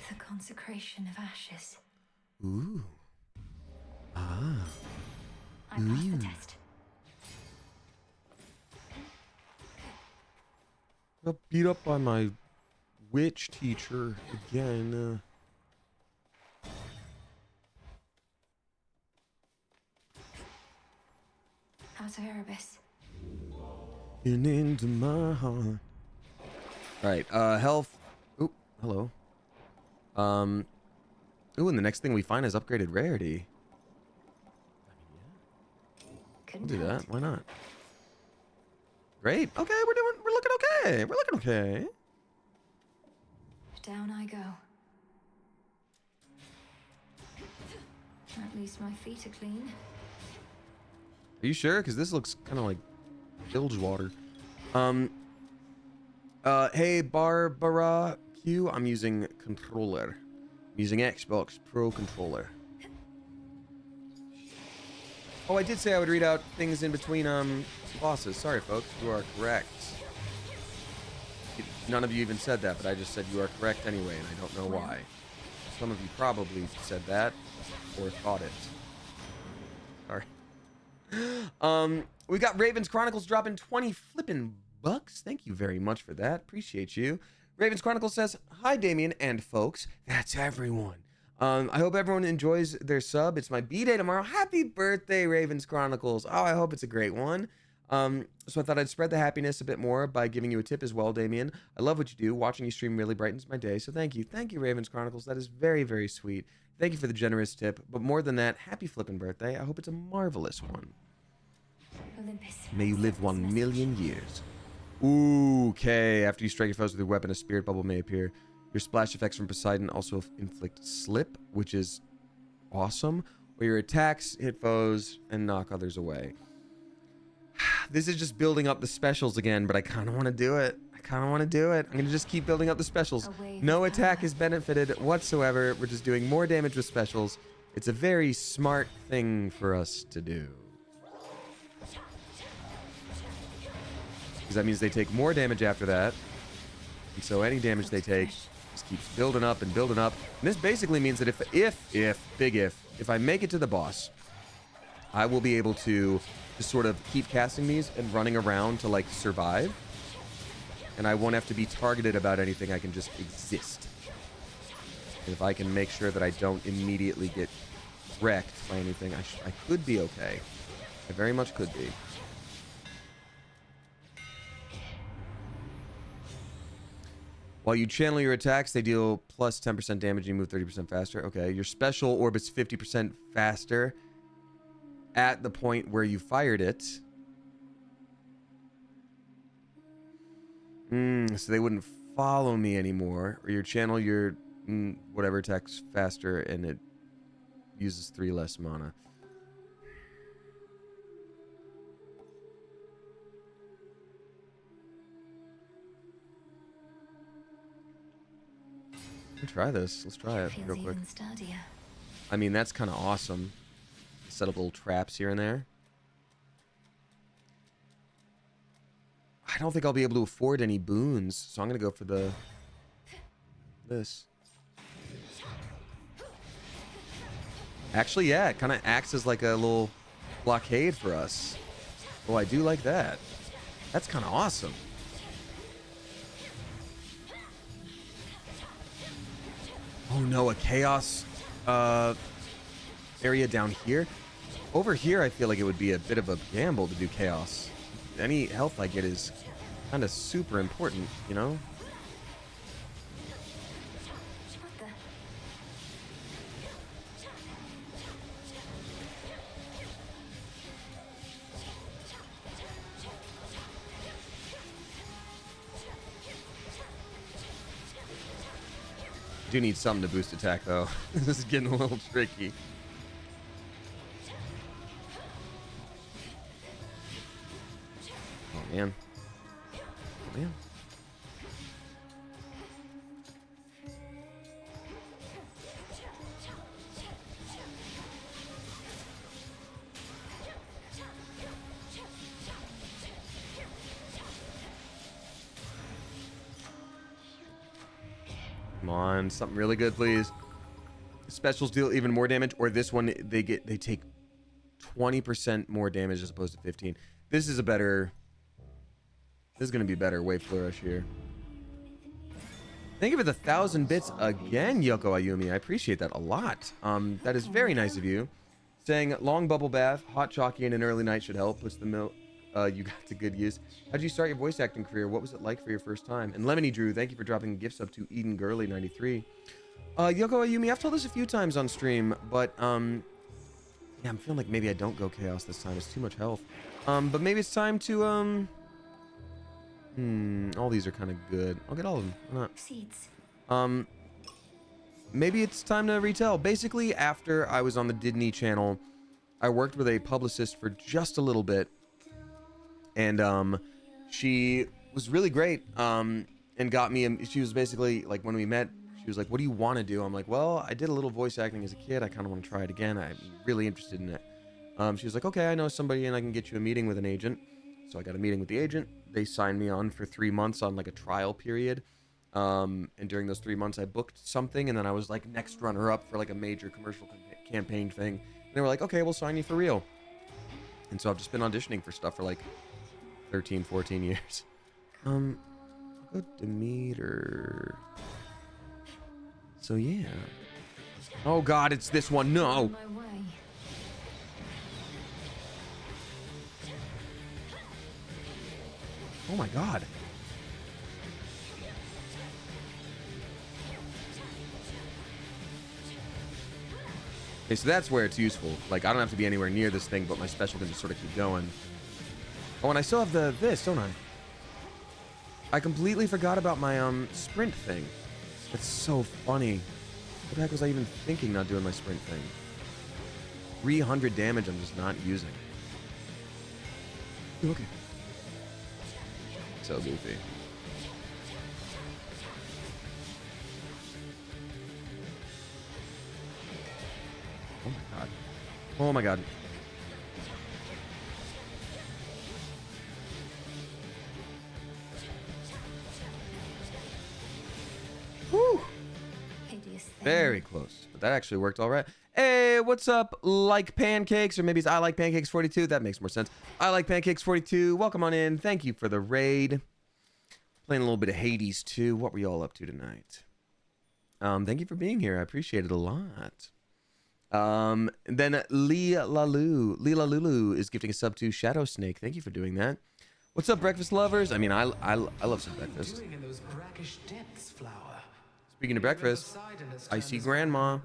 The consecration of ashes. Ooh. Ah. I passed the test. Got beat up by my witch teacher again. Out of Erebus. And into my heart. Alright, health. Oop, hello. Ooh, and the next thing we find is upgraded rarity. We'll do that. Why not? Great. Okay, we're looking okay. We're looking okay. down I go. At least my feet are clean. Are you sure? Because this looks kind of like bilge water. Hey Barbara Q, I'm using controller. I'm using Xbox Pro controller. Oh, I did say I would read out things in between bosses. Sorry, folks. You are correct. None of you even said that, but I just said you are correct anyway, and I don't know why. Some of you probably said that or thought it. Sorry. We got Raven's Chronicles dropping 20 flippin' bucks. Thank you very much for that. Appreciate you. Raven's Chronicles says, "Hi, Damien and folks." That's everyone. I hope everyone enjoys their sub. It's my B-day tomorrow. Happy birthday, Raven's Chronicles. Oh, I hope it's a great one. So I thought I'd spread the happiness a bit more by giving you a tip as well, Damien. I love what you do. Watching you stream really brightens my day, so thank you. Thank you, Raven's Chronicles. That is very, very sweet. Thank you for the generous tip. But more than that, happy flippin' birthday. I hope it's a marvelous one. Olympus. May you live 1,000,000 years. Ooh, okay. After you strike your foes with your weapon, a spirit bubble may appear. Your splash effects from Poseidon also inflict slip, which is awesome. Where your attacks hit foes and knock others away. This is just building up the specials again, but I kind of want to do it. I'm going to just keep building up the specials. No attack is benefited whatsoever. We're just doing more damage with specials. It's a very smart thing for us to do. Because that means they take more damage after that. And so any damage they take just keeps building up and building up. And this basically means that if I make it to the boss, I will be able to just sort of keep casting these and running around to like survive. And I won't have to be targeted about anything. I can just exist. And if I can make sure that I don't immediately get wrecked by anything, I could be okay. I very much could be. While you channel your attacks, they deal plus 10% damage and you move 30% faster. Okay, your special orbits 50% faster at the point where you fired it. So they wouldn't follow me anymore. Or your channel your whatever attacks faster and it uses 3 less mana. Let's try this. Let's try it real quick. I mean, that's kind of awesome. Set up little traps here and there. I don't think I'll be able to afford any boons, so I'm gonna go for this. Actually, yeah, it kind of acts as like a little blockade for us. Oh, I do like that. That's kind of awesome. Oh no, a chaos area down here. Over here, I feel like it would be a bit of a gamble to do chaos. Any health I get is kind of super important, you know? Do need something to boost attack though. This is getting a little tricky. Oh man. Oh man. Come on, something really good, please. Specials deal even more damage, or this one they take 20% more damage as opposed to 15. This is a better. This is gonna be better. Wave flourish here. Thank you for the 1,000 bits again, Yoko Ayumi. I appreciate that a lot. That is very nice of you. Saying long bubble bath, hot chalky, and an early night should help. Puts the milk. You got to good use. How'd you start your voice acting career? What was it like for your first time? And Lemony Drew, thank you for dropping gifts up to Eden Gurley 93. Yoko Ayumi, I've told this a few times on stream, but yeah, I'm feeling like maybe I don't go chaos this time. It's too much health. But maybe it's time to all these are kind of good. I'll get all of them. Why not? Seeds. Maybe it's time to retell. Basically, after I was on the Disney Channel, I worked with a publicist for just a little bit, and she was really great. And got me. She was basically like, when we met, she was like, "What do you want to do?" I'm like, "Well, I did a little voice acting as a kid. I kind of want to try it again. I'm really interested in it." She was like, "Okay, I know somebody, and I can get you a meeting with an agent." So I got a meeting with the agent. They signed me on for 3 months on like a trial period. And during those 3 months, I booked something, and then I was like next runner-up for like a major commercial campaign thing. And they were like, "Okay, we'll sign you for real." And so I've just been auditioning for stuff for like 13, 14 years. I'll go Demeter. So yeah. Oh God, it's this one. No. Oh my God. Okay, so that's where it's useful. Like, I don't have to be anywhere near this thing, but my special can just sort of keep going. Oh, and I still have this, don't I? I completely forgot about my sprint thing. That's so funny. What the heck was I even thinking not doing my sprint thing? 300 damage I'm just not using. Ooh, okay. So goofy. Oh my God. Oh my God. Whew. Very close. But that actually worked all right. Hey, what's up, Like Pancakes? Or maybe it's I Like Pancakes 42. That makes more sense. I Like Pancakes 42. Welcome on in. Thank you for the raid. Playing a little bit of Hades too. What were y'all up to tonight? Thank you for being here. I appreciate it a lot. And then Leela Lulu is gifting a sub to Shadow Snake. Thank you for doing that. What's up, breakfast lovers? I mean, I love some breakfast. Doing in those brackish depths, Flower? Speaking of breakfast, I see Grandma.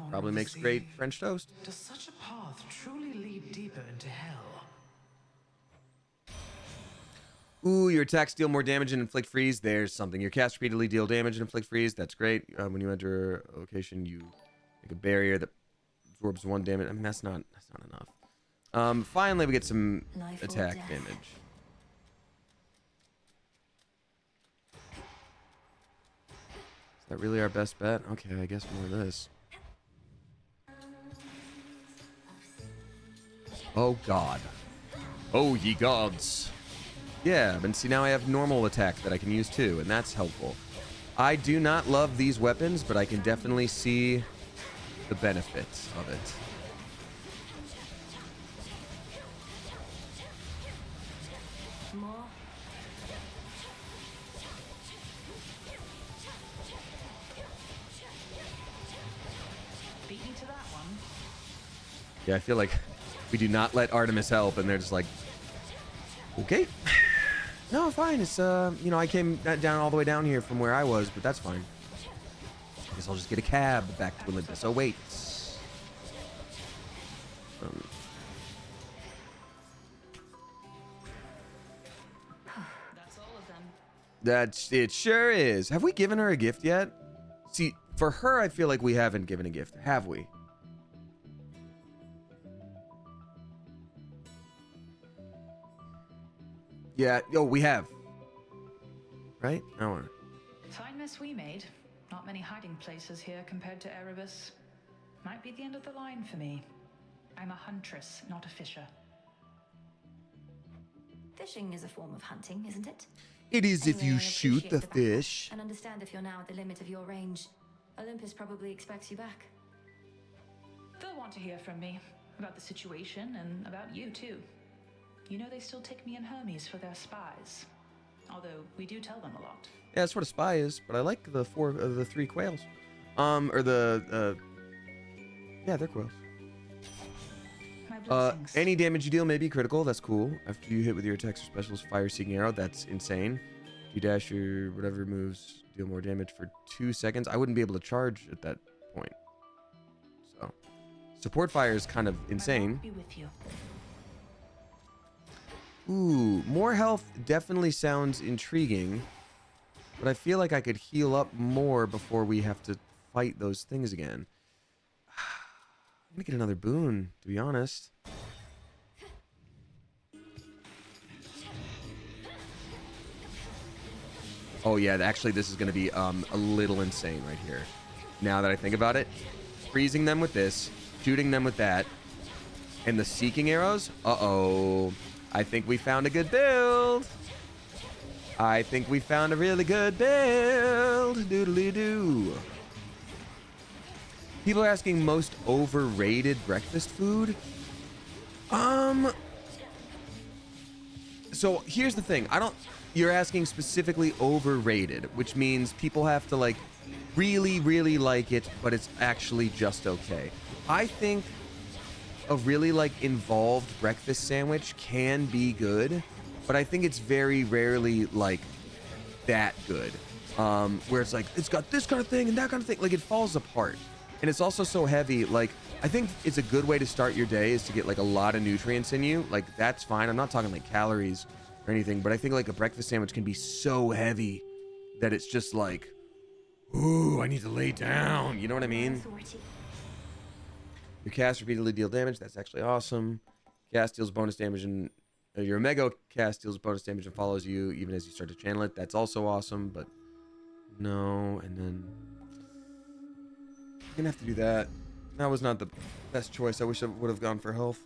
Probably makes great French toast. Does such a path truly lead deeper into hell? Ooh, your attacks deal more damage and inflict freeze. There's something. Your cast repeatedly deal damage and inflict freeze. That's great. When you enter a location, you make a barrier that absorbs 1 damage. I mean, that's not enough. Finally, we get some attack damage. Is that really our best bet? Okay, I guess more of this. Oh God. Oh ye gods. Yeah, but see, now I have normal attack that I can use too, and that's helpful. I do not love these weapons, but I can definitely see the benefits of it. More. Beat me to that one. Yeah, I feel like we do not let Artemis help, and they're just like, okay. No, fine. It's, you know, I came down all the way down here from where I was, but that's fine. I guess I'll just get a cab back to Olympus. Oh, wait. That's all of them. It sure is. Have we given her a gift yet? See, for her, I feel like we haven't given a gift. Have we? Yeah. Oh, we have. Right? I don't know. Fine mess we made. Not many hiding places here compared to Erebus. Might be the end of the line for me. I'm a huntress, not a fisher. Fishing is a form of hunting, isn't it? It is if Anyway, you I shoot appreciate the backup fish. And understand if you're now at the limit of your range. Olympus probably expects you back. They'll want to hear from me about the situation and about you too. You know they still take me and Hermes for their spies. Although we do tell them a lot. Yeah, that's what a spy is, but I like the 3 quails. Yeah, they're quails. My blessings. Any damage you deal may be critical. That's cool. After you hit with your attacks or specials, fire-seeking arrow. That's insane. If you dash your whatever moves, deal more damage for 2 seconds. I wouldn't be able to charge at that point. So, support fire is kind of insane. Be with you. Ooh, more health definitely sounds intriguing. but I feel like I could heal up more before we have to fight those things again. I'm gonna get another boon, to be honest. Oh yeah, actually this is gonna be a little insane right here. Now that I think about it, freezing them with this, shooting them with that, and the seeking arrows. Uh-oh. I think we found a good build. I think we found a really good build. Doodly-doo. People are asking most overrated breakfast food. So here's the thing. You're asking specifically overrated, which means people have to like really, really like it, but it's actually just okay. I think a really like involved breakfast sandwich can be good, but I think it's very rarely like that good. Where it's like, it's got this kind of thing and that kind of thing. Like it falls apart. And it's also so heavy. Like, I think it's a good way to start your day is to get like a lot of nutrients in you. Like that's fine. I'm not talking like calories or anything, but I think like a breakfast sandwich can be so heavy that it's just like, ooh, I need to lay down. You know what I mean? Your cast repeatedly deal damage. That's actually awesome. Cast deals bonus damage and your Omega cast deals bonus damage and follows you even as you start to channel it. That's also awesome, but no. And then I'm gonna have to do that. That was not the best choice. I wish I would have gone for health.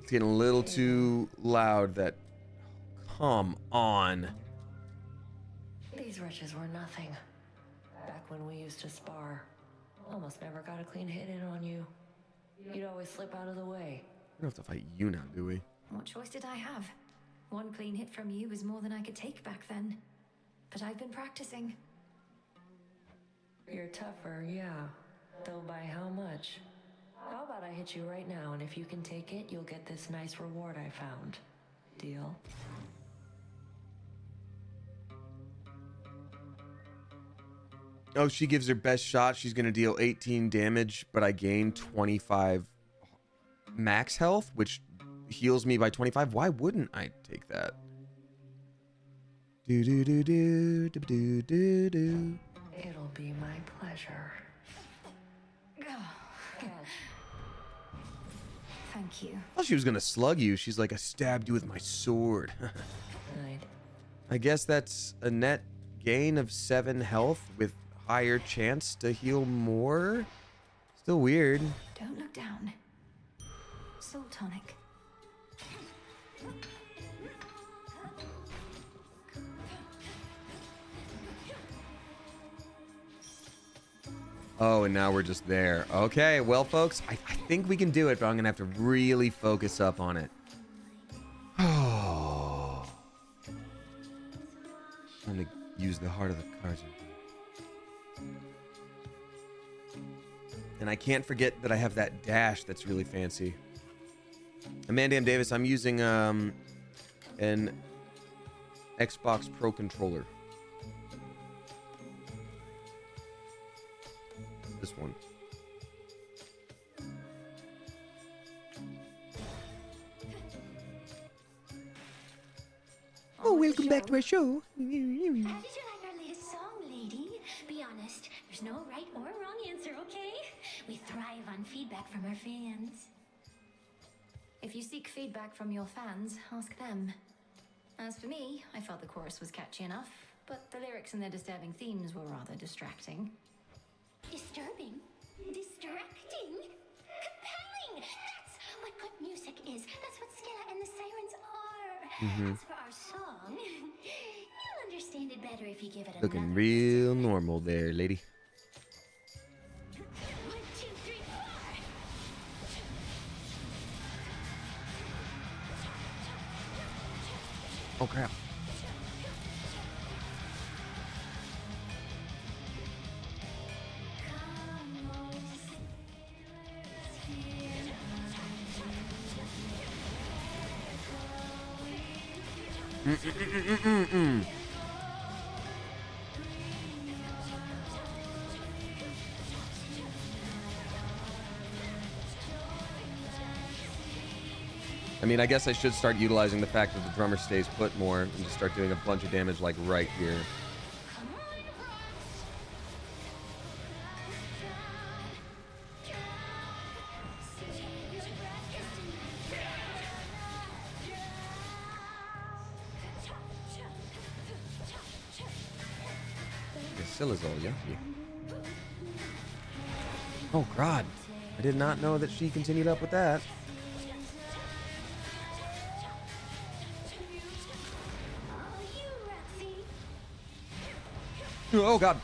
It's getting a little too loud. That, come on. These wretches were nothing. Back when we used to spar, almost never got a clean hit in on you. You'd always slip out of the way. We don't have to fight you now, do we? What choice did I have? One clean hit from you was more than I could take back then. But I've been practicing. You're tougher, yeah. Though by how much? How about I hit you right now, and if you can take it, you'll get this nice reward I found. Deal? Oh, she gives her best shot. She's going to deal 18 damage, but I gain 25 max health, which heals me by 25. Why wouldn't I take that? Do do do do do do do do. It'll be my pleasure. Thank you. I thought she was going to slug you. She's like, I stabbed you with my sword. I guess that's a net gain of 7 health with higher chance to heal more. Still weird. Don't look down. Soul tonic. Oh, and now we're just there. Okay, well, folks, I think we can do it, but I'm going to have to really focus up on it. Oh. I'm going to use the heart of the cards. And I can't forget that I have that dash that's really fancy. Amanda M. Davis, I'm using an Xbox Pro controller. This one. Oh, welcome back to our show. How did you like our latest song, lady? Be honest, there's no right or wrong answer, okay? We thrive on feedback from our fans. If you seek feedback from your fans, ask them. As for me, I felt the chorus was catchy enough, but the lyrics and their disturbing themes were rather distracting. Disturbing? Distracting? Compelling! That's what good music is. That's what Skilla and the Sirens are. As for our song, you'll understand it better if you give it a Looking real normal there, lady. 1, 2, 3, 4. Oh, crap. I mean, I guess I should start utilizing the fact that the drummer stays put more and just start doing a bunch of damage like right here. Scylla's all yucky. Oh, God. I did not know that she continued up with that. Oh, God.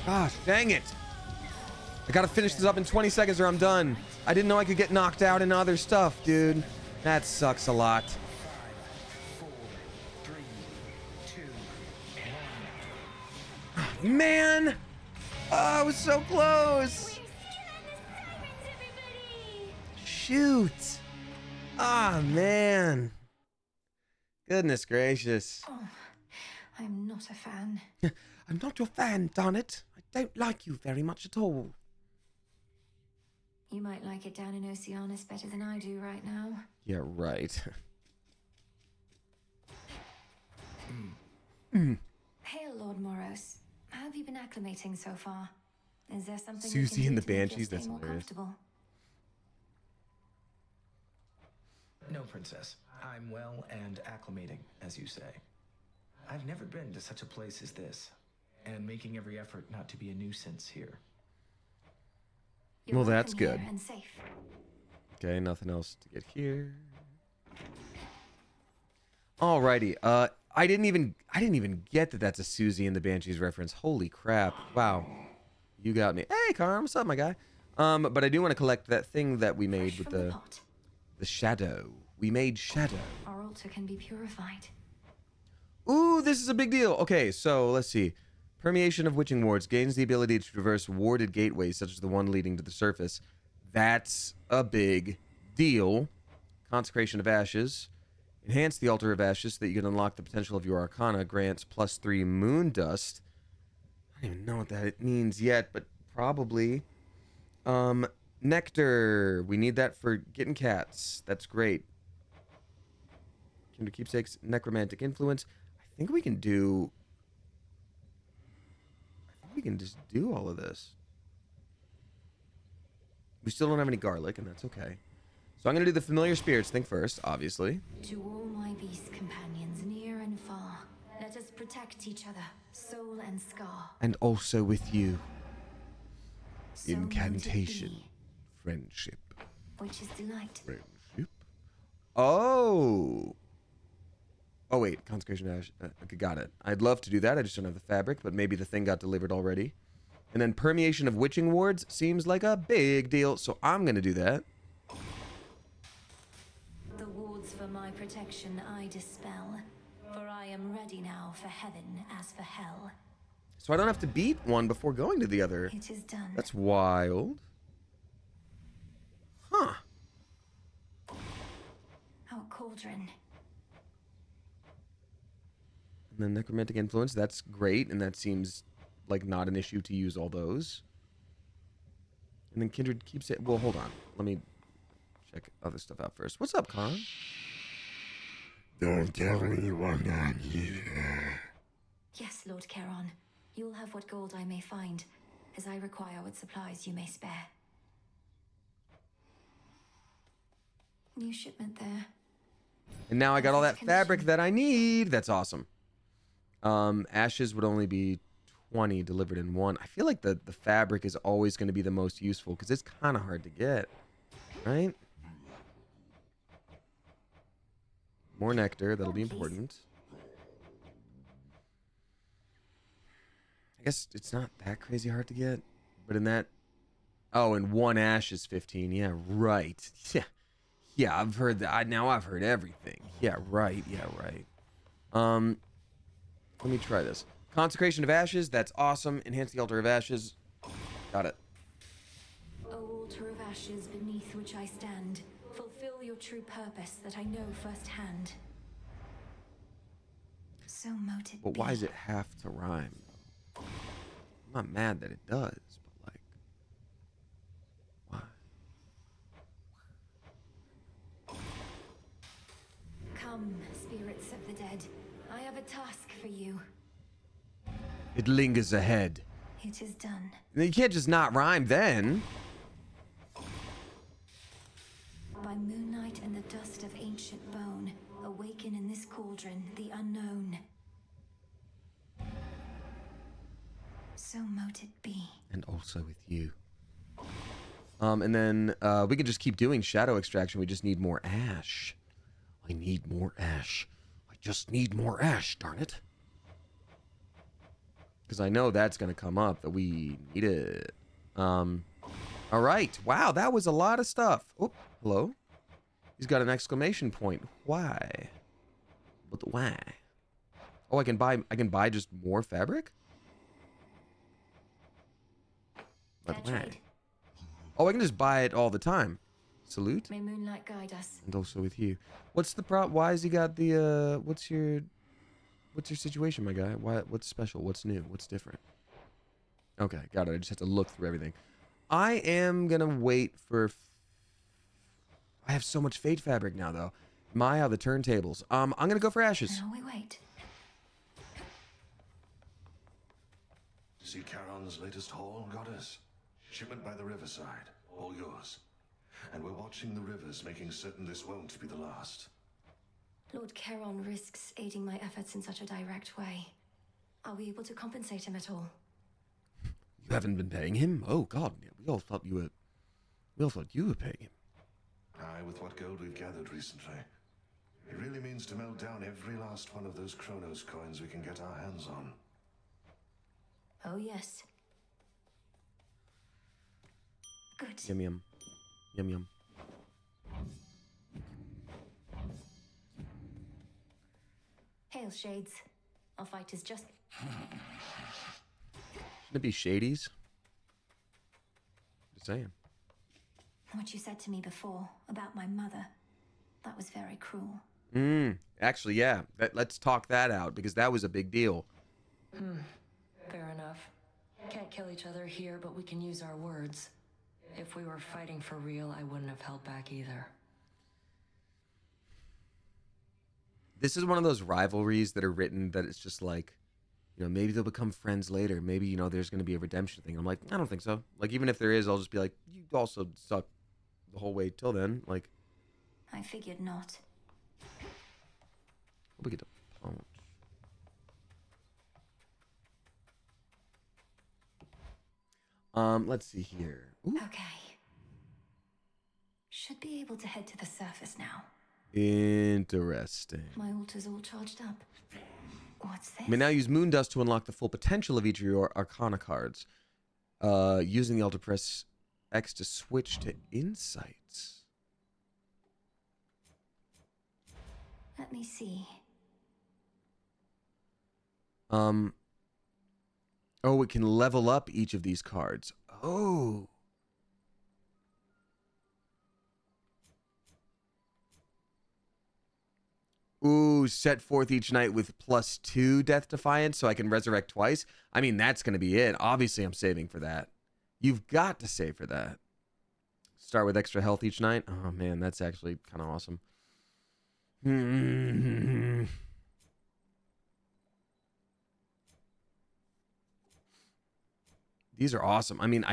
Gosh, dang it. I gotta finish this up in 20 seconds or I'm done. I didn't know I could get knocked out in other stuff, dude. That sucks a lot. 5, 4, 3, 2, 1. Man! Oh, I was so close. Shoot. Ah, man. Goodness gracious. Oh, I'm not a fan. I'm not your fan, darn it. I don't like you very much at all. You might like it down in Oceanus better than I do right now. Yeah, right. Hail, Lord Moros. How have you been acclimating so far? Is there something Susie and the to make your Banshees, stay that's more hilarious. comfortable? No, Princess. I'm well and acclimating, as you say. I've never been to such a place as this, and making every effort not to be a nuisance here. You're Well, that's welcome here good. and safe. Okay, nothing else to get here. Alrighty. I didn't even get that that's a Susie and the Banshees reference. Holy crap. Wow. You got me. Hey, Carm, what's up, my guy? But I do want to collect that thing that we made with the shadow. We made shadow. Our altar can be purified. Ooh, this is a big deal. Okay, so let's see. Permeation of witching wards gains the ability to traverse warded gateways, such as the one leading to the surface. That's a big deal. Consecration of ashes. Enhance the altar of ashes so that you can unlock the potential of your arcana. Grants +3 moon dust. I don't even know what that means yet, but probably. Nectar. We need that for getting cats. That's great. Kindred keepsakes. Necromantic influence. I think we can do... we can just do all of this. We still don't have any garlic, and that's okay. So I'm going to do the familiar spirits thing first, obviously. To all my beast companions, near and far, let us protect each other, soul and scar. And also with you. So may it Incantation. be. Friendship. Which is delight. Friendship. Oh! Oh, wait. Consecration ash. Okay, got it. I'd love to do that. I just don't have the fabric, but maybe the thing got delivered already. And then permeation of witching wards seems like a big deal, so I'm going to do that. The wards for my protection I dispel, for I am ready now for heaven as for hell. So I don't have to beat one before going to the other. It is done. That's wild. Huh. Our cauldron. And then necromantic influence, that's great, and that seems like not an issue to use all those. And then kindred keeps it. Well, hold on. Let me check other stuff out first. What's up, Con? Don't tell anyone I'm here. Yes, Lord Charon. You'll have what gold I may find, as I require what supplies you may spare. New shipment there. And now I got all that fabric that I need. That's awesome. Ashes would only be 20 delivered in one. I feel like the fabric is always going to be the most useful because it's kind of hard to get, right? More nectar. That'll be important. guess it's not that crazy hard to get, but in that, oh, and 1 ash is 15. Yeah, right. Yeah, yeah. I've heard that. Now I've heard everything. Yeah, right. Yeah, right. Let me try this. Consecration of Ashes. That's awesome. Enhance the Altar of Ashes. Got it. O altar of ashes beneath which I stand, fulfill your true purpose that I know firsthand. So mote it But be. why does it have to rhyme? I'm not mad that it does, but like, why? Come, spirits of the dead. I have a task for you. It lingers ahead. It is done. You can't just not rhyme then. By moonlight and the dust of ancient bone, awaken in this cauldron the unknown. So mote it be. And also with you. And then we can just keep doing shadow extraction. We just need more ash. I need more ash. I just need more ash, darn it. Because I know that's going to come up, that we need it. All right. Wow, that was a lot of stuff. Oh, hello? He's got an exclamation point. Why? But why? Oh, I can buy just more fabric? But why? Oh, I can just buy it all the time. Salute. May moonlight guide us. And also with you. What's the why has he got the what's your situation, my guy? What's special? What's new? What's different? Okay, got it. I just have to look through everything. I am gonna wait for I have so much Fate fabric now though. Maya, the turntables. I'm gonna go for ashes. Now we wait. See Charon's latest haul, goddess? Shipment by the riverside. All yours. And we're watching the rivers, making certain this won't be the last. Lord Charon risks aiding my efforts in such a direct way. Are we able to compensate him at all? You haven't been paying him? Oh God, we all thought you were paying him. Aye, with what gold we've gathered recently. It really means to melt down every last one of those Kronos coins we can get our hands on. Oh yes. Good. Yum yum. Yum yum. Hail, Shades. Our fight is just... Shouldn't it be Shadies? Just saying. What you said to me before about my mother, that was very cruel. Actually, yeah. Let's talk that out, because that was a big deal. Fair enough. Can't kill each other here, but we can use our words. If we were fighting for real, I wouldn't have held back either. This is one of those rivalries that are written that it's just like, maybe they'll become friends later. Maybe, there's going to be a redemption thing. I'm like, I don't think so. Like, even if there is, I'll just be like, you also suck the whole way till then. Like, I figured not. we get to punch. Let's see here. Ooh. Okay. Should be able to head to the surface now. Interesting. My altar's all charged up. What's this? You may now use Moon Dust to unlock the full potential of each of your Arcana cards. Using the altar, press X to switch to Insights. Let me see. Oh, it can level up each of these cards. Oh. Ooh, set forth each night with +2 Death Defiance so I can resurrect twice. I mean, that's going to be it. Obviously, I'm saving for that. You've got to save for that. Start with extra health each night. Oh, man, that's actually kind of awesome. These are awesome. I mean,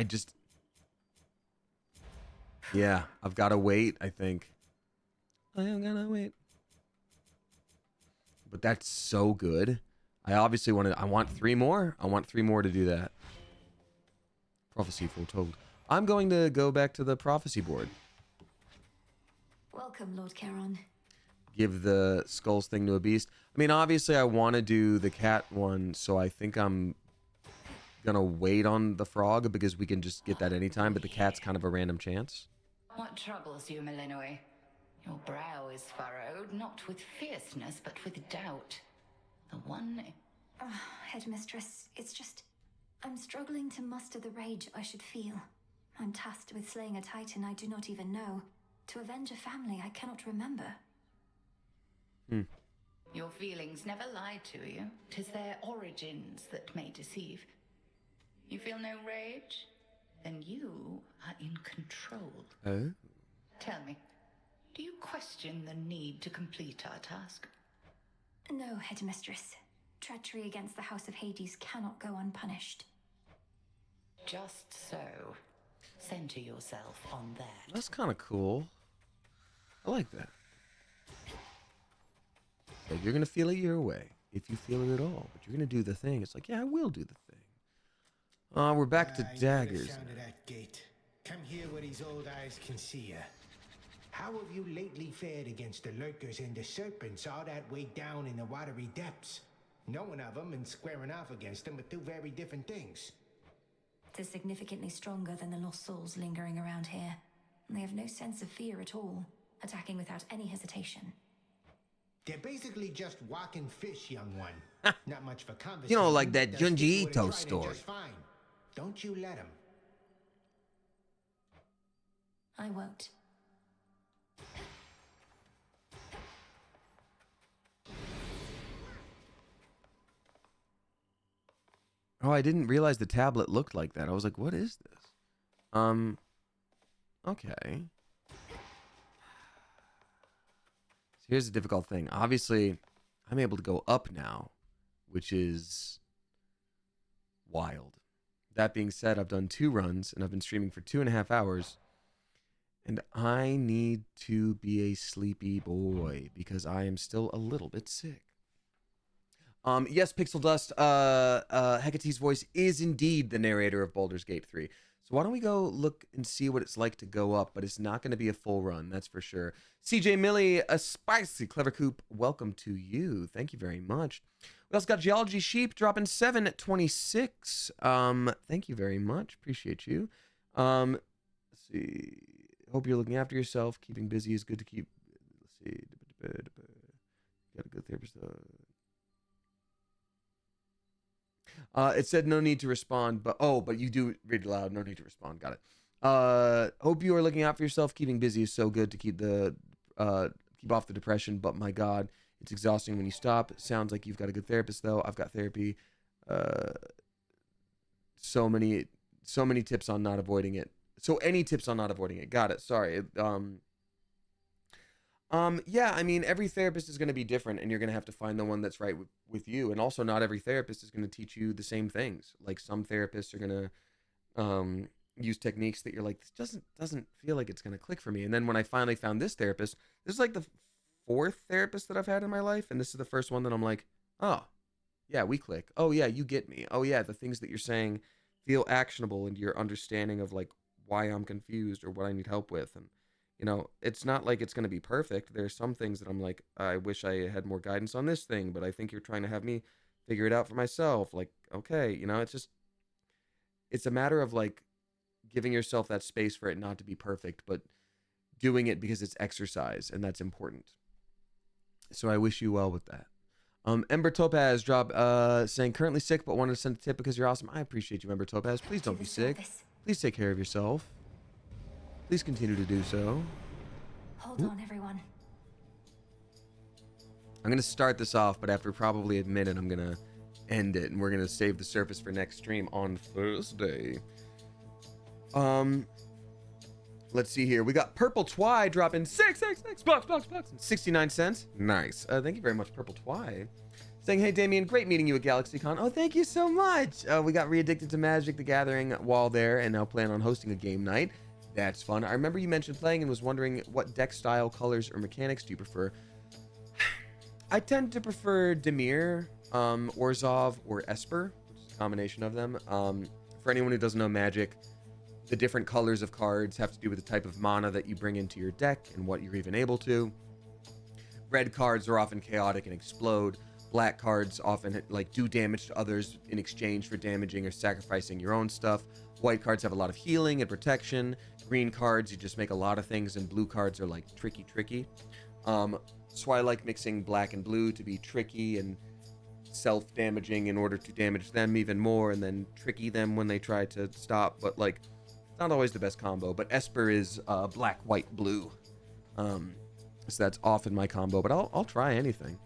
yeah, I've got to wait, I think. I am gonna wait. But that's so good. I obviously I want 3 more. I want 3 more to do that. Prophecy foretold. I'm going to go back to the prophecy board. Welcome, Lord Charon. Give the skulls thing to a beast. I mean, obviously I want to do the cat one, so I think I'm gonna wait on the frog because we can just get that anytime, but the cat's kind of a random chance. What troubles you, Malinois? Your brow is furrowed, not with fierceness, but with doubt. The one... Headmistress, it's just... I'm struggling to muster the rage I should feel. I'm tasked with slaying a titan I do not even know. To avenge a family I cannot remember. Your feelings never lie to you. 'Tis their origins that may deceive. You feel no rage? Then you are in control. Oh? Tell me, do you question the need to complete our task? No, Headmistress. Treachery against the House of Hades cannot go unpunished. Just so. Center yourself on that. That's kind of cool. I like that. Like, you're gonna feel it your way, if you feel it at all, but you're gonna do the thing. It's like, yeah, I will do the thing. We're back to daggers. Sound of that gate. Come here where these old eyes can see ya. How have you lately fared against the lurkers and the serpents all that way down in the watery depths? Knowing of them and squaring off against them are two very different things. They're significantly stronger than the lost souls lingering around here. And they have no sense of fear at all, attacking without any hesitation. They're basically just walking fish, young one. Not much for conversation. You know, like that They'll Junji stick to Ito it and try story. just fine. Don't you let them. I won't. Oh, I didn't realize the tablet looked like that. I was like, what is this? Okay. So here's the difficult thing. Obviously, I'm able to go up now, which is wild. That being said, I've done 2 runs, and I've been streaming for 2.5 hours, and I need to be a sleepy boy because I am still a little bit sick. Yes, Pixel Dust, Hecate's voice is indeed the narrator of Baldur's Gate 3. So why don't we go look and see what it's like to go up, but it's not going to be a full run, that's for sure. CJ Millie, a spicy Clever Coop, welcome to you. Thank you very much. We also got Geology Sheep dropping 7 at 26. Thank you very much. Appreciate you. Let's see. Hope you're looking after yourself. Keeping busy is good to keep. Let's see. Got a good therapist. It said no need to respond, but you do read it loud. No need to respond. Got it. Hope you are looking out for yourself. Keeping busy is so good to keep off the depression. But my God, it's exhausting when you stop. Sounds like you've got a good therapist though. I've got therapy. So many tips on not avoiding it. So any tips on not avoiding it. Got it. Sorry. Yeah, I mean, every therapist is going to be different, and you're going to have to find the one that's right with you. And also, not every therapist is going to teach you the same things. Like, some therapists are going to use techniques that you're like, this doesn't feel like it's going to click for me. And then when I finally found this therapist, this is like the 4th therapist that I've had in my life, and this is the first one that I'm like, oh, yeah, we click. Oh, yeah, you get me. Oh, yeah, the things that you're saying feel actionable, and your understanding of, like, why I'm confused or what I need help with. And you know, it's not like it's going to be perfect. There's some things that I'm like, I wish I had more guidance on this thing, but I think you're trying to have me figure it out for myself. Like, okay, you know, it's a matter of like giving yourself that space for it not to be perfect, but doing it because it's exercise, and that's important. So I wish you well with that. Ember Topaz drop saying currently sick, but wanted to send a tip because you're awesome. I appreciate you, Ember Topaz. Please don't be sick. Please take care of yourself. Please continue to do so. Hold on, everyone. I'm going to start this off, but after probably a minute, I'm going to end it, and we're going to save the surface for next stream on Thursday. Let's see here. We got Purple Twy dropping 666 bucks, 69 cents. Nice. Thank you very much, Purple Twy. Saying, hey, Damien, great meeting you at GalaxyCon. Oh, thank you so much. We got re-addicted to Magic the Gathering while there, and now plan on hosting a game night. That's fun. I remember you mentioned playing and was wondering what deck style, colors, or mechanics do you prefer? I tend to prefer Dimir, Orzhov, or Esper, which is a combination of them. For anyone who doesn't know Magic, the different colors of cards have to do with the type of mana that you bring into your deck and what you're even able to. Red cards are often chaotic and explode. Black cards often like do damage to others in exchange for damaging or sacrificing your own stuff. White cards have a lot of healing and protection. Green cards, you just make a lot of things, and blue cards are like tricky. So I like mixing black and blue to be tricky and self-damaging in order to damage them even more, and then tricky them when they try to stop. But like, it's not always the best combo. But Esper is black, white, blue. So that's often my combo. But I'll try anything.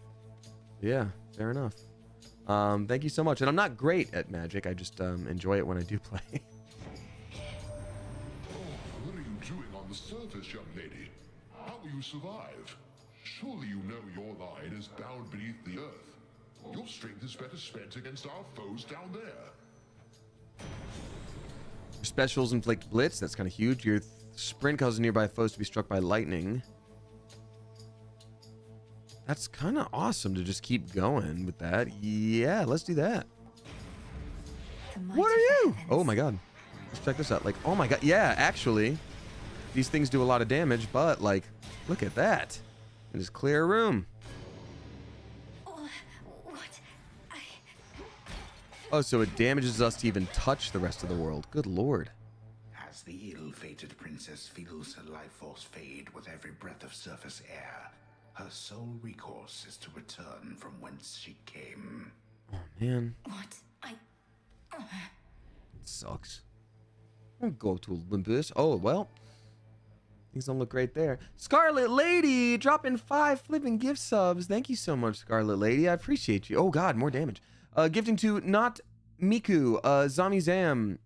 Yeah, fair enough. Thank you so much. And I'm not great at Magic. I just enjoy it when I do play. What are you doing on the surface, young lady? How will you survive? Surely you know your line is bound beneath the earth. Your strength is better spent against our foes down there. Your specials inflict blitz. That's kind of huge. Your sprint causes nearby foes to be struck by lightning. That's kind of awesome to just keep going with that. Yeah, let's do that. What are you? Oh my god. Let's check this out. Like, oh my god. Yeah, actually, these things do a lot of damage, but like, look at that. And just clear a room. Oh, so it damages us to even touch the rest of the world. Good lord. As the ill-fated princess feels her life force fade with every breath of surface air, her sole recourse is to return from whence she came. Oh, man. What? It sucks. I'll go to Olympus. Oh, well. Things don't look great there. Scarlet Lady dropping 5 flipping gift subs. Thank you so much, Scarlet Lady. I appreciate you. Oh, God, more damage. Gifting to Not Miku, Zamizam.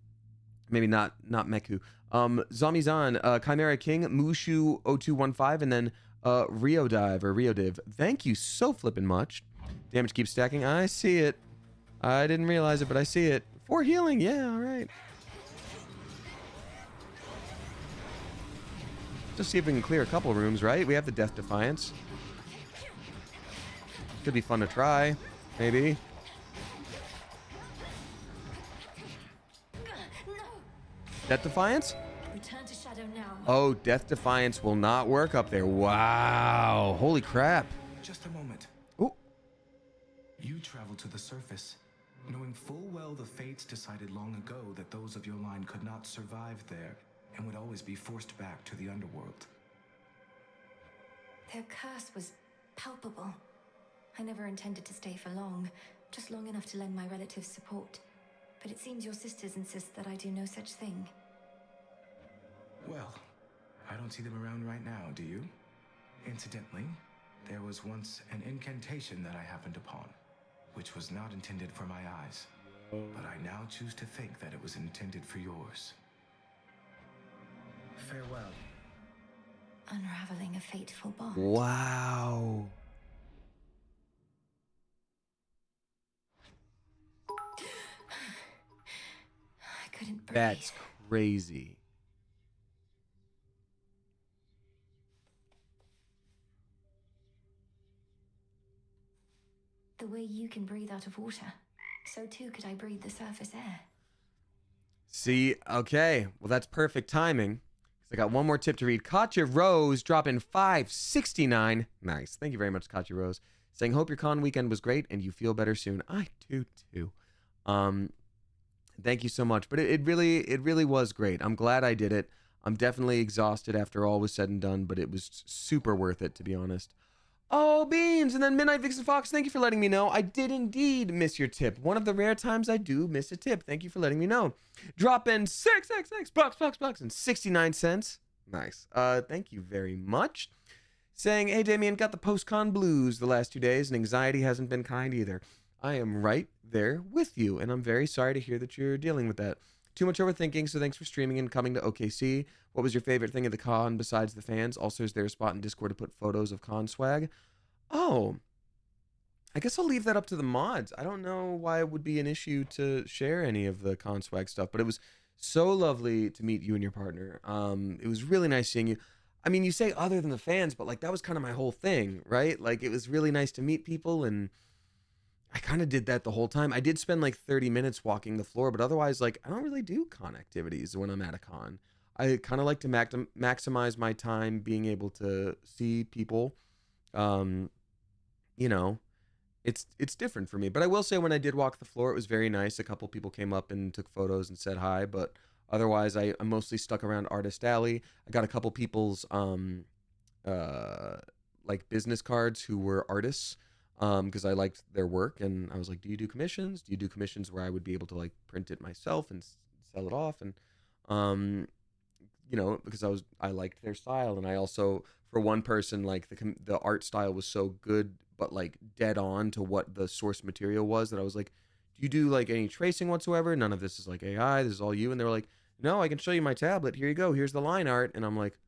Maybe not Meku. Zamizan, Chimera King, Mushu0215, and then Rio Div. Thank you so flippin' much. Damage keeps stacking. I see it. I didn't realize it, but I see it. 4 healing. Yeah, all right. Just see if we can clear a couple rooms, right? We have the Death Defiance. Could be fun to try. Maybe. Death Defiance? Return to Shadow now. Oh, Death Defiance will not work up there. Wow. Holy crap. Just a moment. Ooh. You traveled to the surface, knowing full well the fates decided long ago that those of your line could not survive there and would always be forced back to the underworld. Their curse was palpable. I never intended to stay for long, just long enough to lend my relatives support. But it seems your sisters insist that I do no such thing. Well, I don't see them around right now, do you? Incidentally, there was once an incantation that I happened upon, which was not intended for my eyes. But I now choose to think that it was intended for yours. Farewell. Unraveling a fateful bond. Wow. I couldn't breathe. That's crazy. The way you can breathe out of water, so too could I breathe the surface air. See, okay. Well, that's perfect timing. I got one more tip to read. Katya Rose dropping 569. Nice. Thank you very much, Katya Rose. Saying, hope your con weekend was great and you feel better soon. I do too. Thank you so much. But it really was great. I'm glad I did it. I'm definitely exhausted after all was said and done, but it was super worth it, to be honest. Oh, Beans! And then Midnight Vixen Fox, thank you for letting me know. I did indeed miss your tip. One of the rare times I do miss a tip. Thank you for letting me know. Drop in 666 bucks and 69 cents. Nice. Thank you very much. Saying, hey, Damien, got the post-con blues the last 2 days, and anxiety hasn't been kind either. I am right there with you, and I'm very sorry to hear that you're dealing with that. Too much overthinking, so thanks for streaming and coming to OKC. What was your favorite thing at the con besides the fans? Also, is there a spot in Discord to put photos of con swag? Oh, I guess I'll leave that up to the mods. I don't know why it would be an issue to share any of the con swag stuff, but it was so lovely to meet you and your partner. It was really nice seeing you. I mean, you say other than the fans, but like that was kind of my whole thing, right? Like it was really nice to meet people, and I kind of did that the whole time. I did spend like 30 minutes walking the floor, but otherwise, like I don't really do con activities when I'm at a con. I kind of like to maximize my time being able to see people, you know, it's different for me. But I will say, when I did walk the floor, it was very nice. A couple people came up and took photos and said hi, but otherwise I mostly stuck around Artist Alley. I got a couple people's like business cards who were artists, because I liked their work, and I was like, do you do commissions? Do you do commissions where I would be able to like print it myself and sell it off? And you know, because I liked their style, and I also, for one person, like the art style was so good, but like dead on to what the source material was, that I was like, do you do like any tracing whatsoever? None of this is like AI. This is all you. And they were like, no, I can show you my tablet. Here you go. Here's the line art. And I'm like,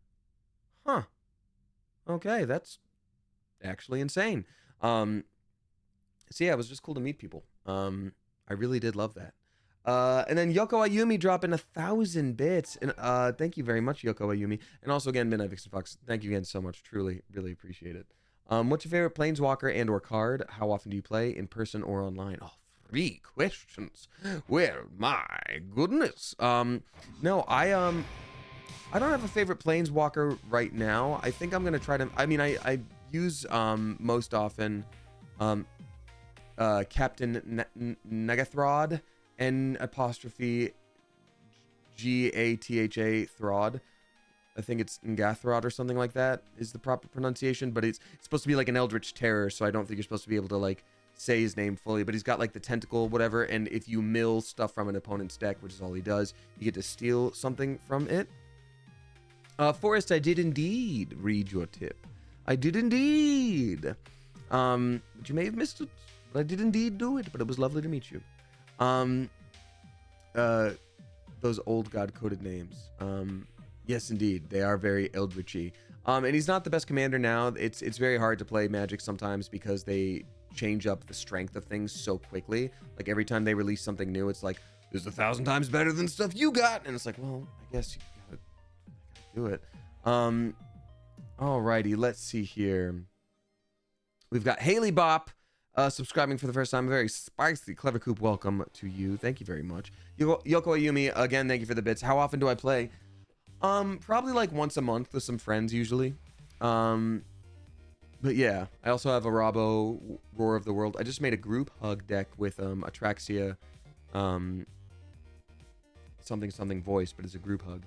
huh. Okay, that's actually insane. So yeah, it was just cool to meet people. I really did love that. And then Yoko Ayumi dropping 1,000 bits. And thank you very much, Yoko Ayumi. And also again, Midnight Vixen Fox, thank you again so much. Truly, really appreciate it. What's your favorite Planeswalker and or card? How often do you play, in person or online? Oh, 3 questions. Well, my goodness. No, I don't have a favorite Planeswalker right now. I think I'm gonna try to. I mean, I use most often Captain Negathrod, N''G''A''Tha Throd. I think it's Ngathrod or something like that is the proper pronunciation, but it's supposed to be like an Eldritch Terror, so I don't think you're supposed to be able to like say his name fully, but he's got like the tentacle, whatever, and if you mill stuff from an opponent's deck, which is all he does, you get to steal something from it. Forrest, I did indeed read your tip. I did indeed. But you may have missed it, but I did indeed do it, but it was lovely to meet you. Those old god-coded names. Yes, indeed. They are very Eldritchy. And he's not the best commander now. It's very hard to play Magic sometimes because they change up the strength of things so quickly. Like every time they release something new, it's like, this is 1,000 times better than stuff you got. And it's like, well, I guess you gotta do it. Alrighty, let's see here. We've got Haley Bop subscribing for the first time. Very spicy. Clever Coop, welcome to you. Thank you very much. Yoko Ayumi, again, thank you for the bits. How often do I play? Probably like once a month with some friends usually. But yeah, I also have a Rabo Roar of the World. I just made a group hug deck with Atraxia, something voice, but it's a group hug.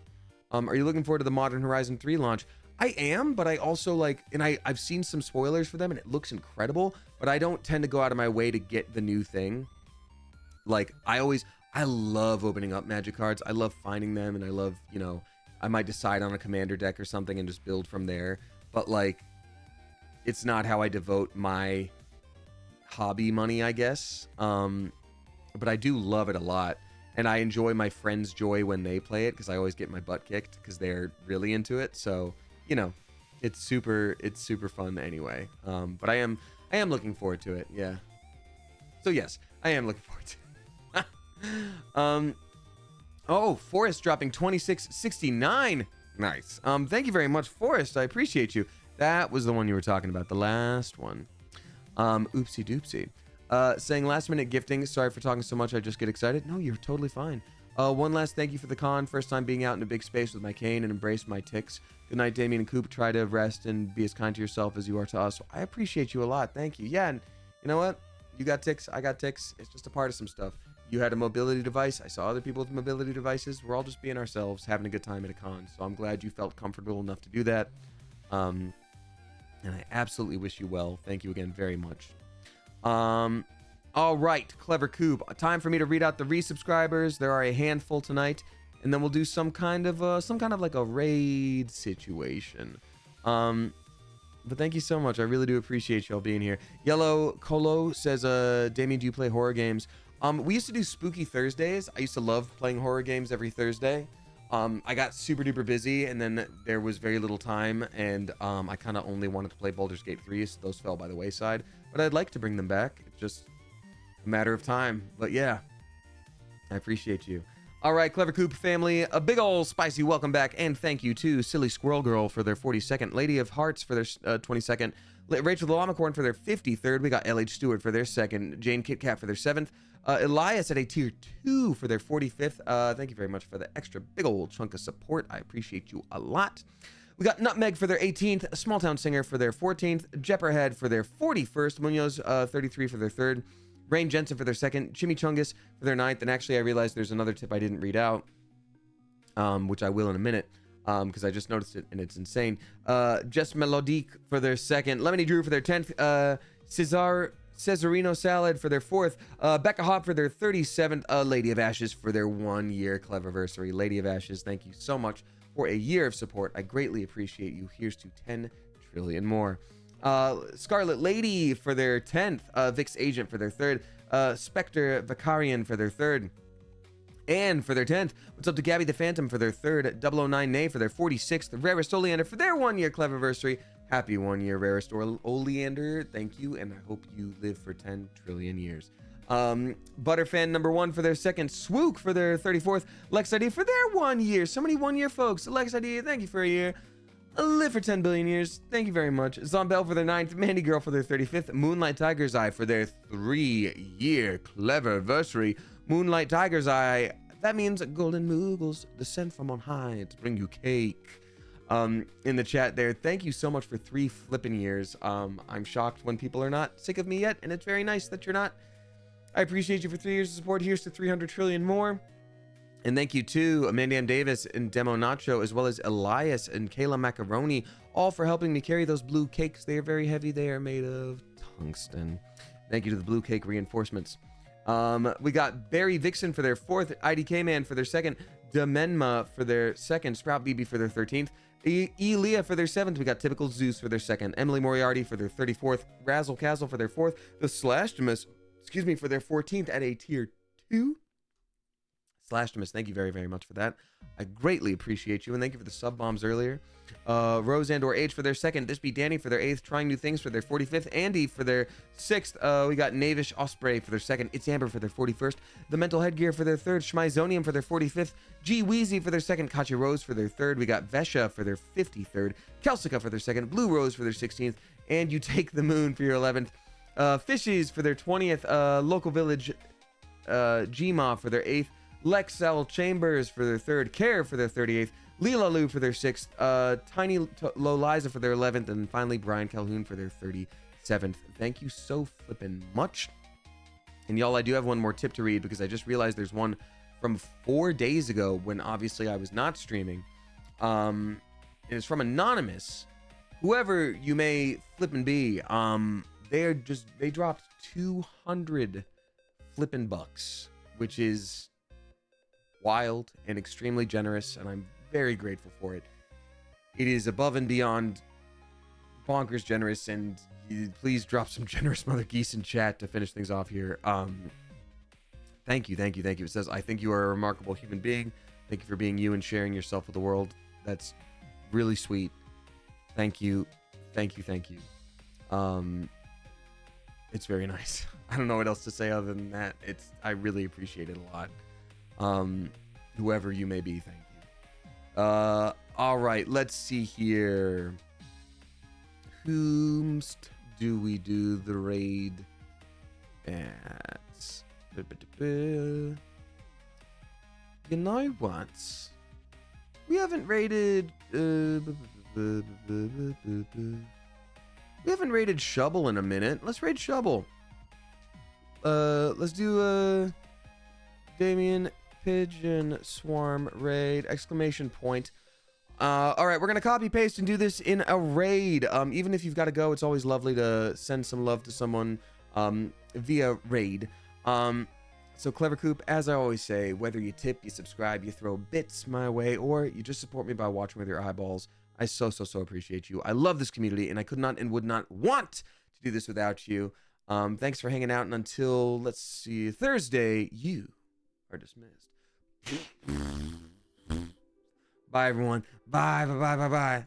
Are you looking forward to the Modern Horizon 3 launch? I am, but I also like, and I've seen some spoilers for them and it looks incredible, but I don't tend to go out of my way to get the new thing. Like I love opening up Magic cards. I love finding them, and I love, you know, I might decide on a commander deck or something and just build from there. But like, it's not how I devote my hobby money, I guess. But I do love it a lot. And I enjoy my friends' joy when they play it, because I always get my butt kicked because they're really into it. So, you know, it's super fun anyway. But I am looking forward to it. Yeah. So yes, I am looking forward to it. Oh, Forrest dropping 26.69. Nice. Thank you very much, Forrest. I appreciate you. That was the one you were talking about, the last one. Oopsie doopsie. Saying last minute gifting. Sorry for talking so much. I just get excited. No, you're totally fine. One last thank you for the con. First time being out in a big space with my cane and embrace my ticks. Good night, Damien and Coop. Try to rest and be as kind to yourself as you are to us. I appreciate you a lot. Thank you. Yeah, and you know what? You got ticks. I got ticks. It's just a part of some stuff. You had a mobility device. I saw other people with mobility devices. We're all just being ourselves, having a good time at a con. So I'm glad you felt comfortable enough to do that. And I absolutely wish you well. Thank you again very much. All right, Clever Coop. Time for me to read out the resubscribers. There are a handful tonight, and then we'll do some kind of like a raid situation. But thank you so much. I really do appreciate y'all being here. Yellow Colo says, Damien, do you play horror games? We used to do Spooky Thursdays. I used to love playing horror games every Thursday. I got super duper busy, and then there was very little time, and I kind of only wanted to play Baldur's Gate 3, so those fell by the wayside. But I'd like to bring them back. It's just a matter of time. But yeah, I appreciate you. All right, Clever Coop family, a big ol' spicy welcome back, and thank you to Silly Squirrel Girl for their 42nd, Lady of Hearts for their 22nd, Rachel the Llamacorn for their 53rd, we got LH Stewart for their 2nd, Jane Kit Kat for their 7th, Elias at a tier 2 for their 45th. Thank you very much for the extra big old chunk of support. I appreciate you a lot. We got Nutmeg for their 18th, Small Town Singer for their 14th, Jepperhead for their 41st, Munoz 33 for their 3rd, Rain Jensen for their 2nd, Chimichungus for their 9th, and actually I realized there's another tip I didn't read out, which I will in a minute, because I just noticed it and it's insane. Jess Melodique for their 2nd, Lemony Drew for their 10th, Cesarino Salad for their 4th, Becca Hop for their 37th, Lady of Ashes for their 1-year Cleverversary. Lady of Ashes, thank you so much for a year of support. I greatly appreciate you. Here's to 10 trillion more. Scarlet Lady for their 10th, Vix Agent for their 3rd, Spectre Vicarian for their 3rd, and for their 10th, what's up to Gabby the Phantom for their 3rd, 009 Nay for their 46th, Rarest Oleander for their 1-year Cleverversary. Happy 1-year Rarest Oleander. Thank you, and I hope you live for 10 trillion years. Butterfan number 1 for their 2nd, Swook for their 34th, Lex ID for their 1 year. So many 1-year folks. Lex ID, thank you for a year. Live for 10 billion years. Thank you very much. Zombell for their 9th, Mandy Girl for their 35th, Moonlight Tiger's Eye for their 3-year Cleverversary. Moonlight Tiger's Eye, that means golden moogles descend from on high to bring you cake. In the chat there, thank you so much for 3 flipping years. I'm shocked when people are not sick of me yet, and it's very nice that you're not. I appreciate you for 3 years of support. Here's to 300 trillion more. And thank you to Amanda M. Davis and Demo Nacho, as well as Elias and Kayla Macaroni, all for helping me carry those blue cakes. They are very heavy. They are made of tungsten. Thank you to the blue cake reinforcements. We got Barry Vixen for their 4th, IDK Man for their 2nd, Demenma for their 2nd, Sprout BB for their 13th, Elia for their 7th. We got Typical Zeus for their 2nd, Emily Moriarty for their 34th, Razzle Castle for their 4th, the Slashtimus, for their 14th at a tier 2. Slashtimus, thank you very, very much for that. I greatly appreciate you, and thank you for the sub bombs earlier. Rose and or H for their 2nd, This Be Danny for their 8th, Trying New Things for their 45th, Andy for their 6th. We got Knavish Osprey for their 2nd, It's Amber for their 41st, The Mental Headgear for their 3rd, Schmizonium for their 45th, G Wheezy for their 2nd, Kachi Rose for their 3rd. We got Vesha for their 53rd, Kelsica for their 2nd, Blue Rose for their 16th, and You Take the Moon for your 11th. Fishies for their 20th, Local Village Gma for their 8th, Lexel Chambers for their 3rd, Care for their 38th, Leela Lou for their 6th, Tiny Loliza for their 11th, and finally Brian Calhoun for their 37th. Thank you so flippin' much. And y'all, I do have one more tip to read because I just realized there's one from 4 days ago when obviously I was not streaming. And it's from Anonymous. Whoever you may flippin' be, they dropped 200 flippin' bucks, which is wild and extremely generous, and I'm very grateful for it. It is above and beyond bonkers generous, and please drop some generous mother geese in chat to finish things off here. Thank you. It says, I think you are a remarkable human being. Thank you for being you and sharing yourself with the world. That's really sweet. Thank you. It's very nice. I don't know what else to say other than that. I really appreciate it a lot. Whoever you may be, thank you. All right, let's see here. Whomst do we do the raid at? You know what? We haven't raided. We haven't raided Shovel in a minute. Let's raid Shovel. Let's do Damien Pigeon Swarm raid exclamation point. All right, we're gonna copy paste and do this in a raid. Even if you've got to go, it's always lovely to send some love to someone via raid. So Clever Coop, as I always say, whether you tip, you subscribe, you throw bits my way, or you just support me by watching with your eyeballs, I so appreciate you. I love this community, and I could not and would not want to do this without you. Thanks for hanging out, and until, let's see, Thursday, you are dismissed. Bye, everyone. Bye.